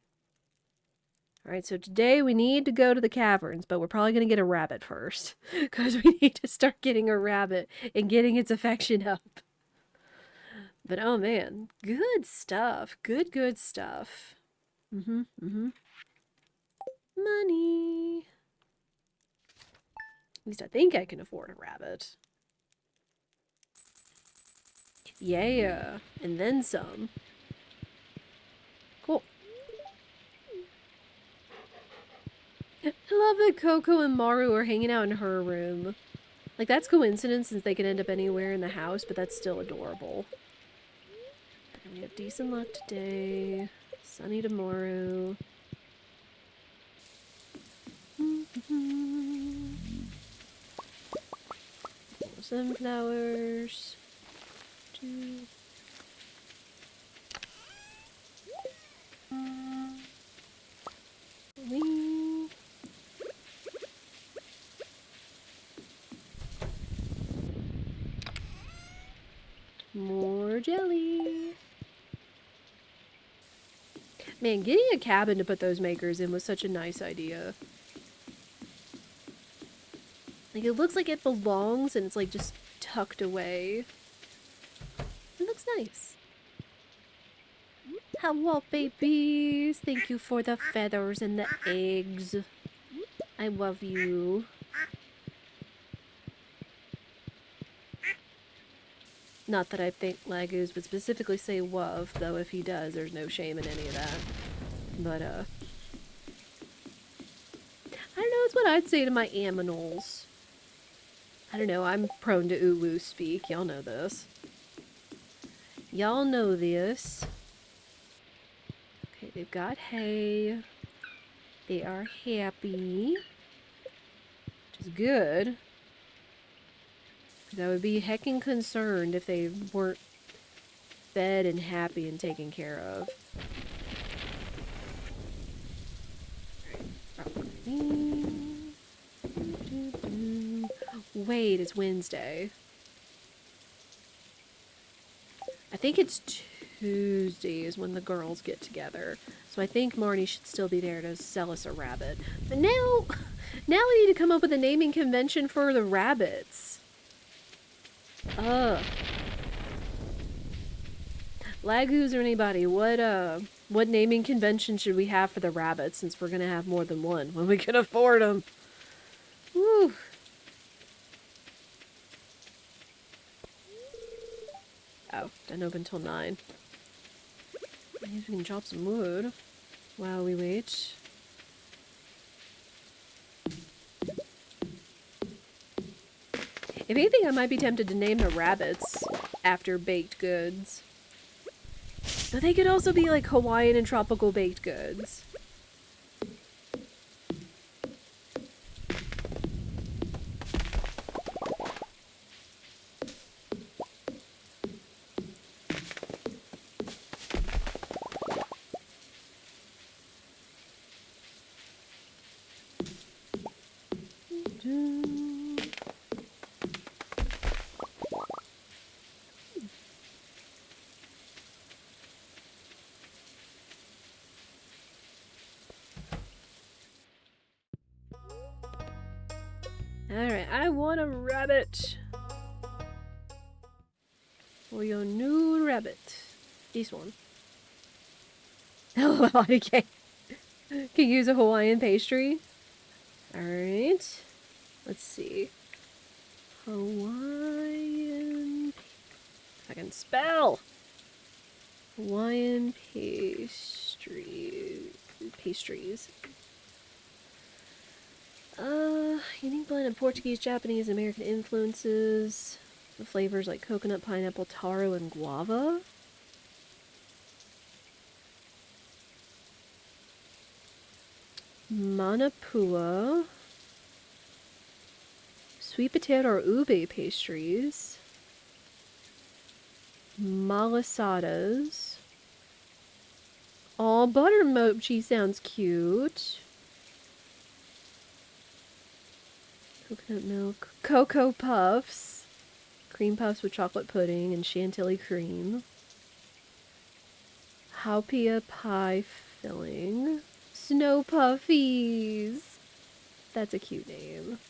Alright, so today we need to go to the caverns, but we're probably going to get a rabbit first. Because we need to start getting a rabbit and getting its affection up. But oh man, good stuff. Good stuff. Money. At least I think I can afford a rabbit. Yeah, and then some. Cool. I love that Coco and Maru are hanging out in her room. Like, that's coincidence since they can end up anywhere in the house, but that's still adorable. And we have decent luck today. Sunny tomorrow. Sunflowers. 2. Wing. More jelly. Man, getting a cabin to put those makers in was such a nice idea. Like, it looks like it belongs and it's like just tucked away. It looks nice. Hello, babies. Thank you for the feathers and the eggs. I love you. Not that I think Laguz would specifically say woof, though if he does, there's no shame in any of that. But, I don't know, it's what I'd say to my aminals. I don't know, I'm prone to ooh-woo speak. Y'all know this. Y'all know this. Okay, they've got hay. They are happy. Which is good. Because I would be heckin' concerned if they weren't fed and happy and taken care of. Wait, it's Wednesday. I think it's Tuesday is when the girls get together. So I think Marnie should still be there to sell us a rabbit. But now we need to come up with a naming convention for the rabbits. Laguz or anybody, what naming convention should we have for the rabbits since we're gonna have more than one when we can afford them? Woo. Oh, doesn't open till 9. I guess we can chop some wood while we wait. If anything, I might be tempted to name the rabbits after baked goods. But they could also be like Hawaiian and tropical baked goods. Alright, I want a rabbit. For your new rabbit. This one. Oh, okay. Can use a Hawaiian pastry. Alright. Let's see. Hawaiian... If I can spell! Hawaiian pastries. Unique blend of Portuguese, Japanese, and American influences. The flavors like coconut, pineapple, taro, and guava. Manapua. Sweet potato or ube pastries. Malasadas. Aw, butter mochi sounds cute. Coconut milk. Cocoa puffs. Cream puffs with chocolate pudding and chantilly cream. Haupia pie filling. Snow puffies. That's a cute name.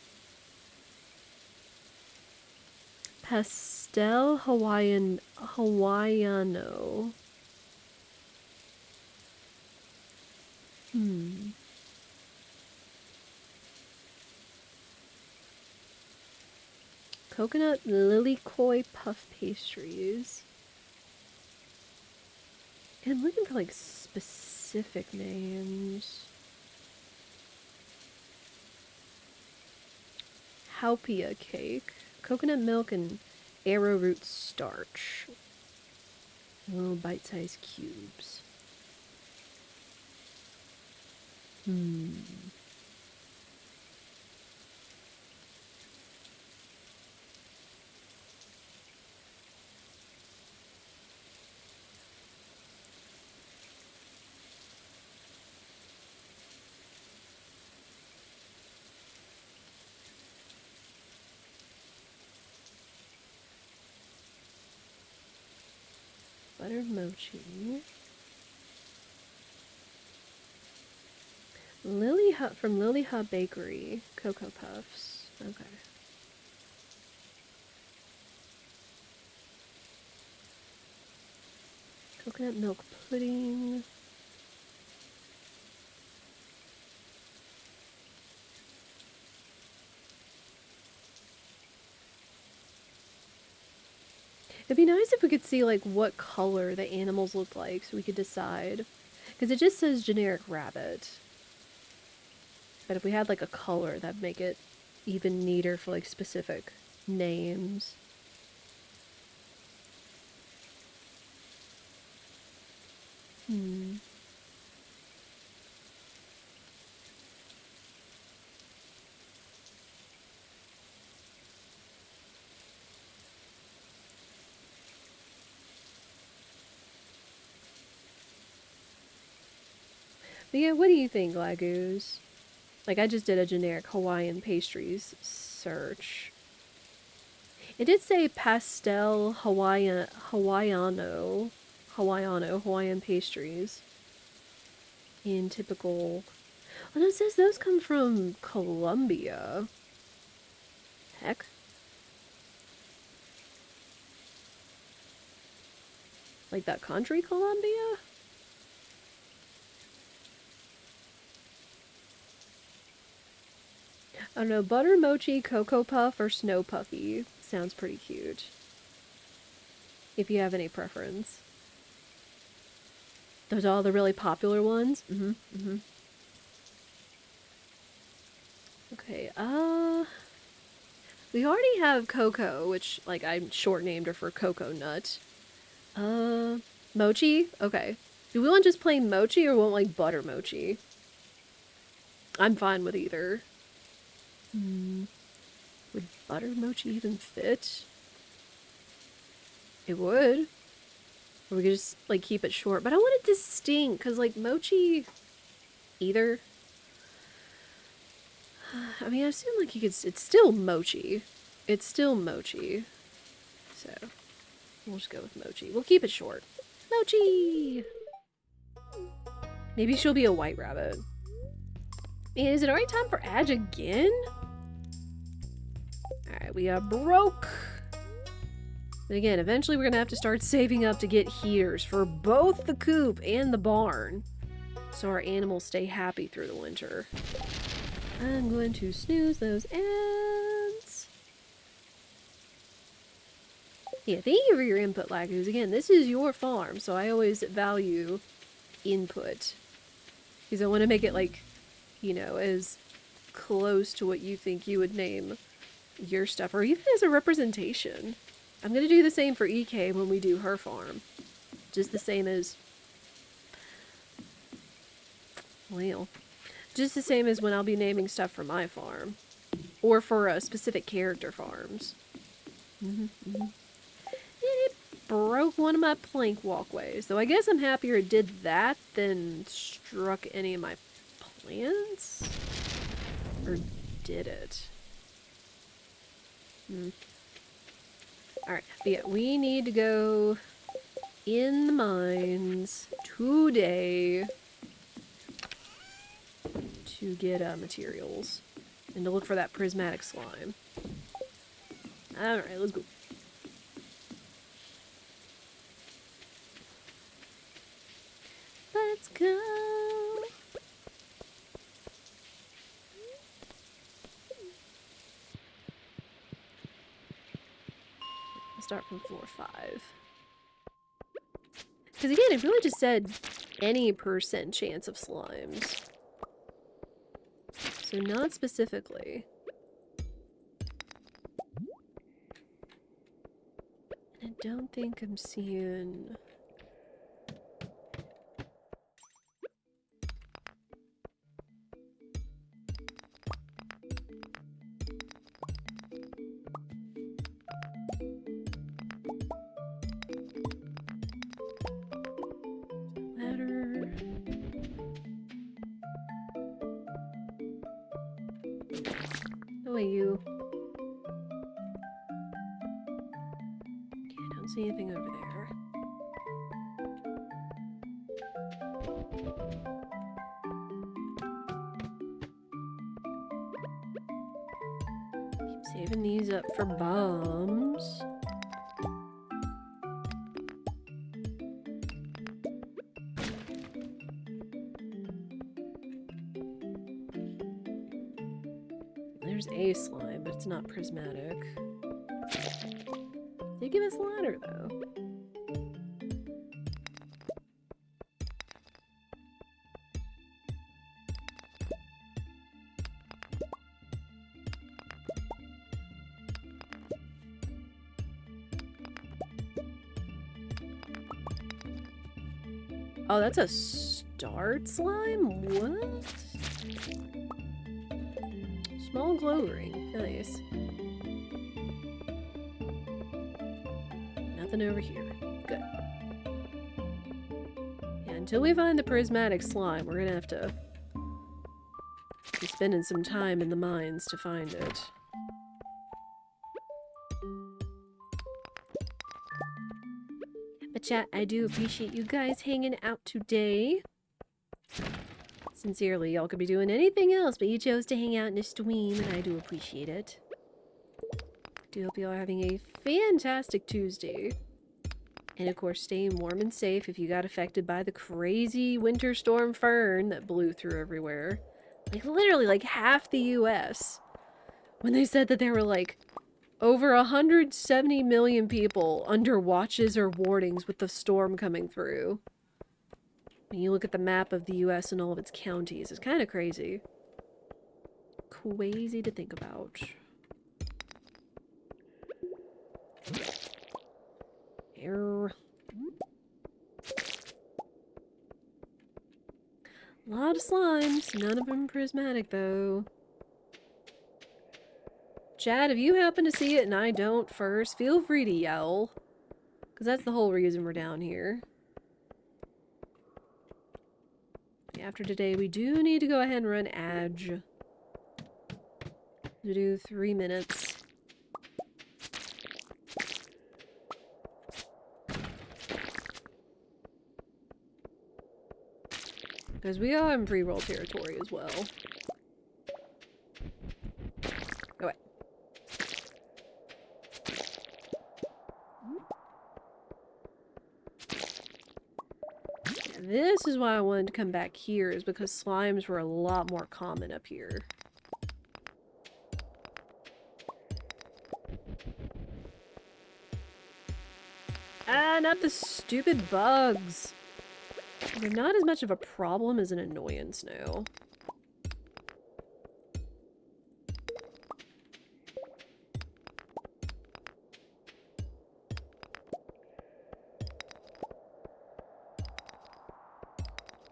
Pastel Hawaiiano. Coconut lilikoi puff pastries. I'm looking for like specific names. Haupia cake. Coconut milk and arrowroot starch. Little bite-sized cubes. Buttered mochi. Lily Hut from Lily Hut Bakery. Cocoa Puffs. Okay. Coconut milk pudding. It'd be nice if we could see, like, what color the animals look like so we could decide. Because it just says generic rabbit. But if we had, like, a color, that'd make it even neater for, like, specific names. Hmm. But yeah, what do you think, Laguz? Like, I just did a generic Hawaiian pastries search. It did say pastel Hawaiian pastries. In typical... Oh, no, it says those come from Colombia. Heck. Like that country, Colombia? I don't know, butter mochi, cocoa puff, or snow puffy. Sounds pretty cute. If you have any preference. Those are all the really popular ones? Okay, we already have Coco, which, like, I short named her for Coco Nut. Mochi? Okay. Do we want just plain mochi or want, like, butter mochi? I'm fine with either. Would butter mochi even fit? It would. Or we could just, like, keep it short. But I want it distinct, because, like, mochi... Either. I mean, I assume, like, you could... It's still mochi. It's still mochi. So, we'll just go with mochi. We'll keep it short. Mochi! Maybe she'll be a white rabbit. Man, is it already time for Adge again? Alright, we are broke. And again, eventually we're gonna have to start saving up to get heaters for both the coop and the barn. So our animals stay happy through the winter. I'm going to snooze those ants. Yeah, thank you for your input, Laguz. Again, this is your farm, so I always value input. Because I want to make it, like, you know, as close to what you think you would name your stuff, or even as a representation. I'm going to do the same for EK when we do her farm. Just the same as... Well, just the same as when I'll be naming stuff for my farm. Or for specific character farms. It broke one of my plank walkways. Though I guess I'm happier it did that than struck any of my plants? Or did it? Alright, but yeah, we need to go in the mines today to get materials and to look for that prismatic slime. Alright, let's go. Let's go. I'll start from floor 5. Because again, it really just said any % chance of slimes. So not specifically. And I don't think I'm seeing... Ladder... Oh, wait, you... Okay, I don't see anything over there. Keep saving these up for bombs. There's a slime, but it's not prismatic. They give us a ladder, though. Oh, that's a start slime? What? Small glow ring. Nice. Nothing over here. Good. Yeah, until we find the prismatic slime, we're gonna have to be spending some time in the mines to find it. But chat, I do appreciate you guys hanging out today. Sincerely, y'all could be doing anything else, but you chose to hang out in a stream, and I do appreciate it. Do hope y'all are having a fantastic Tuesday. And of course, staying warm and safe if you got affected by the crazy winter storm Fern that blew through everywhere. Like, literally, like, half the US. When they said that there were, like, over 170 million people under watches or warnings with the storm coming through. When you look at the map of the US and all of its counties, it's kind of crazy. Crazy to think about. Err. A lot of slimes, none of them prismatic though. Chad, if you happen to see it and I don't first, feel free to yell. Because that's the whole reason we're down here. After today, we do need to go ahead and run Edge. To do 3 minutes. Because we are in pre-roll territory as well. Go away. And this is why I wanted to come back here, is because slimes were a lot more common up here. Ah, not the stupid bugs! They're not as much of a problem as an annoyance now.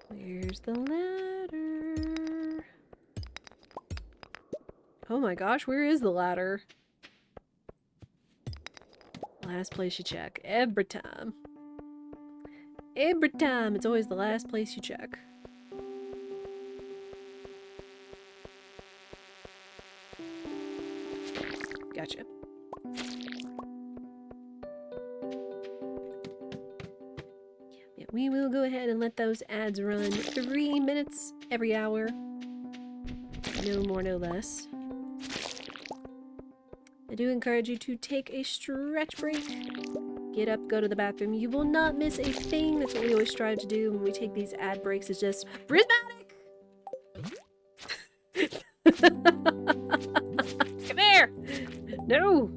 Where's the ladder? Oh my gosh, where is the ladder? Last place you check. Every time. Every time, it's always the last place you check. Gotcha. Yeah, we will go ahead and let those ads run 3 minutes every hour. No more, no less. I do encourage you to take a stretch break. Get up, go to the bathroom. You will not miss a thing. That's what we always strive to do when we take these ad breaks. It's just prismatic! Come here! No!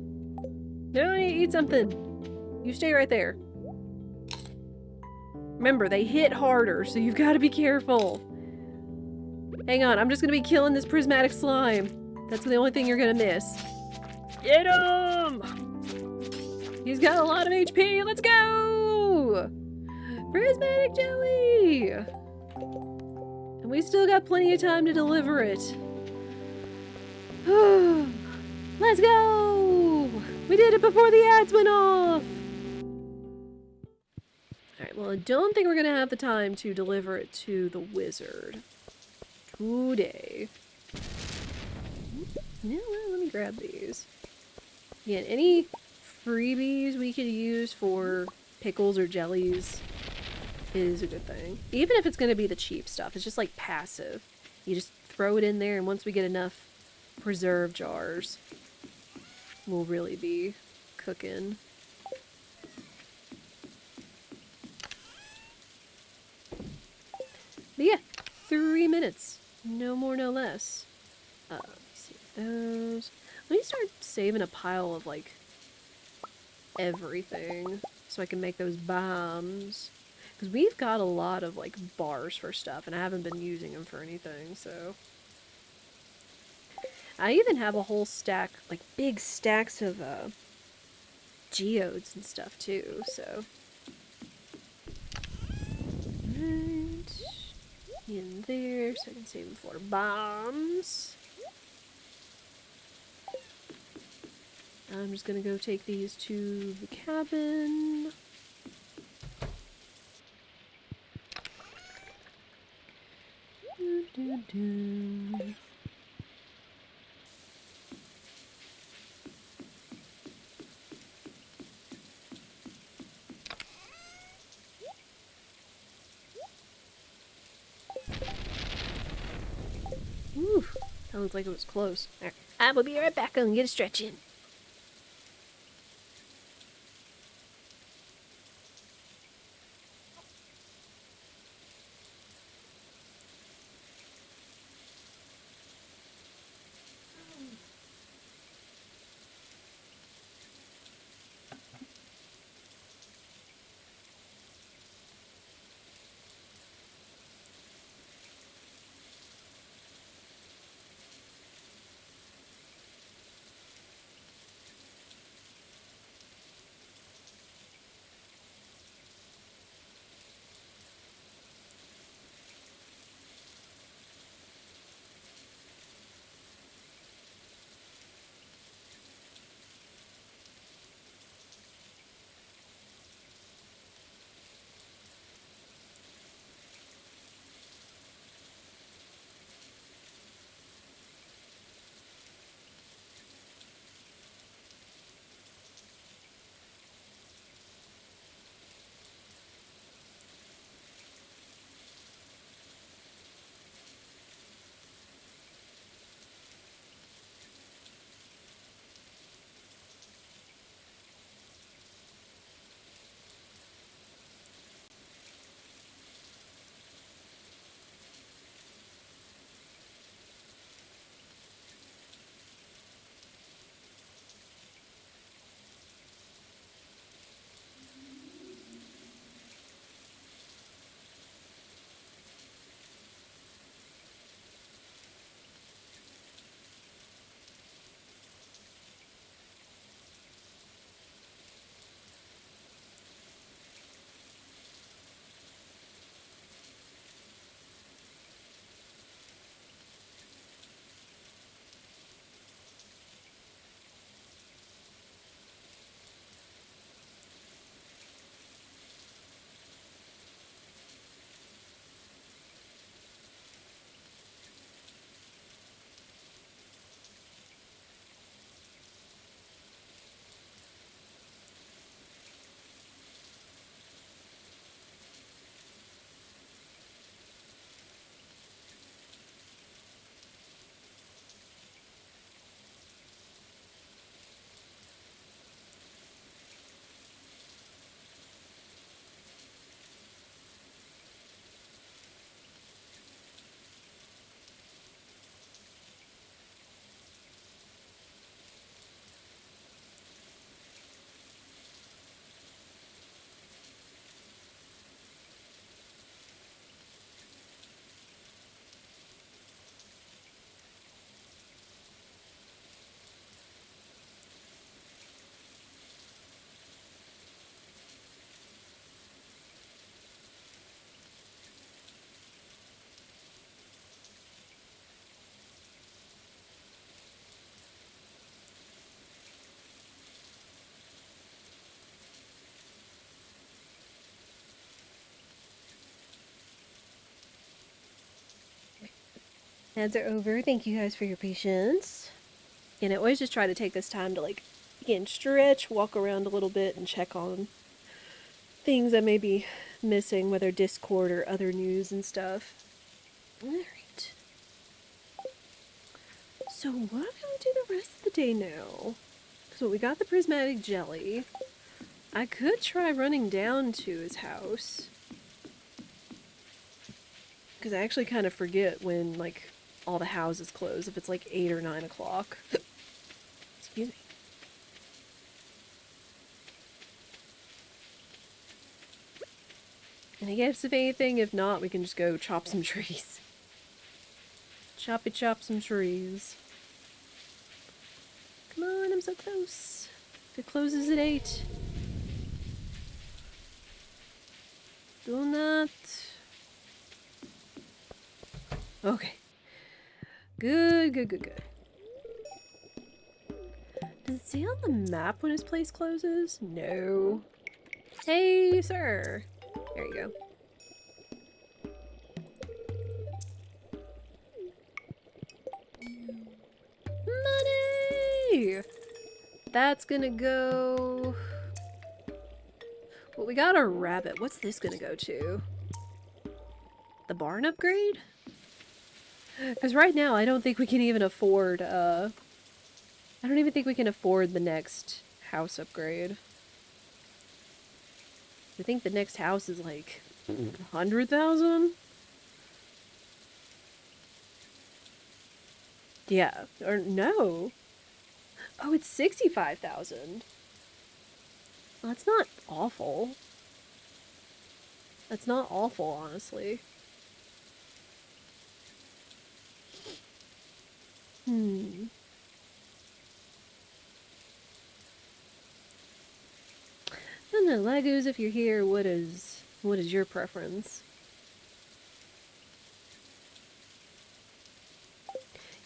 No, I need to eat something. You stay right there. Remember, they hit harder, so you've got to be careful. Hang on, I'm just going to be killing this prismatic slime. That's the only thing you're going to miss. Get him! He's got a lot of HP. Let's go! Prismatic jelly! And we still got plenty of time to deliver it. Let's go! We did it before the ads went off! Alright, well, I don't think we're going to have the time to deliver it to the wizard today. Yeah, well, let me grab these. Again, any freebies we could use for pickles or jellies is a good thing. Even if it's going to be the cheap stuff, it's just like passive. You just throw it in there, and once we get enough preserve jars, we'll really be cooking. But yeah, 3 minutes. No more, no less. Let's see those. Let me start saving a pile of, like, everything so I can make those bombs. Because we've got a lot of, like, bars for stuff, and I haven't been using them for anything, so... I even have a whole stack, like, big stacks of, geodes and stuff, too, so... Right. In there, so I can save them for bombs. I'm just gonna go take these to the cabin. Do, do, do. Ooh, that looked like it was close. Right. I will be right back and get a stretch in. Ads are over. Thank you guys for your patience. And I always just try to take this time to, like, again, stretch, walk around a little bit, and check on things I may be missing, whether Discord or other news and stuff. Alright. So what am I gonna do the rest of the day now? So we got the prismatic jelly. I could try running down to his house. Because I actually kind of forget when, like, all the houses close, if it's like 8 or 9 o'clock. Excuse me. And I guess if anything, if not, we can just go chop some trees. Chop some trees. Come on, I'm so close. It closes at 8. Do not. Okay. Good. Does it say on the map when his place closes? No. Hey, sir. There you go. Money! That's gonna go... Well, we got a rabbit. What's this gonna go to? The barn upgrade? Because right now, I don't think we can even afford, I don't even think we can afford the next house upgrade. I think the next house is like 100,000? Yeah, or no. Oh, it's 65,000. Well, that's not awful. That's not awful, honestly. I don't know, Laguz, if you're here, what is your preference?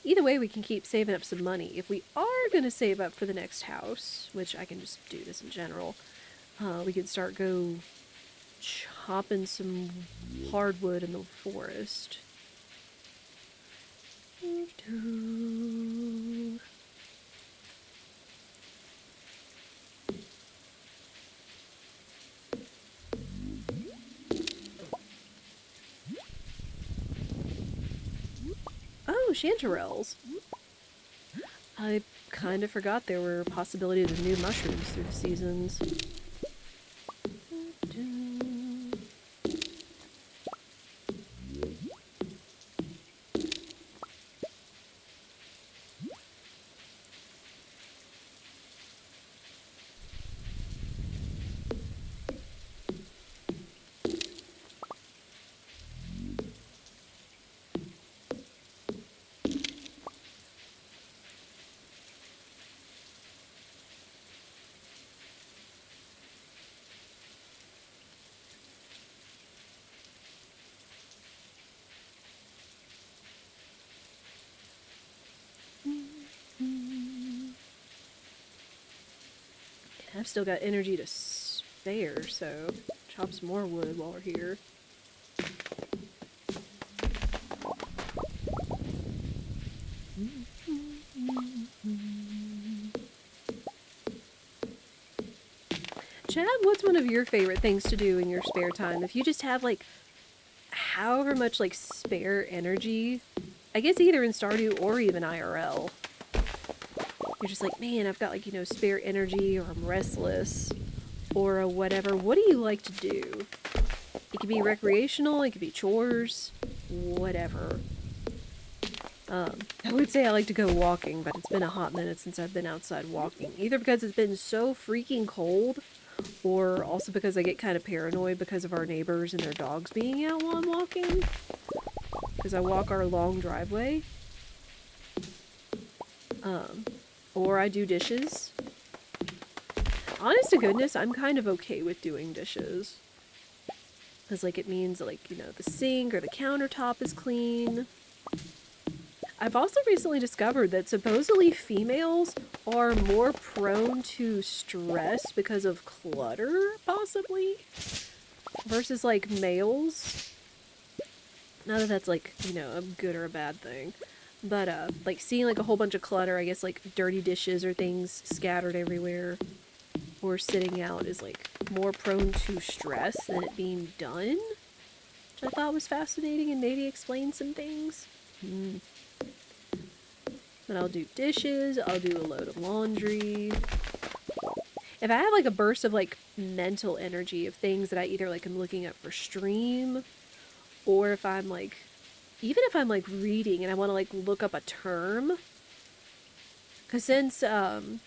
Either way, we can keep saving up some money. If we are going to save up for the next house, which I can just do this in general, we can start chopping some hardwood in the forest. Oh, chanterelles. I kind of forgot there were possibilities of new mushrooms through the seasons. I've still got energy to spare, so chop some more wood while we're here. Chad, what's one of your favorite things to do in your spare time? If you just have, like, however much, like, spare energy, I guess either in Stardew or even IRL, you're just like, man, I've got, like, you know, spare energy, or I'm restless, or whatever. What do you like to do? It could be recreational, it could be chores, whatever. I would say I like to go walking, but it's been a hot minute since I've been outside walking. Either because it's been so freaking cold, or also because I get kind of paranoid because of our neighbors and their dogs being out while I'm walking. Because I walk our long driveway. Or I do dishes. Honest to goodness, I'm kind of okay with doing dishes. Because, like, it means, like, you know, the sink or the countertop is clean. I've also recently discovered that supposedly females are more prone to stress because of clutter, possibly, versus, like, males. Not that that's, like, you know, a good or a bad thing. But, like, seeing, like, a whole bunch of clutter, I guess, like, dirty dishes or things scattered everywhere or sitting out is, like, more prone to stress than it being done. Which I thought was fascinating and maybe explained some things. Then I'll do dishes, I'll do a load of laundry. If I have, like, a burst of, like, mental energy of things that I either, like, am looking up for stream, or if I'm, like, even if I'm, like, reading and I want to, like, look up a term, because since, the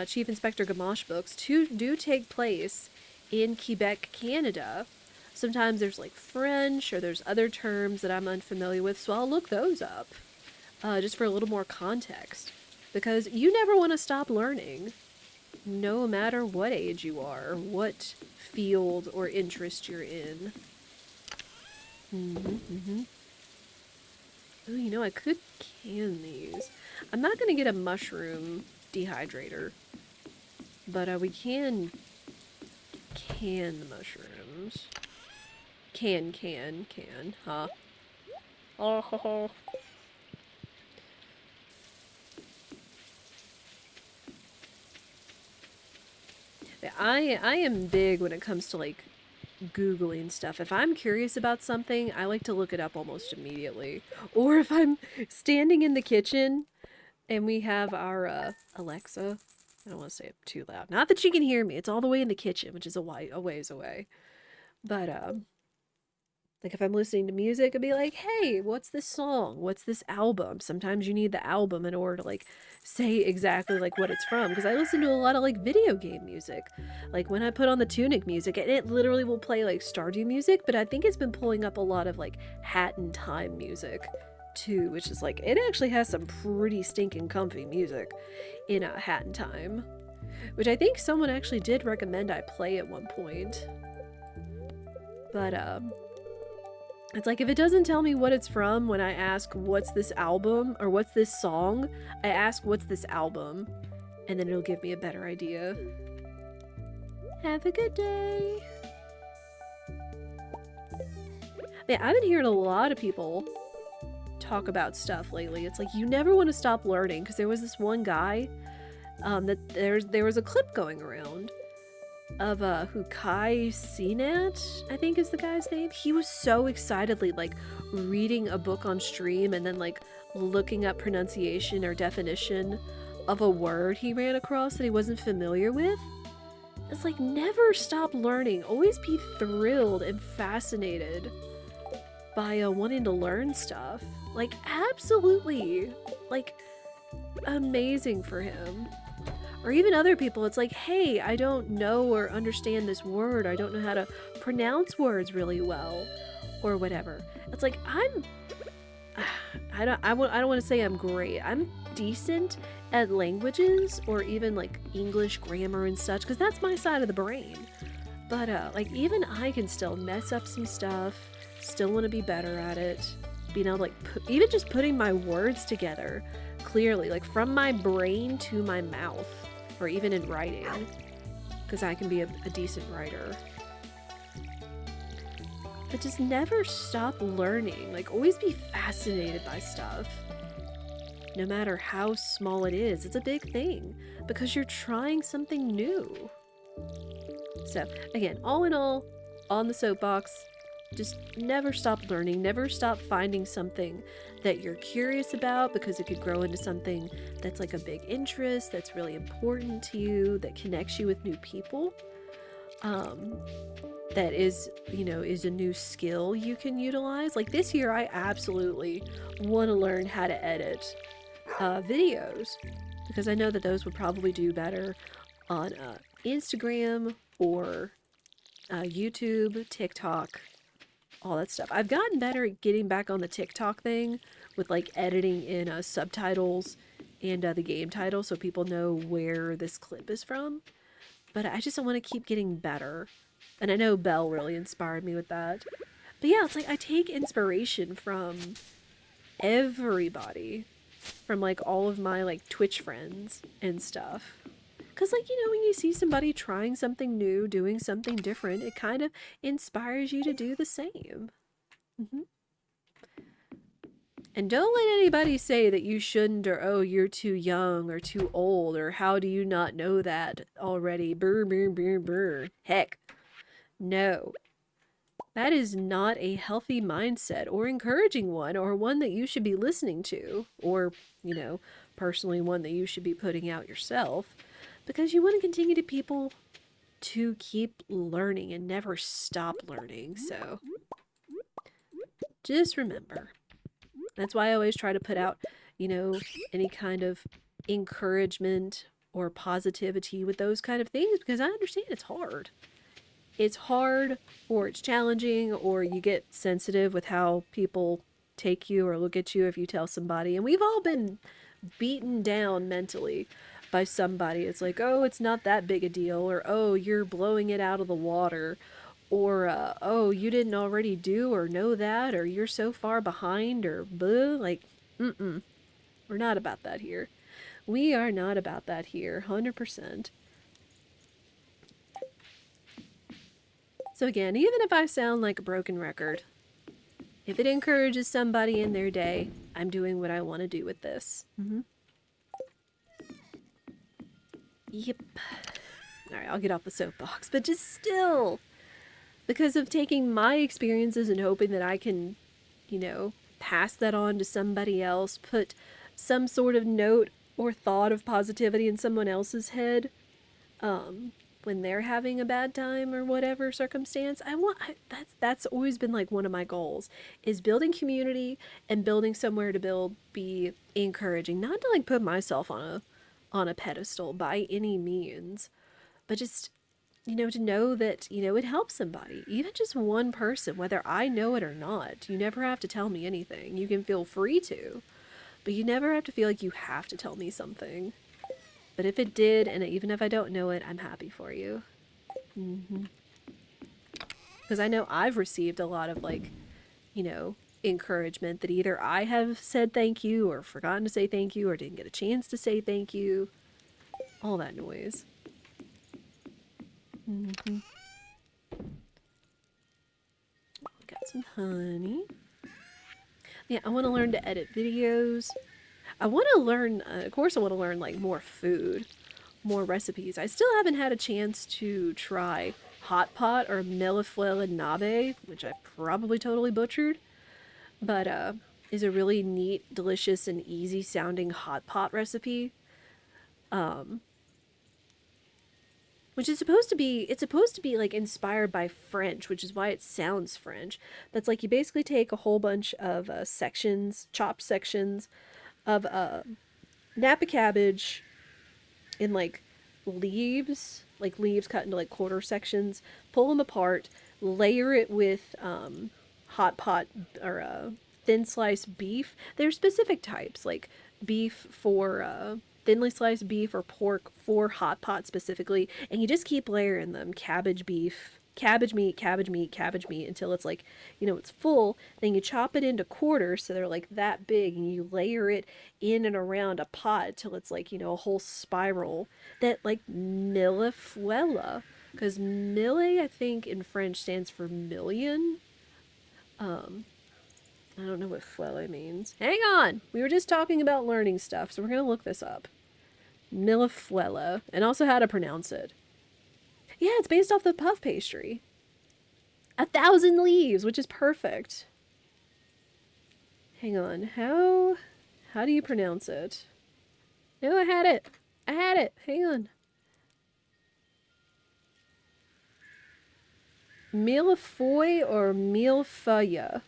Chief Inspector Gamache books do take place in Quebec, Canada, Sometimes there's like French or there's other terms that I'm unfamiliar with, so I'll look those up just for a little more context. Because you never want to stop learning, no matter what age you are, or what field or interest you're in. Oh, you know, I could can these. I'm not going to get a mushroom dehydrator, but we can the mushrooms. Can, huh? Oh, ho, ho. I am big when it comes to like Googling stuff. If I'm curious about something, I like to look it up almost immediately. Or if I'm standing in the kitchen and we have our Alexa, I don't want to say it too loud. Not that she can hear me. It's all the way in the kitchen, which is a ways away. But like if I'm listening to music, I'd be like, hey, what's this song? What's this album? Sometimes you need the album in order to like say exactly like what it's from. Because I listen to a lot of like video game music. Like when I put on the Tunic music, and it literally will play like Stardew music, but I think it's been pulling up a lot of like Hat in Time music too, which is like, it actually has some pretty stinking comfy music in a Hat in Time. Which I think someone actually did recommend I play at one point. But it's like if it doesn't tell me what it's from when I ask what's this album or what's this song, I ask what's this album, and then it'll give me a better idea. Have a good day. Yeah, I've been hearing a lot of people talk about stuff lately. It's like you never want to stop learning, because there was this one guy that there was a clip going around of who Kai Cenat, I think is the guy's name. He was so excitedly like reading a book on stream and then like looking up pronunciation or definition of a word he ran across that he wasn't familiar with. It's like, never stop learning. Always be thrilled and fascinated by wanting to learn stuff. Like, absolutely. Like, amazing for him. Or even other people, it's like, hey, I don't know or understand this word. I don't know how to pronounce words really well, or whatever. It's like, I don't want to say I'm great. I'm decent at languages, or even like English grammar and such, because that's my side of the brain. But like even I can still mess up some stuff. Still want to be better at it. Being able to like even just putting my words together clearly, like from my brain to my mouth. Or even in writing, because I can be a decent writer. But just never stop learning. Like, always be fascinated by stuff. No matter how small it is, it's a big thing, because you're trying something new. So, again, all in all, on the soapbox, just never stop learning, never stop finding something that you're curious about, because it could grow into something that's like a big interest, that's really important to you, that connects you with new people, that is, you know, is a new skill you can utilize. Like this year, I absolutely want to learn how to edit videos, because I know that those would probably do better on Instagram or YouTube, TikTok, all that stuff. I've gotten better at getting back on the TikTok thing with like editing in subtitles and the game title so people know where this clip is from. But I just want to keep getting better. And I know Belle really inspired me with that. But yeah, it's like I take inspiration from everybody. From like all of my like Twitch friends and stuff. Because, like, you know, when you see somebody trying something new, doing something different, it kind of inspires you to do the same. And don't let anybody say that you shouldn't, or, oh, you're too young or too old, or how do you not know that already? Brr, brr, brr, brr. Heck, no. That is not a healthy mindset or encouraging one, or one that you should be listening to, or, you know, personally one that you should be putting out yourself. Because you want to continue to people to keep learning and never stop learning. So just remember. That's why I always try to put out, you know, any kind of encouragement or positivity with those kind of things, because I understand it's hard. it's hard or it's challenging or you get sensitive with how people take you or look at you if you tell somebody. And we've all been beaten down mentally by somebody. It's like, oh, it's not that big a deal, or oh, you're blowing it out of the water, or oh, you didn't already do or know that, or you're so far behind, or blah. Like, we're not about that here. We are not about that here, 100%. So again, even if I sound like a broken record, if it encourages somebody in their day, I'm doing what I want to do with this. Yep. Alright, I'll get off the soapbox. But just still, because of taking my experiences and hoping that I can, pass that on to somebody else, put some sort of note or thought of positivity in someone else's head, when they're having a bad time or whatever circumstance. That's always been like one of my goals, is building community and building somewhere to be encouraging, not to like put myself on a pedestal by any means, but just to know that it helps somebody, even just one person, whether I know it or not. You never have to tell me anything. You can feel free to, but you never have to feel like you have to tell me something. But if it did, and even if I don't know it, I'm happy for you. Because I know I've received a lot of encouragement that either I have said thank you or forgotten to say thank you or didn't get a chance to say thank you. All that noise. Got some honey. Yeah, I want to learn to edit videos. I want to learn, of course I want to learn like more food, more recipes. I still haven't had a chance to try hot pot or millefeuille nabe, which I probably totally butchered, but is a really neat, delicious, and easy sounding hot pot recipe. Which is supposed to be, it's supposed to be like inspired by French, which is why it sounds French. That's like you basically take a whole bunch of chopped sections of Napa cabbage in like leaves cut into like quarter sections, pull them apart, layer it with hot pot or thin sliced beef. There's specific types, like beef for thinly sliced beef, or pork for hot pot specifically, and you just keep layering them. Cabbage beef, cabbage meat, cabbage meat, cabbage meat, until it's like, it's full. Then you chop it into quarters so they're like that big, and you layer it in and around a pot till it's like, a whole spiral. That like millefeuille, because mille I think in French stands for million. I don't know what feuille means. Hang on! We were just talking about learning stuff, so we're gonna look this up. Millefeuille, and also how to pronounce it. Yeah, it's based off the puff pastry. 1,000 leaves, which is perfect. Hang on, how do you pronounce it? No, I had it. Hang on. Millefeuille or millefeuille?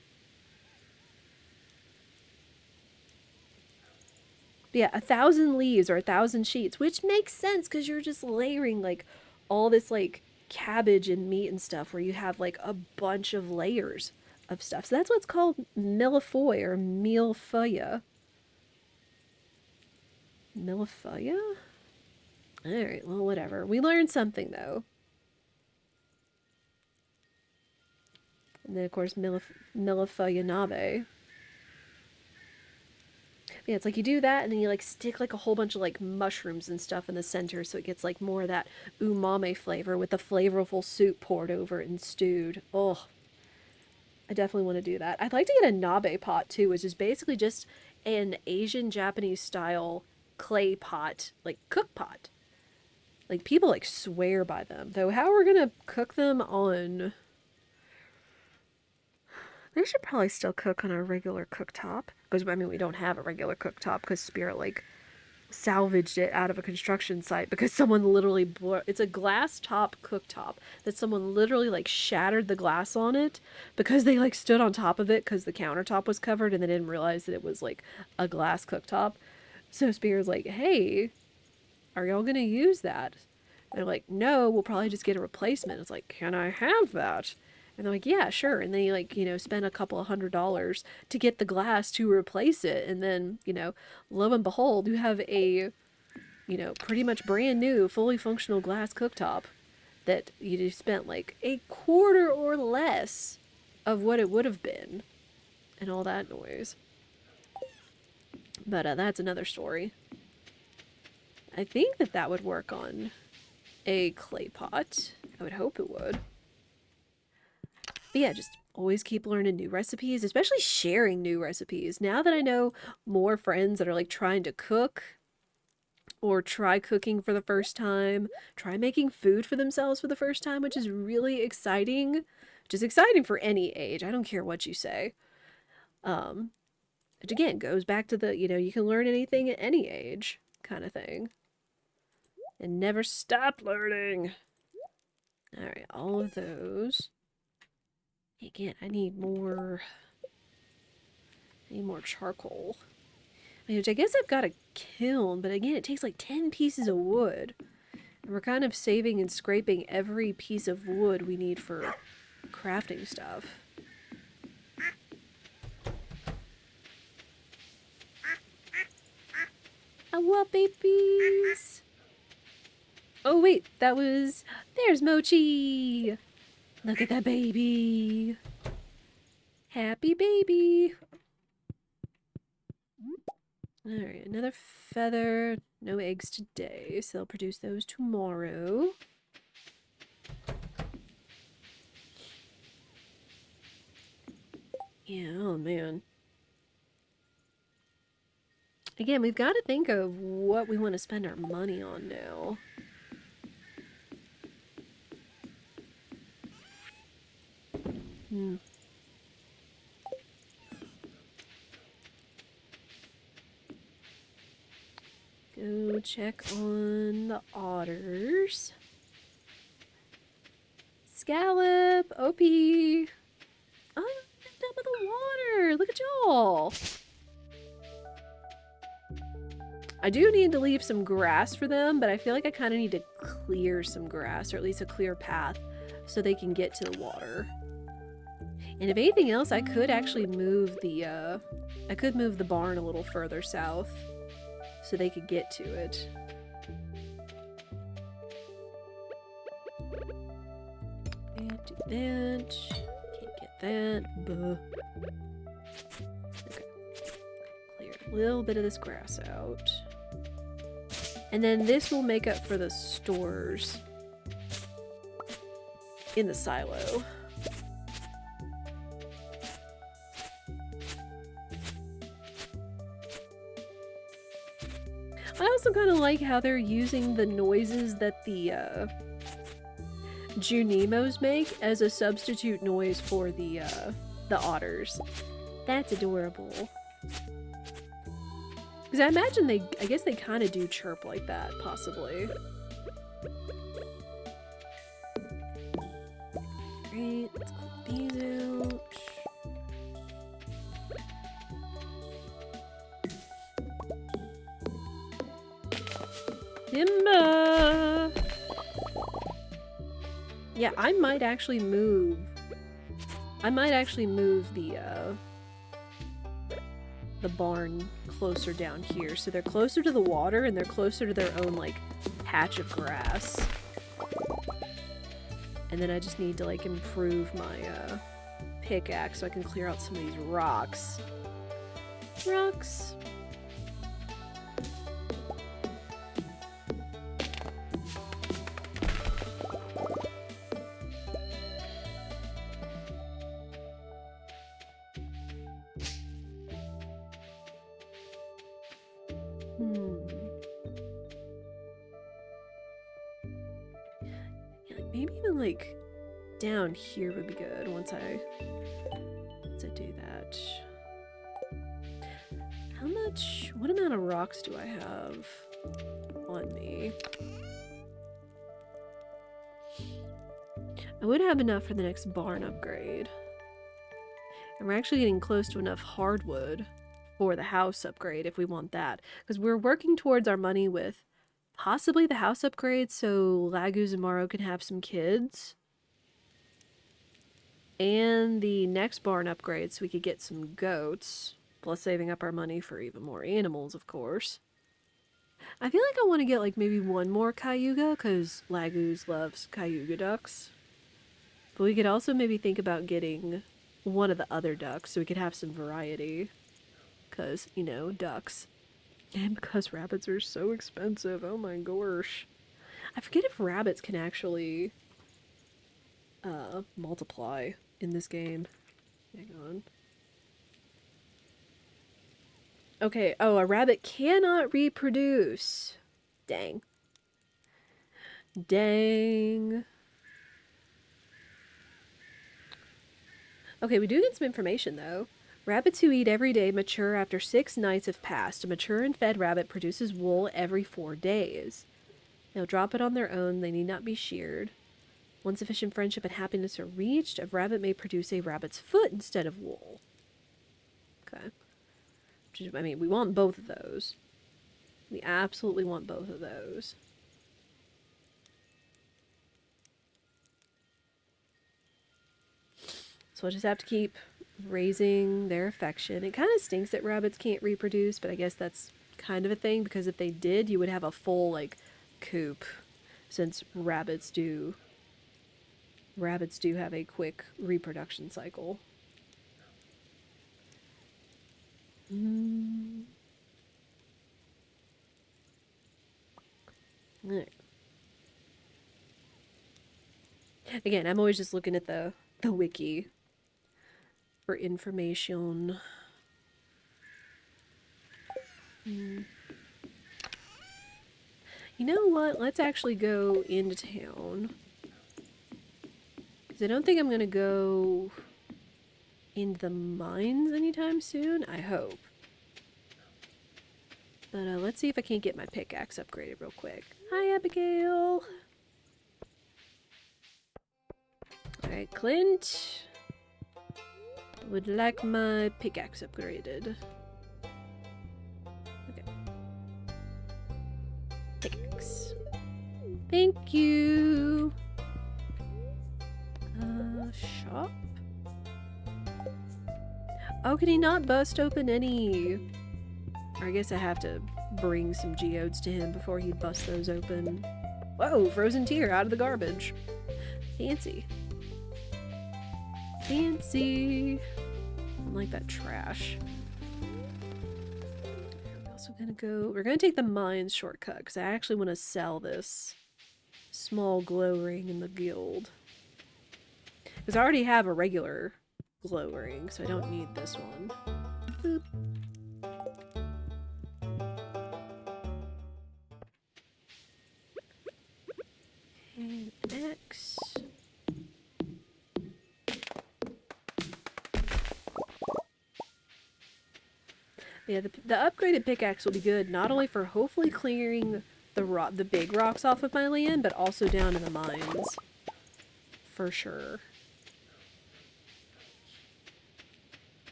Yeah, 1,000 leaves or 1,000 sheets, which makes sense because you're just layering like all this like cabbage and meat and stuff, where you have like a bunch of layers of stuff. So that's what's called millefeuille or millefeuille. Millefeuille? Alright, well, whatever. We learned something though. And then, of course, millefeuille nabe. Yeah, it's like you do that, and then you like stick like a whole bunch of like mushrooms and stuff in the center, so it gets like more of that umami flavor with the flavorful soup poured over it and stewed. Oh, I definitely want to do that. I'd like to get a nabe pot too, which is basically just an Asian Japanese style clay pot, like cook pot. Like people like swear by them. Though how we're gonna cook them on... They should probably still cook on a regular cooktop. Because, I mean, we don't have a regular cooktop because Spirit, like, salvaged it out of a construction site because someone literally... It's a glass top cooktop that someone literally, like, shattered the glass on it because they, like, stood on top of it because the countertop was covered and they didn't realize that it was, like, a glass cooktop. So Spirit's like, hey, are y'all gonna use that? They're like, no, we'll probably just get a replacement. It's like, can I have that? And they're like, yeah, sure. And then you like, spend a couple of $100 to get the glass to replace it. And then, lo and behold, you have a, pretty much brand new, fully functional glass cooktop that you just spent like a quarter or less of what it would have been. And all that noise. But that's another story. I think that would work on a clay pot. I would hope it would. But yeah, just always keep learning new recipes, especially sharing new recipes. Now that I know more friends that are like trying to cook or try cooking for the first time, try making food for themselves for the first time, which is really exciting. Which is exciting for any age. I don't care what you say. Which again goes back to the, you can learn anything at any age kind of thing. And never stop learning. Alright, all of those. Again, I need more charcoal. Which I guess I've got a kiln, but again, it takes like 10 pieces of wood. And we're kind of saving and scraping every piece of wood we need for crafting stuff. I want babies! Oh wait, there's Mochi! Look at that baby! Happy baby! Alright, another feather. No eggs today, so they'll produce those tomorrow. Yeah, oh man. Again, we've got to think of what we want to spend our money on now. Go check on the otters. Scallop! OP! Oh, up with the water! Look at y'all! I do need to leave some grass for them, but I feel like I kind of need to clear some grass, or at least a clear path, so they can get to the water. And if anything else, I could actually move the, barn a little further south, so they could get to it. Can't do that. Can't get that. Buh. Okay. Clear a little bit of this grass out. And then this will make up for the stores in the silo. I also kind of like how they're using the noises that the Junimos make as a substitute noise for the otters. That's adorable. Because I imagine I guess they kind of do chirp like that, possibly. Great, let's clean these out. Timber! Yeah, I might actually move the barn closer down here, so they're closer to the water and they're closer to their own like patch of grass. And then I just need to like improve my pickaxe so I can clear out some of these rocks. Rocks. Maybe even like down here would be good once I do that. What amount of rocks do I have on me? I would have enough for the next barn upgrade. And we're actually getting close to enough hardwood for the house upgrade if we want that. Because we're working towards our money with Possibly the house upgrade so Laguz and Morrow can have some kids. And the next barn upgrade so we could get some goats. Plus saving up our money for even more animals, of course. I feel like I want to get like maybe one more Cayuga because Laguz loves Cayuga ducks. But we could also maybe think about getting one of the other ducks so we could have some variety. Because, you know, ducks. And because rabbits are so expensive, oh my gosh. I forget if rabbits can actually multiply in this game. Hang on. Okay, oh, a rabbit cannot reproduce. Dang. Dang. Okay, we do get some information though. Rabbits who eat every day mature after 6 nights have passed. A mature and fed rabbit produces wool every 4 days. They'll drop it on their own, they need not be sheared. Once sufficient friendship and happiness are reached, a rabbit may produce a rabbit's foot instead of wool. Okay. I mean, we want both of those. We absolutely want both of those. So I'll just have to keep raising their affection. It kind of stinks that rabbits can't reproduce, but I guess that's kind of a thing, because if they did, you would have a full, like, coop. Since rabbits do have a quick reproduction cycle. Right. Again, I'm always just looking at the wiki for information. You know what? Let's actually go into town. Because I don't think I'm going to go into the mines anytime soon. I hope. But let's see if I can't get my pickaxe upgraded real quick. Hi, Abigail. Alright, Clint. Would like my pickaxe upgraded. Okay. Pickaxe. Thank you. Shop? Oh, can he not bust open any? Or I guess I have to bring some geodes to him before he'd bust those open. Whoa, frozen tear out of the garbage. Fancy. Fancy. I don't like that trash. We're also gonna go... We're gonna take the mines shortcut, because I actually want to sell this small glow ring in the guild. Because I already have a regular glow ring, so I don't need this one. Boop. And X. Yeah, the upgraded pickaxe will be good not only for hopefully clearing the big rocks off of my land, but also down in the mines. For sure.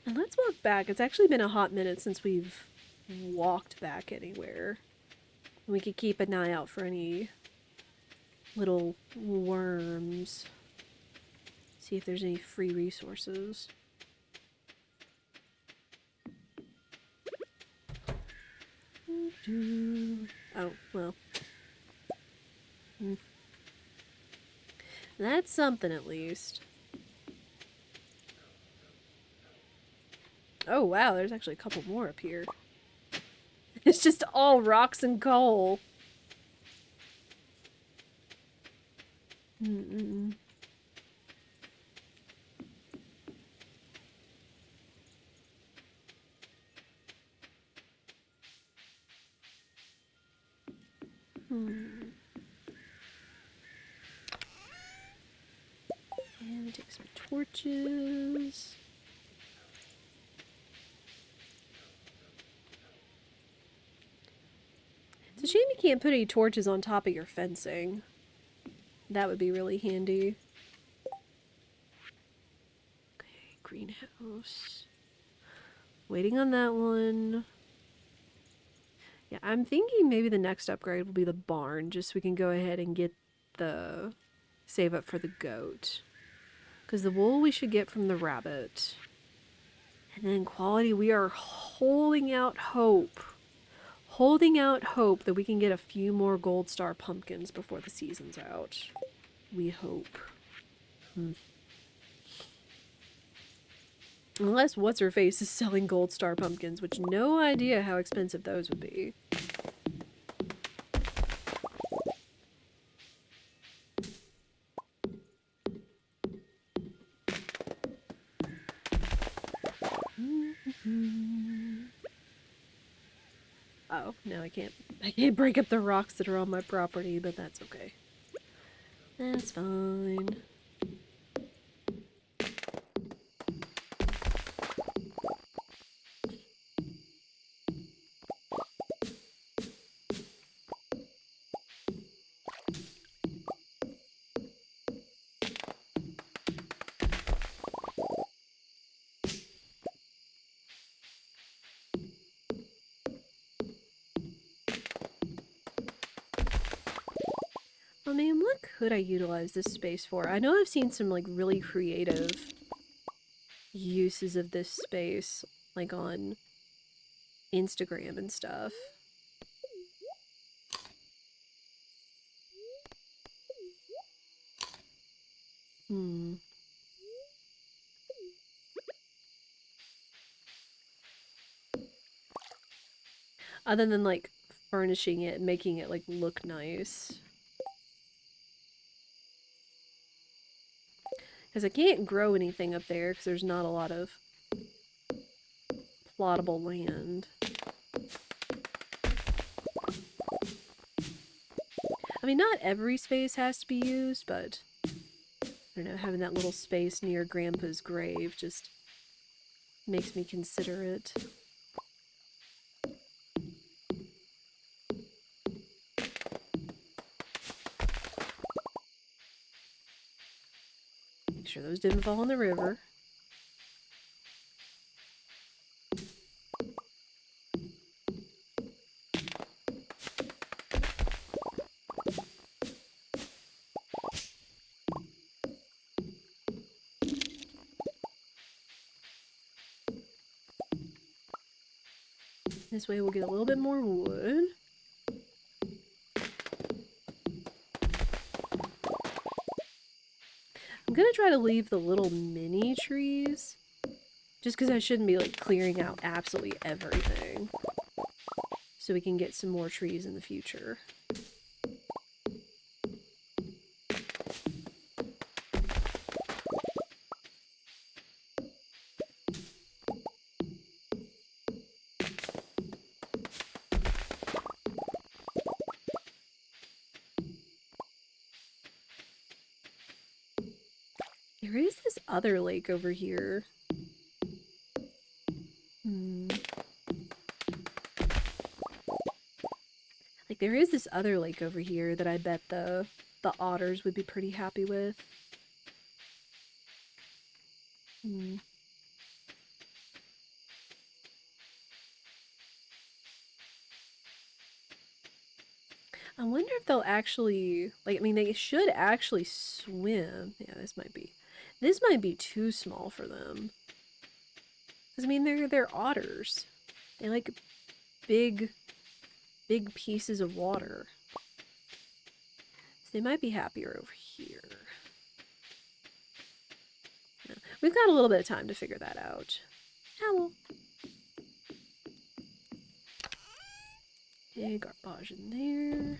And let's walk back. It's actually been a hot minute since we've walked back anywhere. We could keep an eye out for any little worms. See if there's any free resources. Oh, well. That's something at least. Oh wow, there's actually a couple more up here. It's just all rocks and coal. And take some torches. It's a shame you can't put any torches on top of your fencing. That would be really handy. Okay, greenhouse. Waiting on that one. Yeah, I'm thinking maybe the next upgrade will be the barn, just so we can go ahead and get the save up for the goat. Because the wool we should get from the rabbit. And then quality, we are holding out hope. Holding out hope that we can get a few more gold star pumpkins before the season's out. We hope. Unless what's-her-face is selling gold star pumpkins, which no idea how expensive those would be. Oh, now I can't break up the rocks that are on my property, but that's okay. That's fine. I mean, what could I utilize this space for? I know I've seen some, like, really creative uses of this space, like, on Instagram and stuff. Hmm. Other than, like, furnishing it and making it, like, look nice. Because I can't grow anything up there because there's not a lot of plottable land. I mean, not every space has to be used, but I don't know, having that little space near Grandpa's grave just makes me consider it. Make sure those didn't fall in the river. This way we'll get a little bit more wood. I'm gonna try to leave the little mini trees, just because I shouldn't be, like, clearing out absolutely everything. So we can get some more trees in the future. There is this other lake over here. Like, there is this other lake over here that I bet the otters would be pretty happy with. I wonder if they'll actually, like, I mean, they should actually swim. Yeah, this might be too small for them. Because, I mean, they're otters. They like big pieces of water. So they might be happier over here. Yeah. We've got a little bit of time to figure that out. Owl. Okay, garbage in there.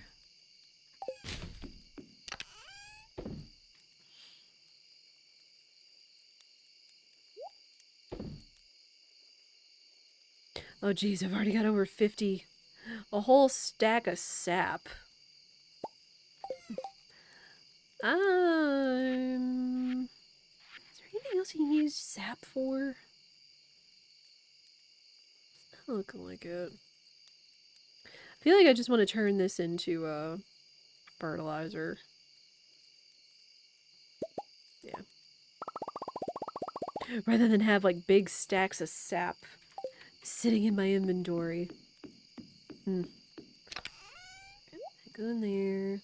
Oh geez, I've already got over 50. A whole stack of sap. Is there anything else you can use sap for? It's not looking like it. I feel like I just want to turn this into fertilizer. Yeah. Rather than have, like, big stacks of sap sitting in my inventory. Go in there.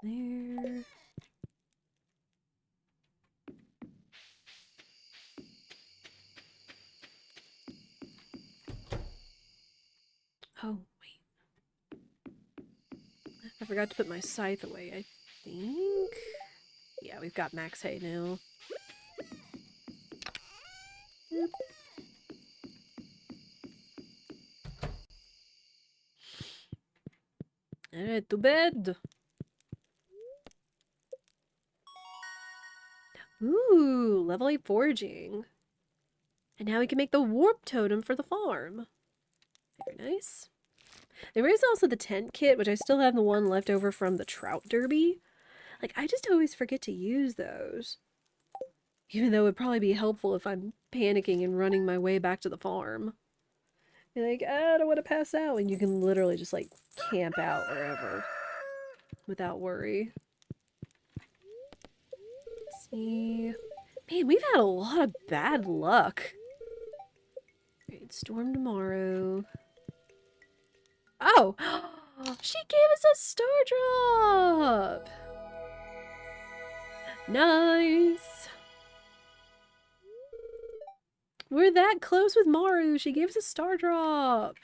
There. Oh, wait. I forgot to put my scythe away, I think. Yeah, we've got max hay now. Yep. Alright, to bed. Ooh, level 8 foraging. And now we can make the warp totem for the farm. Very nice. There is also the tent kit, which I still have the one left over from the trout derby. Like, I just always forget to use those. Even though it would probably be helpful if I'm panicking and running my way back to the farm. You're like, I don't want to pass out. And you can literally just, like, camp out wherever. Without worry. Let's see. Man, we've had a lot of bad luck. Great storm tomorrow. Oh! She gave us a star drop! Nice! We're that close with Maru. She gave us a star drop.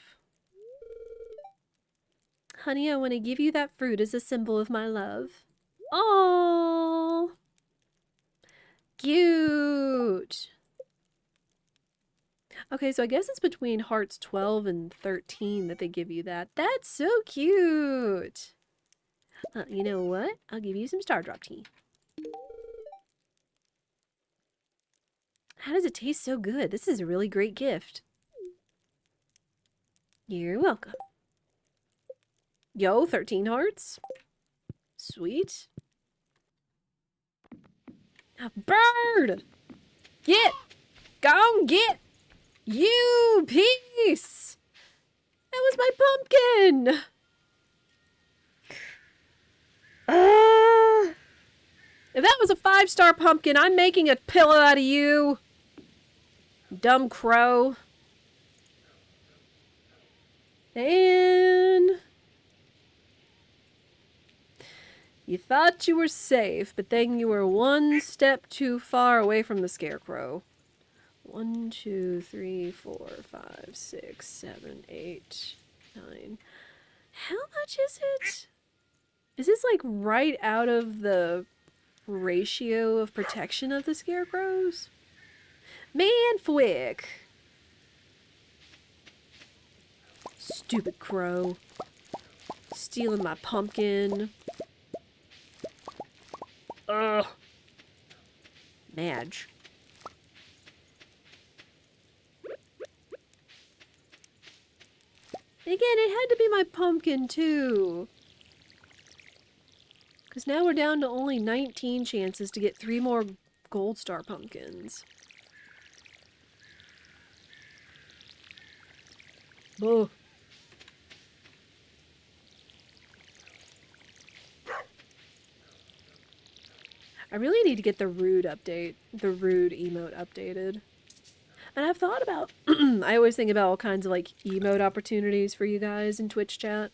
Honey, I want to give you that fruit as a symbol of my love. Aww! Cute! Okay, so I guess it's between hearts 12 and 13 that they give you that. That's so cute! You know what? I'll give you some star drop tea. How does it taste so good? This is a really great gift. You're welcome. Yo, 13 hearts. Sweet. A bird! Get! Go get! You piece! That was my pumpkin! If that was a 5-star pumpkin, I'm making a pillow out of you. Dumb crow. And you thought you were safe, but then you were one step too far away from the scarecrow. 1, 2, 3, 4, 5, 6, 7, 8, 9. How much is it? Is this like right out of the ratio of protection of the scarecrows? Man, Fwick. Stupid crow. Stealing my pumpkin. Ugh. Madge. Again, it had to be my pumpkin, too. Because now we're down to only 19 chances to get 3 more gold star pumpkins. Ugh. I really need to get the rude update, the rude emote updated. And I've thought about, I always think about all kinds of like emote opportunities for you guys in Twitch chat.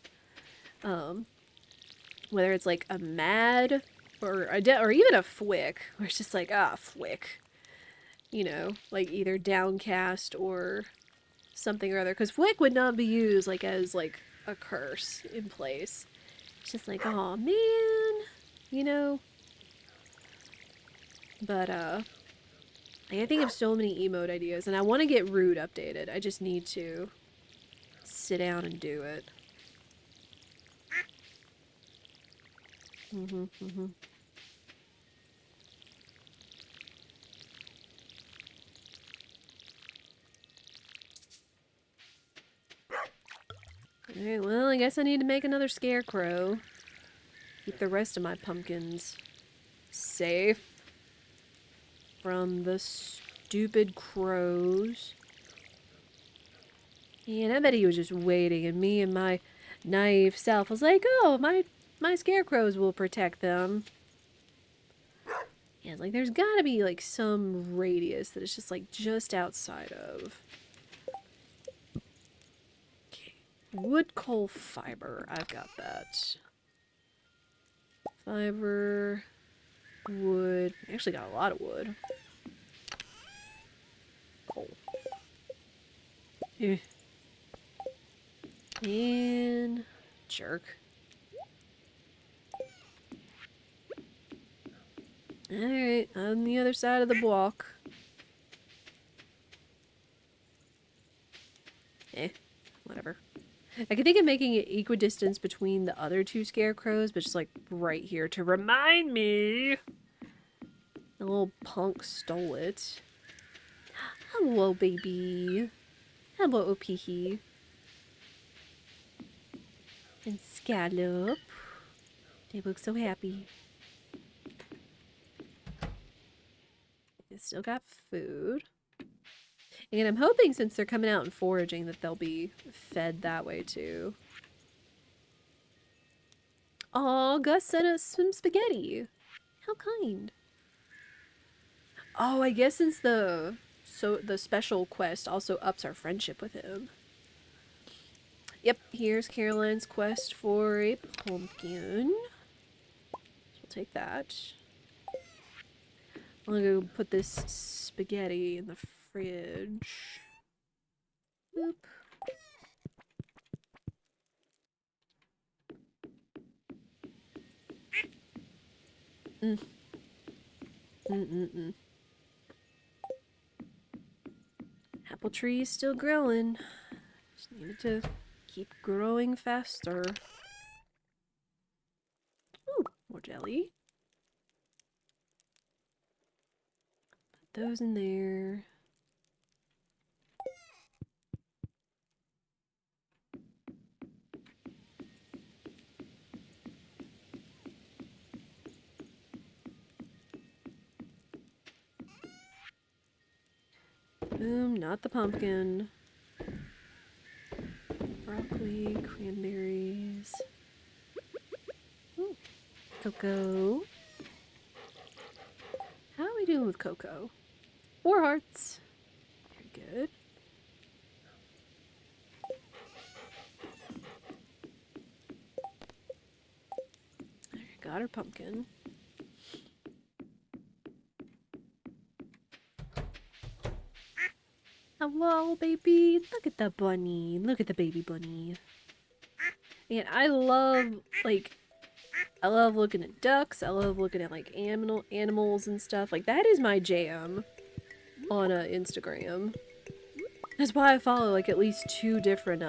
Whether it's like a mad or even a fwick, where it's just like, ah, fwick. You know, like either downcast or something or other. Because fwick would not be used like as like a curse in place. It's just like, oh man, you know. But I think of so many emote ideas, and I want to get rude updated. I just need to sit down and do it. Alright, well, I guess I need to make another scarecrow. Keep the rest of my pumpkins safe from the stupid crows. And I bet he was just waiting, and me and my naive self was like, oh, my scarecrows will protect them. Yeah, like there's gotta be like some radius that it's just like just outside of. Okay. Wood, coal, fiber. I've got that. Fiber, wood. I actually got a lot of wood. Coal. Eh. And jerk. Alright, on the other side of the block. Whatever. I can think of making it equidistance between the other two scarecrows, but just like right here to remind me. The little punk stole it. Hello, baby. Hello, Opihi. And Scallop. They look so happy. They still got food. And I'm hoping since they're coming out and foraging that they'll be fed that way too. Aw, Gus sent us some spaghetti. How kind. Oh, I guess since the special quest also ups our friendship with him. Yep, here's Caroline's quest for a pumpkin. We'll take that. I'm gonna go put this spaghetti in the fridge. Oop. Apple tree is still growing. Just needed to keep growing faster. Ooh, more jelly. Put those in there. Boom, not the pumpkin. Broccoli, cranberries. Ooh, cocoa. How are we doing with cocoa? 4 hearts. Very good. There, got our pumpkin. Hello, baby. Look at the bunny. Look at the baby bunny. And I love, like, I love looking at ducks. I love looking at, like, animals and stuff. Like, that is my jam on Instagram. That's why I follow, like, at least 2 different,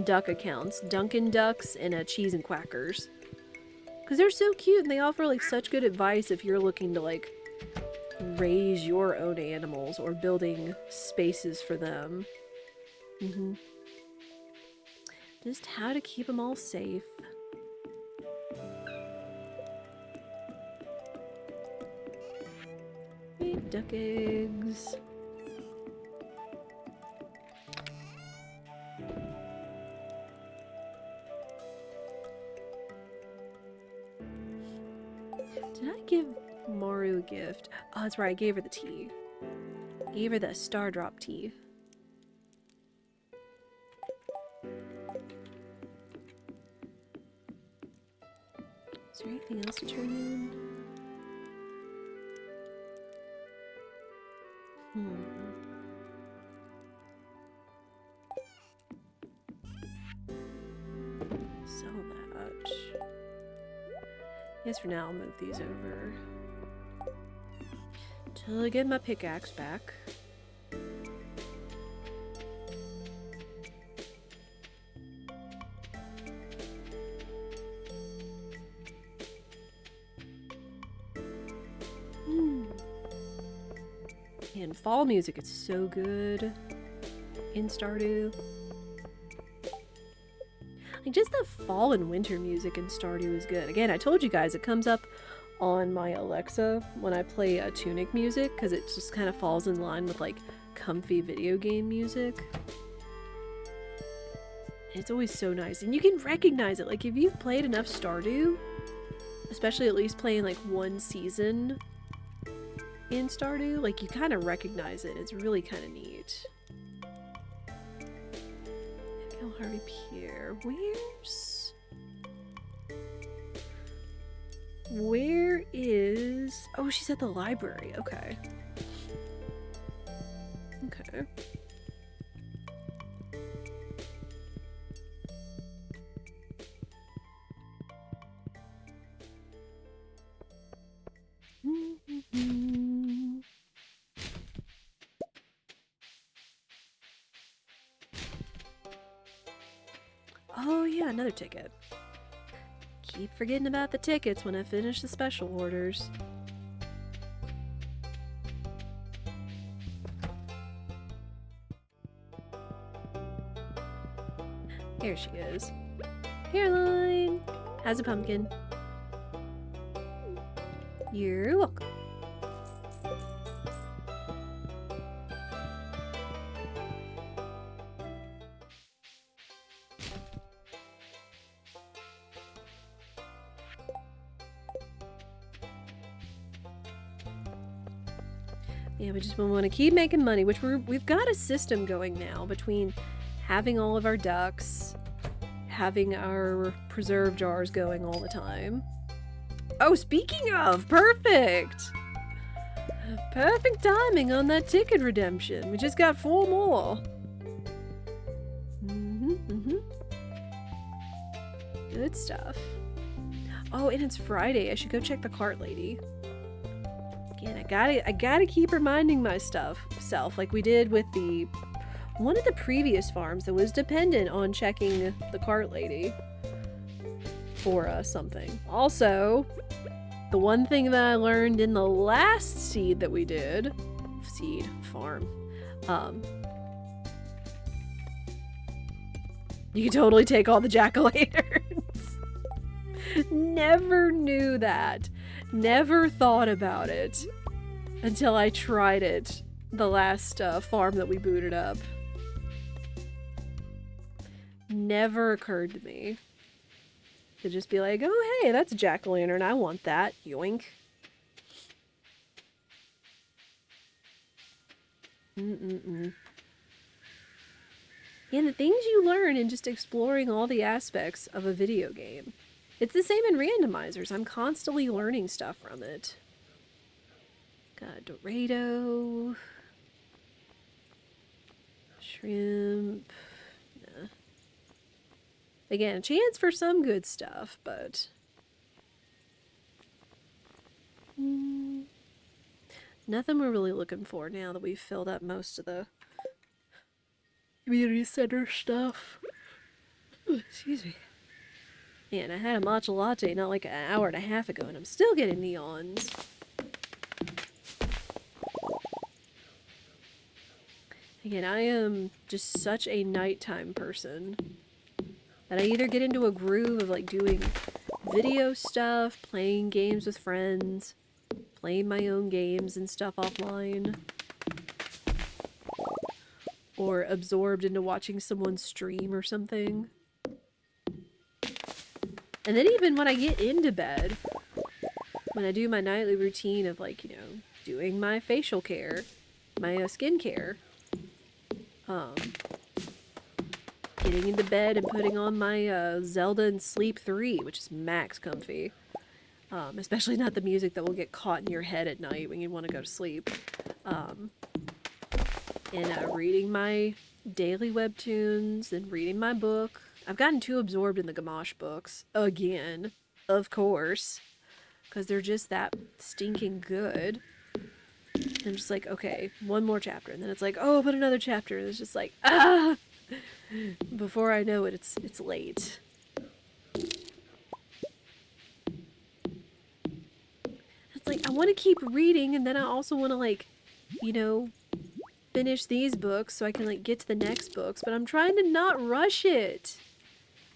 duck accounts. Dunkin' Ducks and, Cheese and Quackers. Because they're so cute and they offer, like, such good advice if you're looking to, like, raise your own animals or building spaces for them. Just how to keep them all safe. Make duck eggs. Did I give Maru a gift? Oh, that's right, I gave her the tea. I gave her the Star Drop tea. Is there anything else to turn in? Sell that. Yes, for now I'll move these over. Till I get my pickaxe back. And fall music is so good in Stardew. Like, just the fall and winter music in Stardew is good. Again, I told you guys, it comes up on my Alexa when I play Tunic music, because it just kind of falls in line with, like, comfy video game music. It's always so nice. And you can recognize it. Like, if you've played enough Stardew, especially at least playing, like, 1 season, in Stardew. Like, you kind of recognize it. It's really kind of neat. Miguel Harvey Pierre. Where is... Oh, she's at the library. Okay. Okay. Oh yeah, another ticket. Keep forgetting about the tickets when I finish the special orders. Here she is. Caroline! How's a pumpkin? You're welcome. Yeah, we just want to keep making money, which we've got a system going now between having all of our ducks, having our preserve jars going all the time. Oh, speaking of, perfect! Perfect timing on that ticket redemption. We just got 4 more. Good stuff. Oh, and it's Friday. I should go check the cart lady. Again, I gotta keep reminding myself, like we did with one of the previous farms that was dependent on checking the cart lady for something. Also, the one thing that I learned in the last seed that we did, farm, you can totally take all the jack-o'-lanterns. Never knew that. Never thought about it until I tried it the last farm that we booted up. Never occurred to me to just be like, oh hey, that's a jack-o'-lantern, I want that. Yoink. And the things you learn in just exploring all the aspects of a video game. It's the same in randomizers. I'm constantly learning stuff from it. Got a Dorado. Shrimp. Nah. Again, a chance for some good stuff, but... nothing we're really looking for now that we've filled up most of the community center stuff. Ooh, excuse me. Man, I had a matcha latte not like an hour and a half ago, and I'm still getting neons. Again, I am just such a nighttime person that I either get into a groove of like doing video stuff, playing games with friends, playing my own games and stuff offline, or absorbed into watching someone stream or something. And then even when I get into bed, when I do my nightly routine of like, you know, doing my facial care, my skincare, getting into bed and putting on my Zelda and Sleep 3, which is max comfy. Especially not the music that will get caught in your head at night when you want to go to sleep. And reading my daily webtoons and reading my book. I've gotten too absorbed in the Gamache books. Again. Of course. Because they're just that stinking good. And I'm just like, okay, one more chapter. And then it's like, oh, but another chapter. And it's just like, ah! Before I know it, it's late. It's like, I want to keep reading, and then I also want to, like, you know, finish these books so I can, like, get to the next books. But I'm trying to not rush it.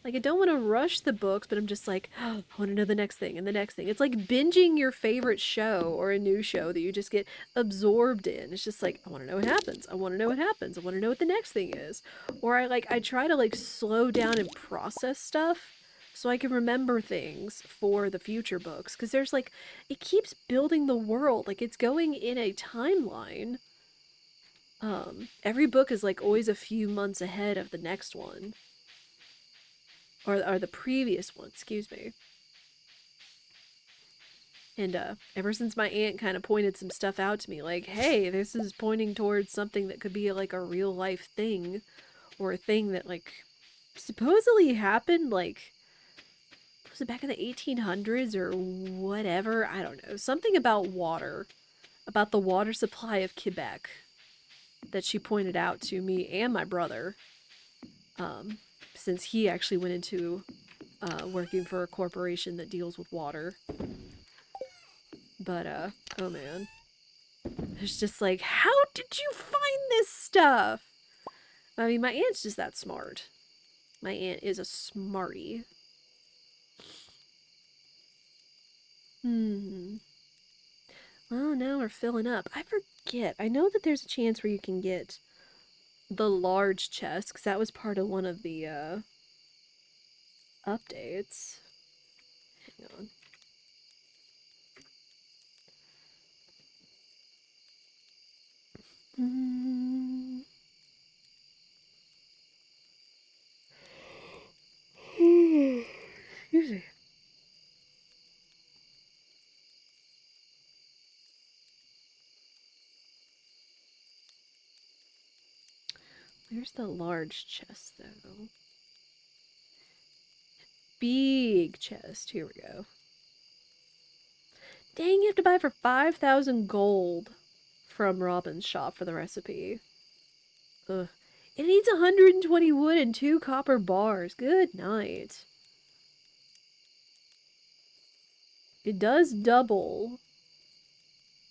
Like, I don't want to rush the books, but I'm just like, oh, I want to know the next thing and the next thing. It's like binging your favorite show or a new show that you just get absorbed in. It's just like, I want to know what happens. I want to know what happens. I want to know what the next thing is. Or I try to, like, slow down and process stuff so I can remember things for the future books. Because there's like, it keeps building the world. Like, it's going in a timeline. Every book is like always a few months ahead of the next one. Or the previous one, excuse me. And ever since my aunt kind of pointed some stuff out to me, like, hey, this is pointing towards something that could be like a real life thing, or a thing that like supposedly happened, like, was it back in the 1800s or whatever? I don't know. Something about water, about the water supply of Quebec that she pointed out to me and my brother, since he actually went into working for a corporation that deals with water. But, oh man. It's just like, how did you find this stuff? I mean, my aunt's just that smart. My aunt is a smarty. Well, now we're filling up. I forget. I know that there's a chance where you can get the large chest, because that was part of one of the, updates. Hang on. Excuse me. Where's the large chest, though? Big chest. Here we go. Dang, you have to buy for 5,000 gold from Robin's shop for the recipe. Ugh. It needs 120 wood and 2 copper bars. Good night. It does double.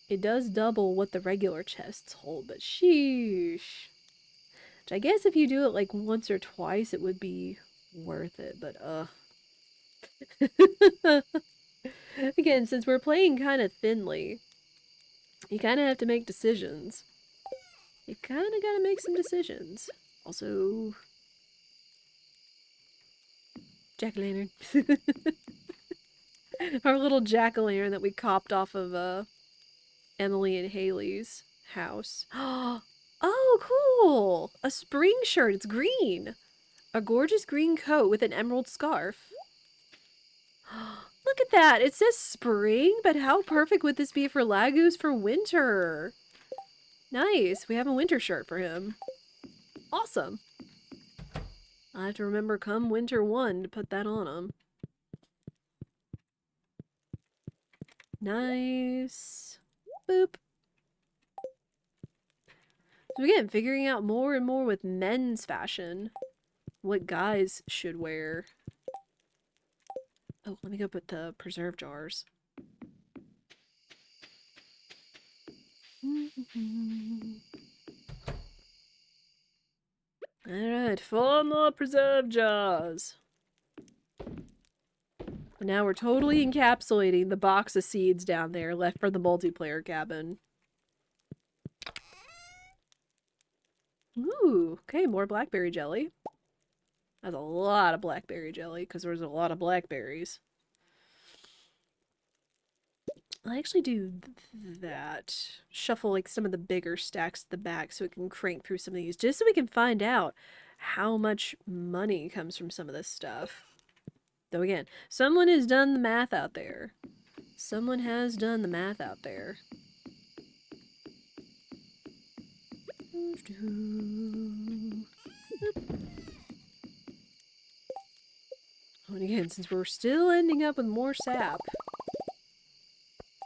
It does double what the regular chests hold, but sheesh. Which I guess if you do it like once or twice, it would be worth it, but Again, since we're playing kind of thinly, you kind of have to make decisions. You kind of gotta make some decisions. Also, jack-o'-lantern. Our little jack-o'-lantern that we copped off of Emily and Haley's house. Oh, cool! A spring shirt. It's green. A gorgeous green coat with an emerald scarf. Look at that! It says spring, but how perfect would this be for Laguz for winter? Nice. We have a winter shirt for him. Awesome. I have to remember come winter 1 to put that on him. Nice. Boop. So again, figuring out more and more with men's fashion. What guys should wear. Oh, let me go put the preserve jars. Alright, 4 more preserve jars. And now we're totally encapsulating the box of seeds down there left for the multiplayer cabin. Ooh, okay, more blackberry jelly. That's a lot of blackberry jelly, because there's a lot of blackberries. I'll actually do that. Shuffle like some of the bigger stacks to the back so we can crank through some of these, just so we can find out how much money comes from some of this stuff. Though again, someone has done the math out there. Someone has done the math out there. And again, since we're still ending up with more sap,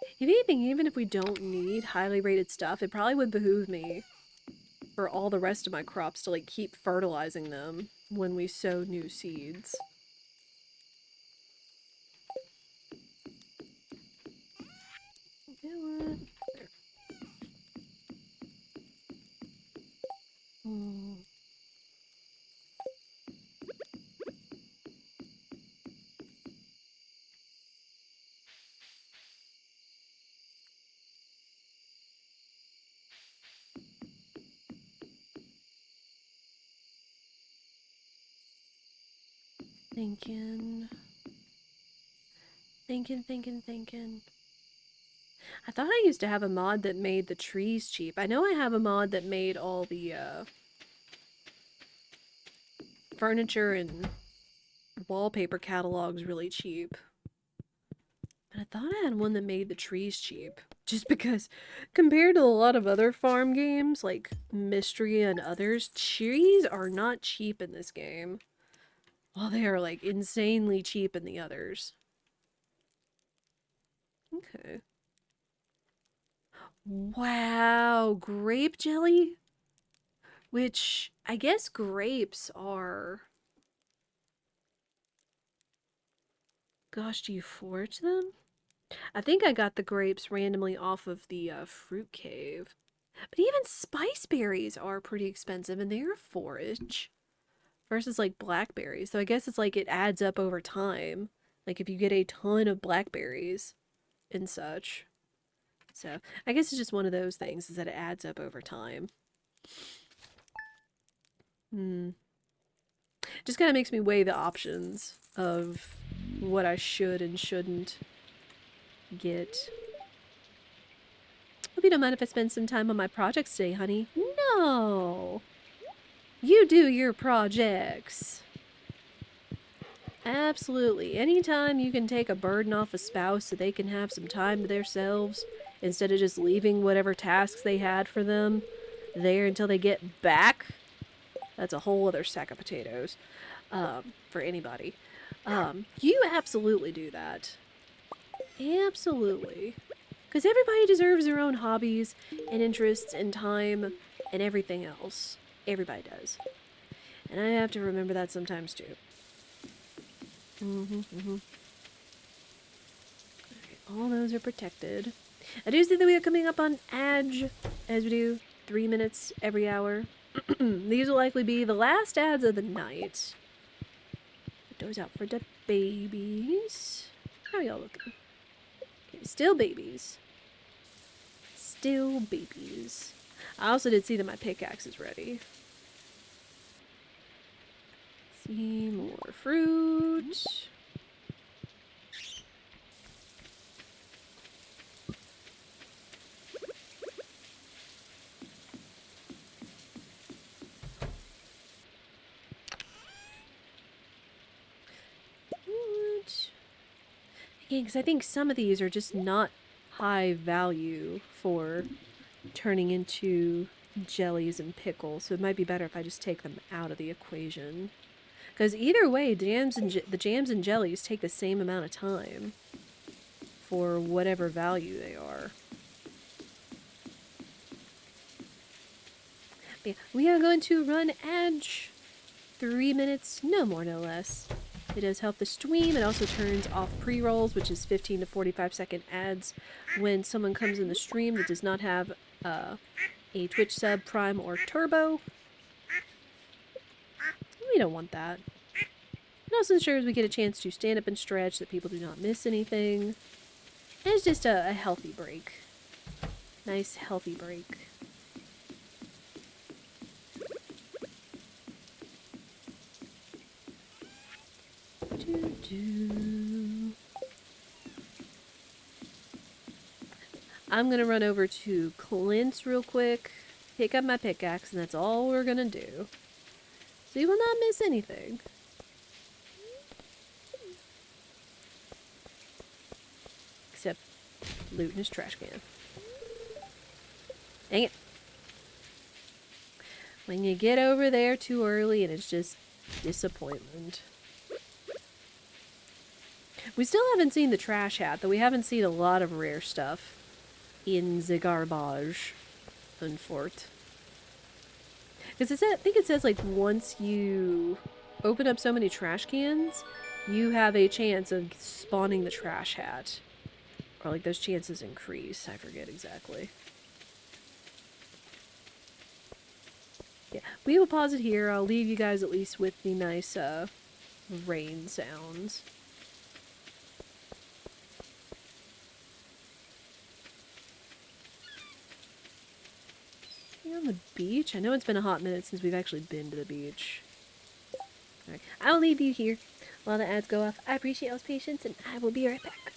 if anything, even if we don't need highly rated stuff, it probably would behoove me for all the rest of my crops to like keep fertilizing them when we sow new seeds. You know what? There. Oh. Thinking. Thinking. I thought I used to have a mod that made the trees cheap. I know I have a mod that made all the, furniture and wallpaper catalogs really cheap. And I thought I had one that made the trees cheap. Just because, compared to a lot of other farm games, like Mystery and others, trees are not cheap in this game. While they are, like, insanely cheap in the others. Okay. Wow, grape jelly? Which, I guess grapes are... Gosh, do you forage them? I think I got the grapes randomly off of the fruit cave. But even spice berries are pretty expensive and they're forage. Versus like blackberries. So I guess it's like it adds up over time. Like if you get a ton of blackberries and such. So I guess it's just one of those things is that it adds up over time. Just kind of makes me weigh the options of what I should and shouldn't get. Hope you don't mind if I spend some time on my projects today, honey. No! You do your projects. Absolutely. Anytime you can take a burden off a spouse so they can have some time to themselves instead of just leaving whatever tasks they had for them there until they get back, that's a whole other sack of potatoes for anybody. You absolutely do that. Absolutely. Because everybody deserves their own hobbies and interests and time and everything else. Everybody does. And I have to remember that sometimes too. Alright, all those are protected. I do see that we are coming up on Edge, as we do 3 minutes every hour. These will likely be the last ads of the night. Put those out for the babies. How are y'all looking? Okay, still babies. Still babies. I also did see that my pickaxe is ready. See more fruit. Again, because I think some of these are just not high value for turning into jellies and pickles, so it might be better if I just take them out of the equation. Because either way, the jams and jellies take the same amount of time for whatever value they are. But yeah, we are going to run Edge 3 minutes, no more, no less. It does help the stream. It also turns off pre-rolls, which is 15 to 45-second ads when someone comes in the stream that does not have a Twitch sub, Prime, or Turbo. We don't want that. It also ensures we get a chance to stand up and stretch so that people do not miss anything. And it's just a healthy break. Nice, healthy break. I'm gonna run over to Clint's real quick, pick up my pickaxe, and that's all we're gonna do. So you will not miss anything. Except looting his trash can. Dang it. When you get over there too early and it's just disappointment. We still haven't seen the trash hat, though we haven't seen a lot of rare stuff in the garbage, unfort. Because I think it says, like, once you open up so many trash cans, you have a chance of spawning the trash hat. Or, like, those chances increase. I forget exactly. Yeah, we will pause it here. I'll leave you guys at least with the nice, rain sounds. On the beach? I know it's been a hot minute since we've actually been to the beach. Alright, I'll leave you here while the ads go off. I appreciate y'all's patience, and I will be right back.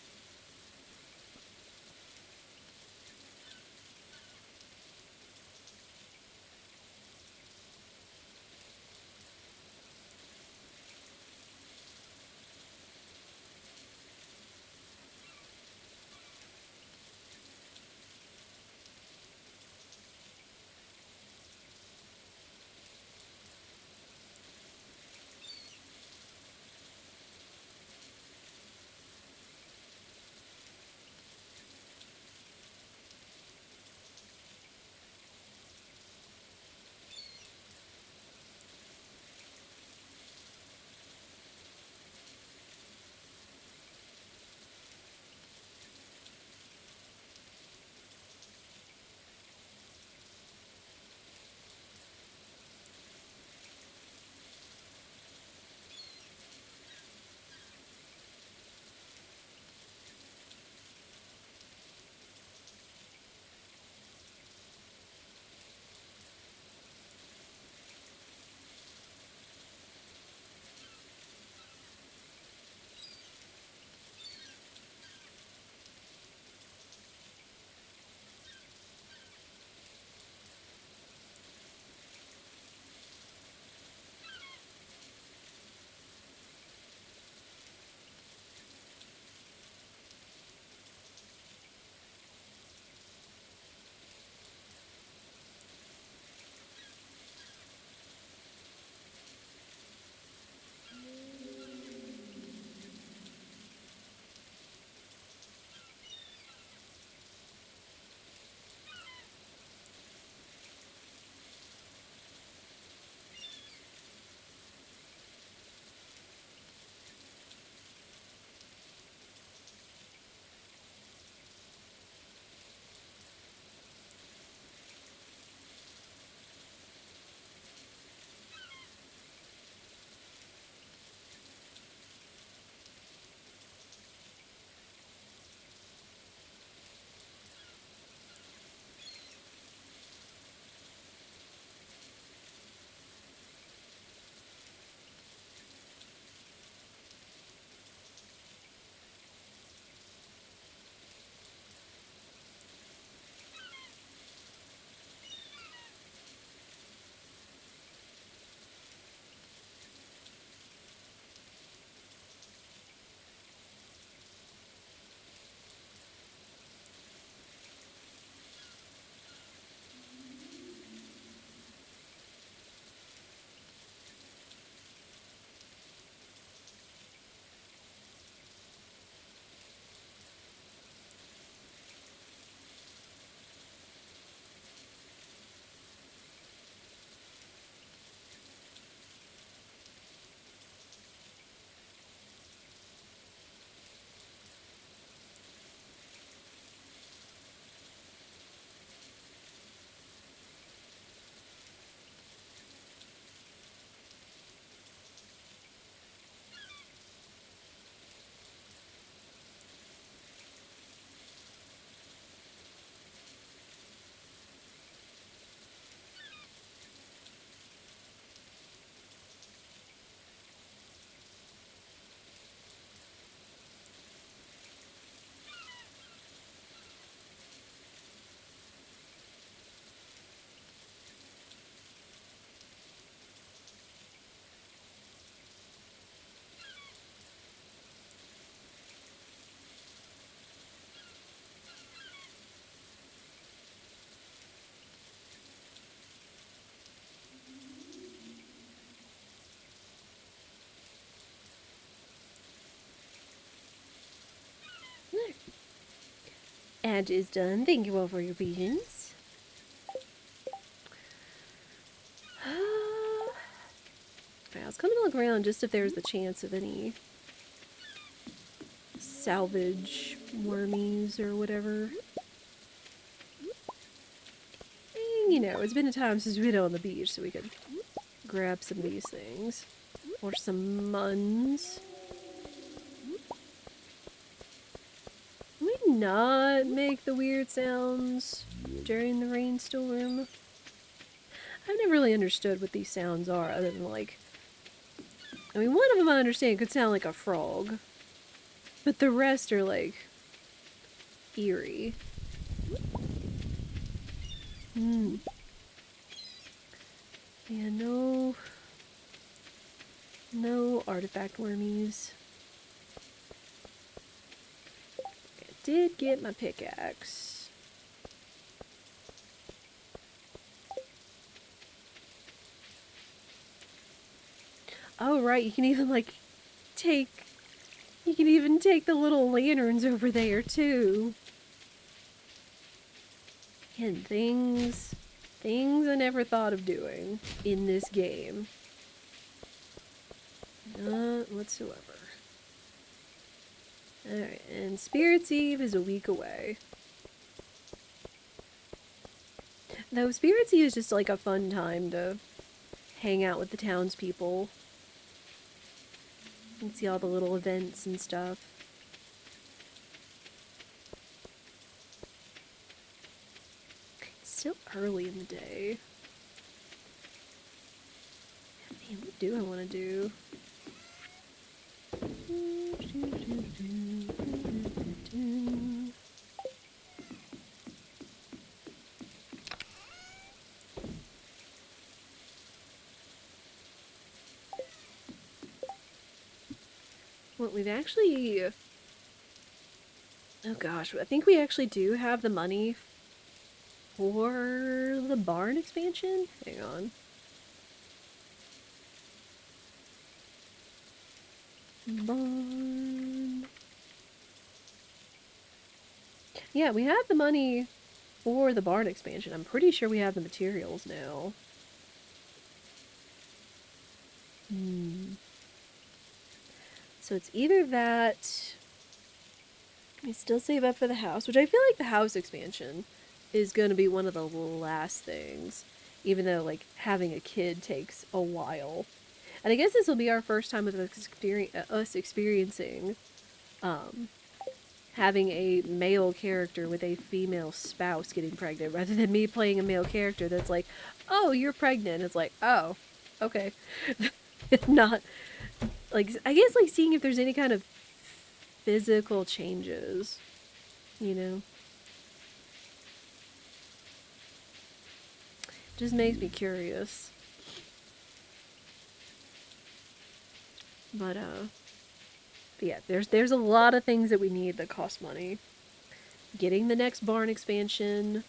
And is done. Thank you all for your patience. I was coming to look around just if there's the chance of any salvage wormies or whatever. And, you know, it's been a time since we've been on the beach, so we could grab some of these things. Or some muns. Can we not make the weird sounds during the rainstorm? I've never really understood what these sounds are, other than like... I mean, one of them I understand could sound like a frog. But the rest are like... eerie. Yeah, no... No artifact wormies. I did get my pickaxe. Oh, right, you can even, like, take... You can even take the little lanterns over there, too. And things I never thought of doing in this game. Not whatsoever. Alright, and Spirit's Eve is a week away. Though Spirit's Eve is just like a fun time to hang out with the townspeople. And see all the little events and stuff. It's still early in the day. Man, what do I want to do? Well, we've actually... Oh gosh, I think we actually do have the money for the barn expansion? Hang on. Barn... Yeah, we have the money for the barn expansion. I'm pretty sure we have the materials now. So it's either that... We still save up for the house, which I feel like the house expansion is going to be one of the last things. Even though, like, having a kid takes a while. And I guess this will be our first time with us experiencing having a male character with a female spouse getting pregnant, rather than me playing a male character that's like, oh, you're pregnant. It's like, oh, okay. Not, like, I guess, like, seeing if there's any kind of physical changes, you know? Just makes me curious. But yeah, there's a lot of things that we need that cost money. Getting the next barn expansion,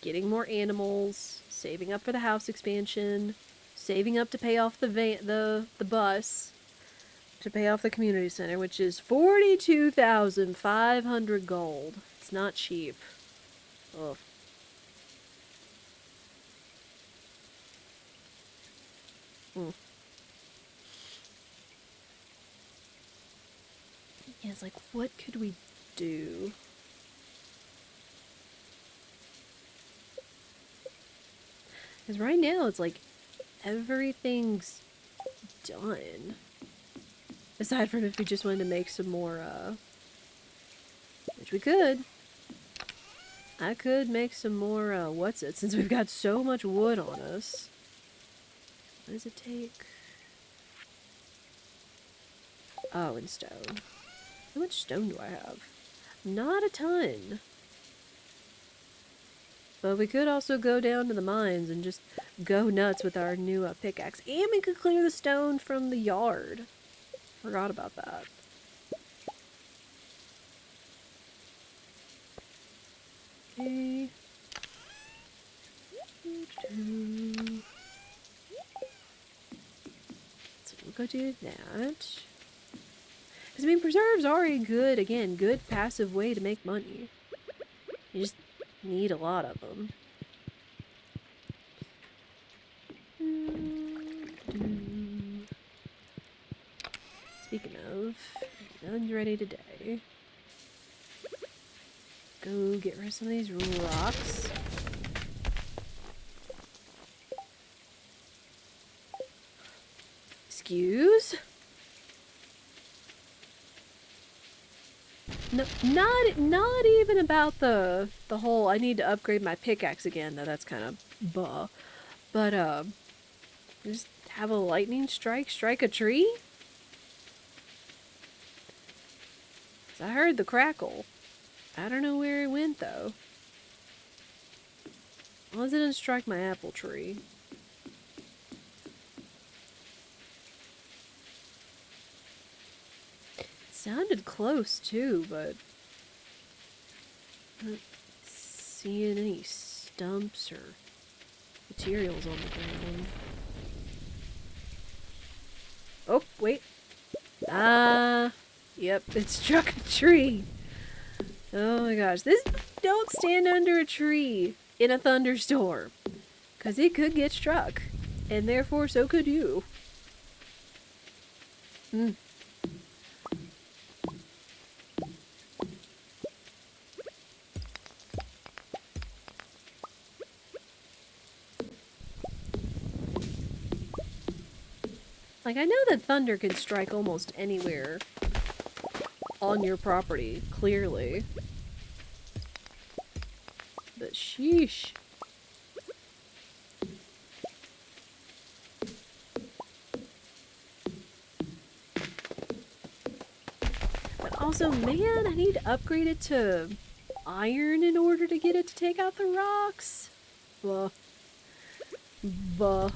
getting more animals, saving up for the house expansion, saving up to pay off the bus, to pay off the community center, which is 42,500 gold. It's not cheap. Ugh. Yeah, it's like, what could we do? Because right now, it's like, everything's done. Aside from if we just wanted to make some more, which we could. I could make some more, since we've got so much wood on us. What does it take? Oh, and stone. How much stone do I have? Not a ton. But we could also go down to the mines and just go nuts with our new pickaxe. And we could clear the stone from the yard. Forgot about that. Okay. So we'll go do that. Because, I mean, preserves are a good, again, good passive way to make money. You just need a lot of them. Speaking of, nothing's ready today. Go get rid of some of these rocks. Excuse? No, not even about the whole I need to upgrade my pickaxe again, though that's kind of buh. But just have a lightning strike a tree? 'Cause I heard the crackle. I don't know where it went though. Why does it didn't strike my apple tree? It sounded close too, but I'm not seeing any stumps or materials on the ground. Oh, wait. Yep, it struck a tree. Oh my gosh. Don't stand under a tree in a thunderstorm. Because it could get struck. And therefore, so could you. Like, I know that thunder can strike almost anywhere on your property, clearly. But sheesh. But also, man, I need to upgrade it to iron in order to get it to take out the rocks. Buh. Buh.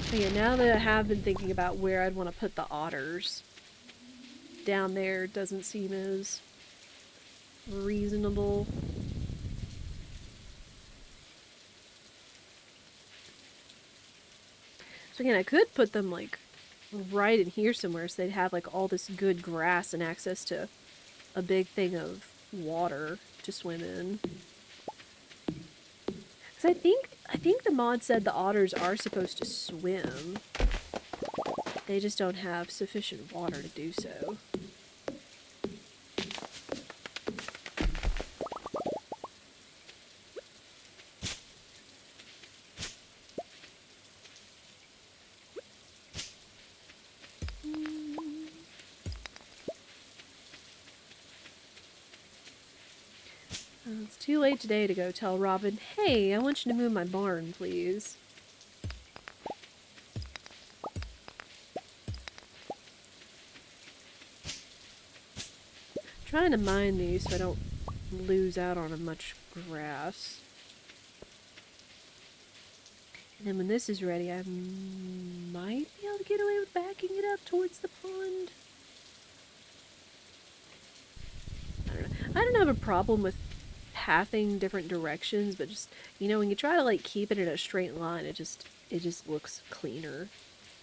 But yeah, now that I have been thinking about where I'd want to put the otters, down there doesn't seem as reasonable. So again, I could put them like right in here somewhere so they'd have like all this good grass and access to a big thing of water to swim in. Because I think the mod said the otters are supposed to swim. They just don't have sufficient water to do so. It's too late today to go tell Robin, hey, I want you to move my barn, please. Trying to mine these so I don't lose out on much grass. And then when this is ready, I might be able to get away with backing it up towards the pond. I don't know. I don't have a problem with pathing different directions, but just, you know, when you try to like keep it in a straight line, it just looks cleaner.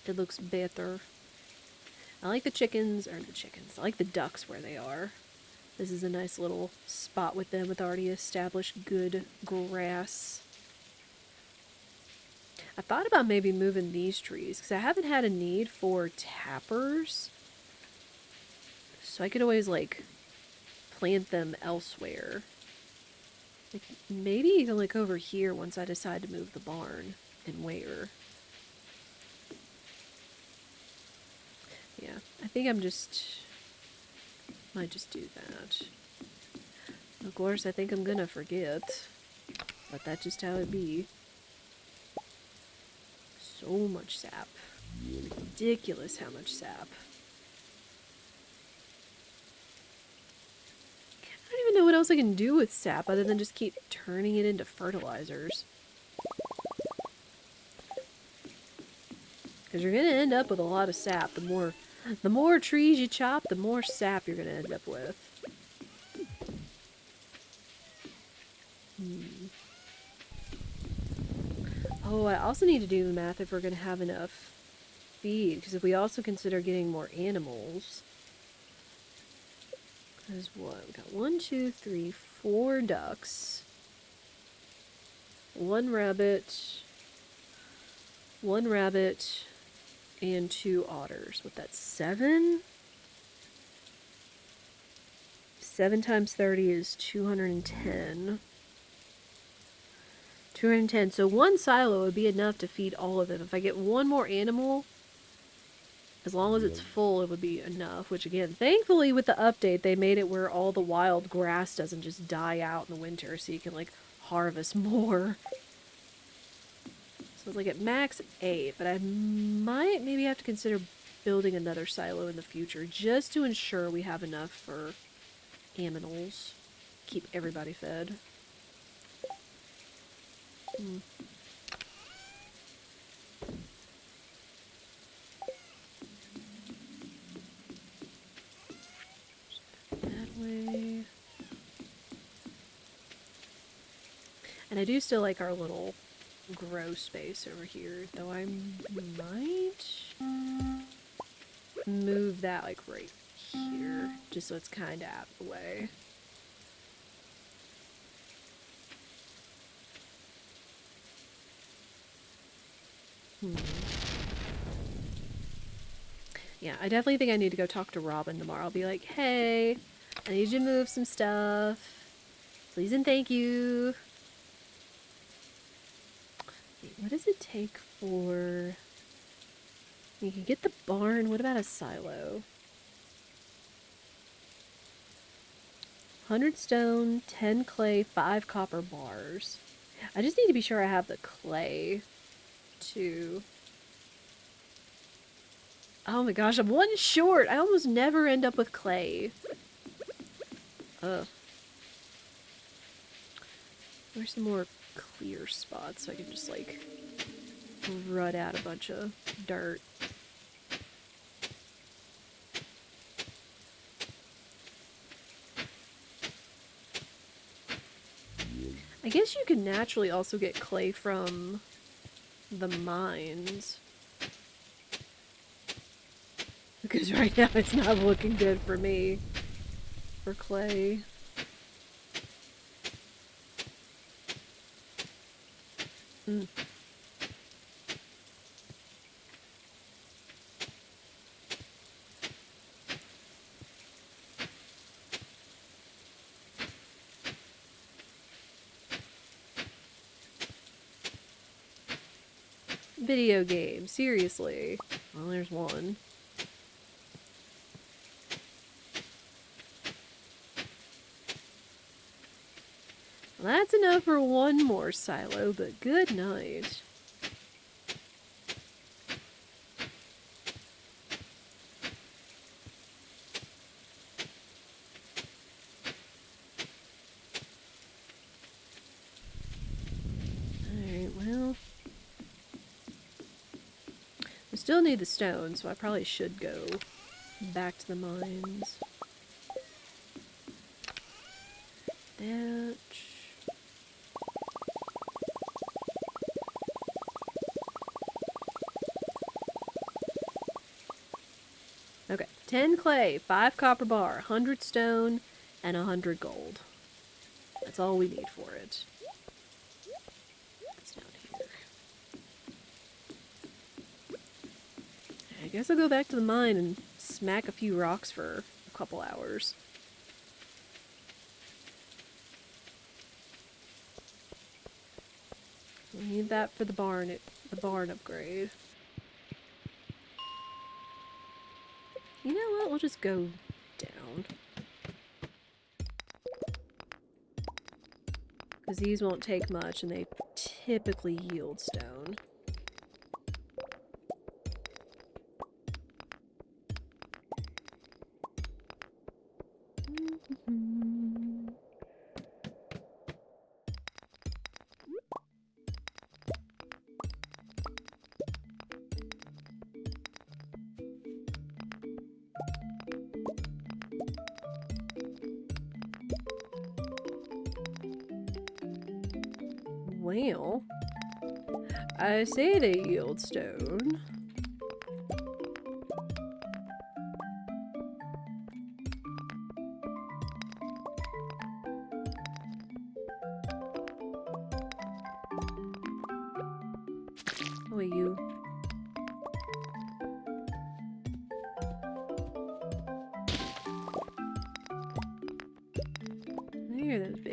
It looks better. I like the chickens, I like the ducks where they are. This is a nice little spot with them with already established good grass. I thought about maybe moving these trees, because I haven't had a need for tappers. So I could always, like, plant them elsewhere. Like, maybe even, like, over here once I decide to move the barn. And where. Yeah, I think might just do that. Of course, I think I'm gonna forget. But that's just how it be. So much sap. Ridiculous how much sap. I don't even know what else I can do with sap other than just keep turning it into fertilizers. Because you're gonna end up with a lot of sap. The more trees you chop, the more sap you're gonna end up with. Oh, I also need to do the math if we're gonna have enough feed, because if we also consider getting more animals... Because what? We got 1, 2, 3, 4 ducks. 1 rabbit. 1 rabbit. And 2 otters. What, that's 7? 7 times 30 is 210. 210. So 1 silo would be enough to feed all of them. If I get 1 more animal, as long as it's full, it would be enough. Which, again, thankfully with the update, they made it where all the wild grass doesn't just die out in the winter, so you can, like, harvest more. So it's like at max 8, but I might maybe have to consider building another silo in the future, just to ensure we have enough for aminals. Keep everybody fed. That way. And I do still like our little grow space over here, though I might move that like right here, just so it's kind of out of the way. Yeah, I definitely think I need to go talk to Robin tomorrow. I'll be like, hey, I need you to move some stuff. Please and thank you. Wait, what does it take for... You can get the barn. What about a silo? 100 stone, 10 clay, 5 copper bars. I just need to be sure I have the clay, too. Oh my gosh, I'm 1 short! I almost never end up with clay. Ugh. Where's some more clear spots so I can just, like, rut out a bunch of dirt. I guess you can naturally also get clay from the mines. Because right now it's not looking good for me for clay. Video game, seriously. Well, there's one. Well, that's enough for 1 more silo, but good night. Alright, well... I still need the stone, so I probably should go back to the mines. That... Okay, 10 clay, 5 copper bar, 100 stone, and 100 gold. That's all we need for it. It's down here. I guess I'll go back to the mine and smack a few rocks for a couple hours. We need that for the barn upgrade. You know what? We'll just go down. Because these won't take much and they typically yield stone. Well, I say they yield stone.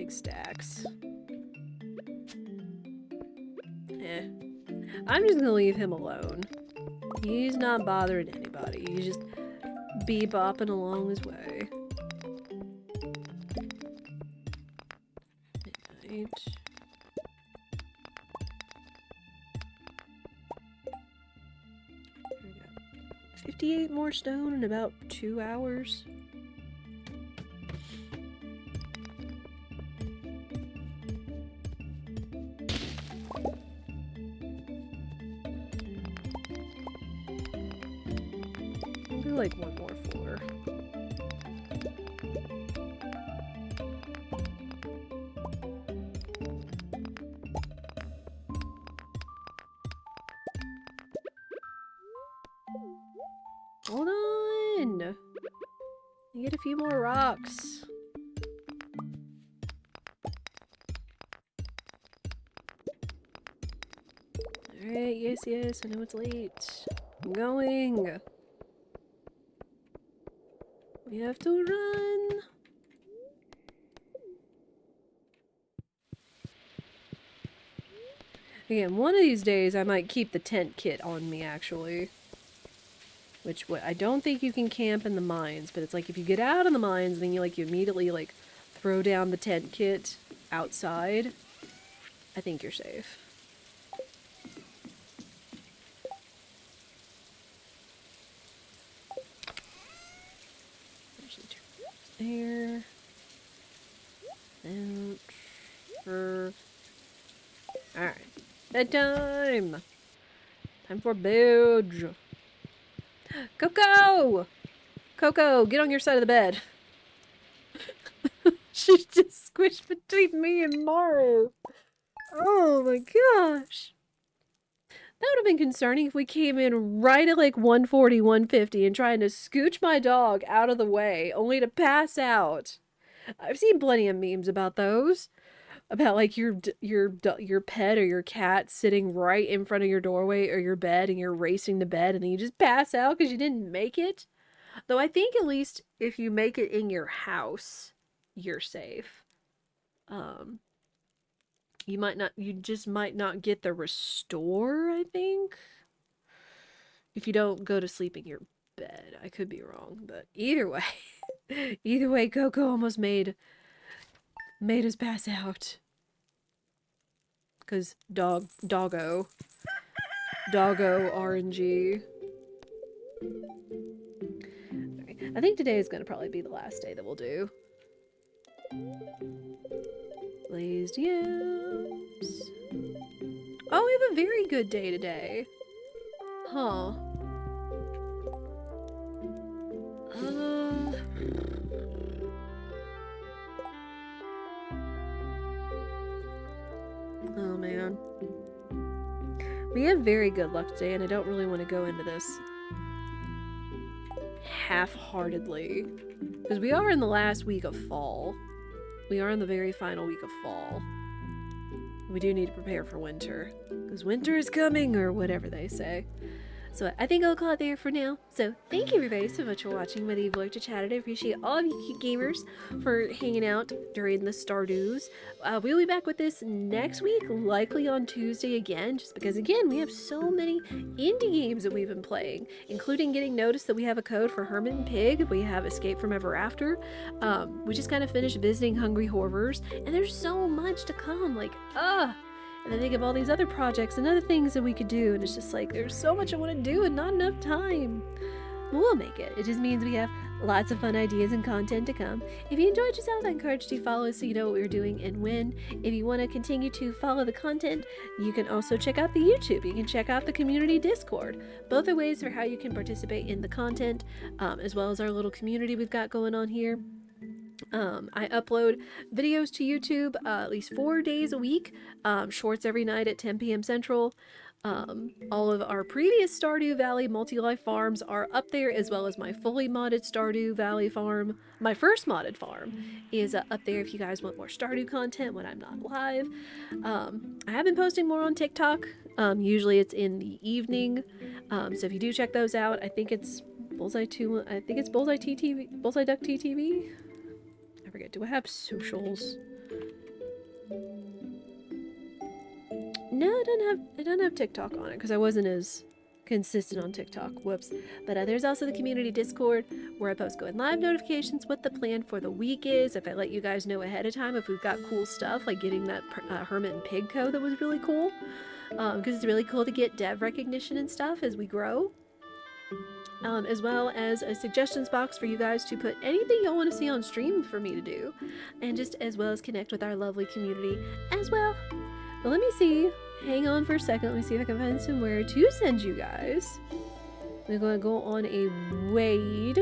big stacks. Eh. I'm just gonna leave him alone. He's not bothering anybody. He's just bebopping along his way. Midnight. 58 more stone in about 2 hours. I'll do like one more floor. Hold on! I get a few more rocks. Alright, yes, I know it's late. I'm going! We have to run! Again, one of these days I might keep the tent kit on me, actually. Which, I don't think you can camp in the mines, but it's like if you get out of the mines, then you immediately, throw down the tent kit outside, I think you're safe. There. Out. Alright. Bedtime! Time for bed. Coco! Coco, get on your side of the bed. She's just squished between me and Maru. Oh my gosh. That would have been concerning if we came in right at 140, 150 and trying to scooch my dog out of the way, only to pass out. I've seen plenty of memes about those. About your pet or your cat sitting right in front of your doorway or your bed and you're racing to bed and then you just pass out because you didn't make it. Though I think at least if you make it in your house, you're safe. You just might not get the restore, I think. If you don't go to sleep in your bed. I could be wrong, but either way, Coco almost made us pass out. Cause doggo RNG. Okay. I think today is gonna probably be the last day that we'll do. Glazed yams. Oh, we have a very good day today. Huh. Oh man. We have very good luck today, and I don't really want to go into this half-heartedly. Because we are in the last week of fall. We are in the very final week of fall. We do need to prepare for winter. Because winter is coming, or whatever they say. So I think I'll call it there for now. So thank you everybody so much for watching my Evil Lurk to Chatted. I appreciate all of you cute gamers for hanging out during the Stardews. We'll be back with this next week, likely on Tuesday again, just because again, we have so many indie games that we've been playing, including getting notice that we have a code for Hermit and Pig. We have Escape from Ever After. We just kind of finished visiting Hungry Horrors, and there's so much to come, and I think of all these other projects and other things that we could do, and it's just there's so much I want to do and not enough time. We'll make it. It just means we have lots of fun ideas and content to come. If you enjoyed yourself, I encourage you to follow us so you know what we're doing and when. If you want to continue to follow the content, you can also check out the YouTube. You can check out the community Discord. Both are ways for how you can participate in the content, as well as our little community we've got going on here. I upload videos to YouTube at least 4 days a week, shorts every night at 10 p.m. Central. All of our previous Stardew Valley multi-life farms are up there, as well as my fully modded Stardew Valley farm. My first modded farm is up there if you guys want more Stardew content when I'm not live. I have been posting more on TikTok. Usually it's in the evening. So if you do check those out, I think it's Bullseye Duck TTV. I forget, do I have socials? No, I don't have TikTok on it because I wasn't as consistent on TikTok. Whoops. But there's also the community Discord where I post going live notifications, what the plan for the week is. If I let you guys know ahead of time if we've got cool stuff, like getting that Hermit and Pig Co. that was really cool. Because it's really cool to get dev recognition and stuff as we grow. As well as a suggestions box for you guys to put anything y'all want to see on stream for me to do, and just as well as connect with our lovely community as well. But let me see. Hang on for a second. Let me see if I can find somewhere to send you guys. We're going to go on a raid.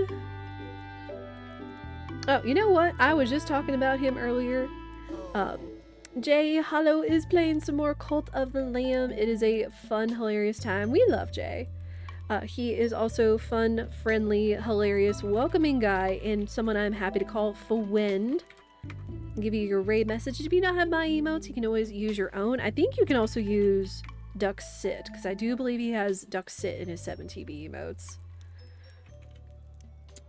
Oh, you know what? I was just talking about him earlier. Jay Hollow is playing some more Cult of the Lamb. It is a fun, hilarious time. We love Jay. He is also fun, friendly, hilarious, welcoming guy, and someone I'm happy to call friend. Give you your raid message. If you don't have my emotes, you can always use your own. I think you can also use Duck Sit, because I do believe he has Duck Sit in his 7TB emotes.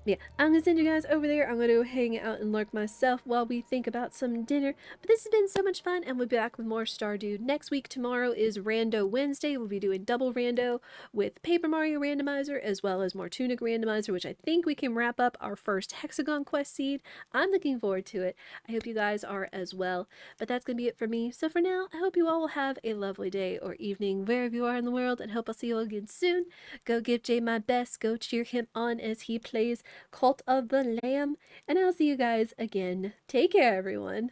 Yeah, I'm gonna send you guys over there. I'm going to hang out and lurk myself while we think about some dinner. But this has been so much fun, and we'll be back with more Stardew next week. Tomorrow is Rando Wednesday. We'll be doing double rando with Paper Mario Randomizer as well as more Tunic Randomizer, which I think we can wrap up our first Hexagon Quest seed. I'm looking forward to it. I hope you guys are as well. But that's gonna be it for me. So for now, I hope you all will have a lovely day or evening wherever you are in the world, and hope I'll see you all again soon. Go give Jay my best. Go cheer him on as he plays Cult of the Lamb, and I'll see you guys again. Take care, everyone.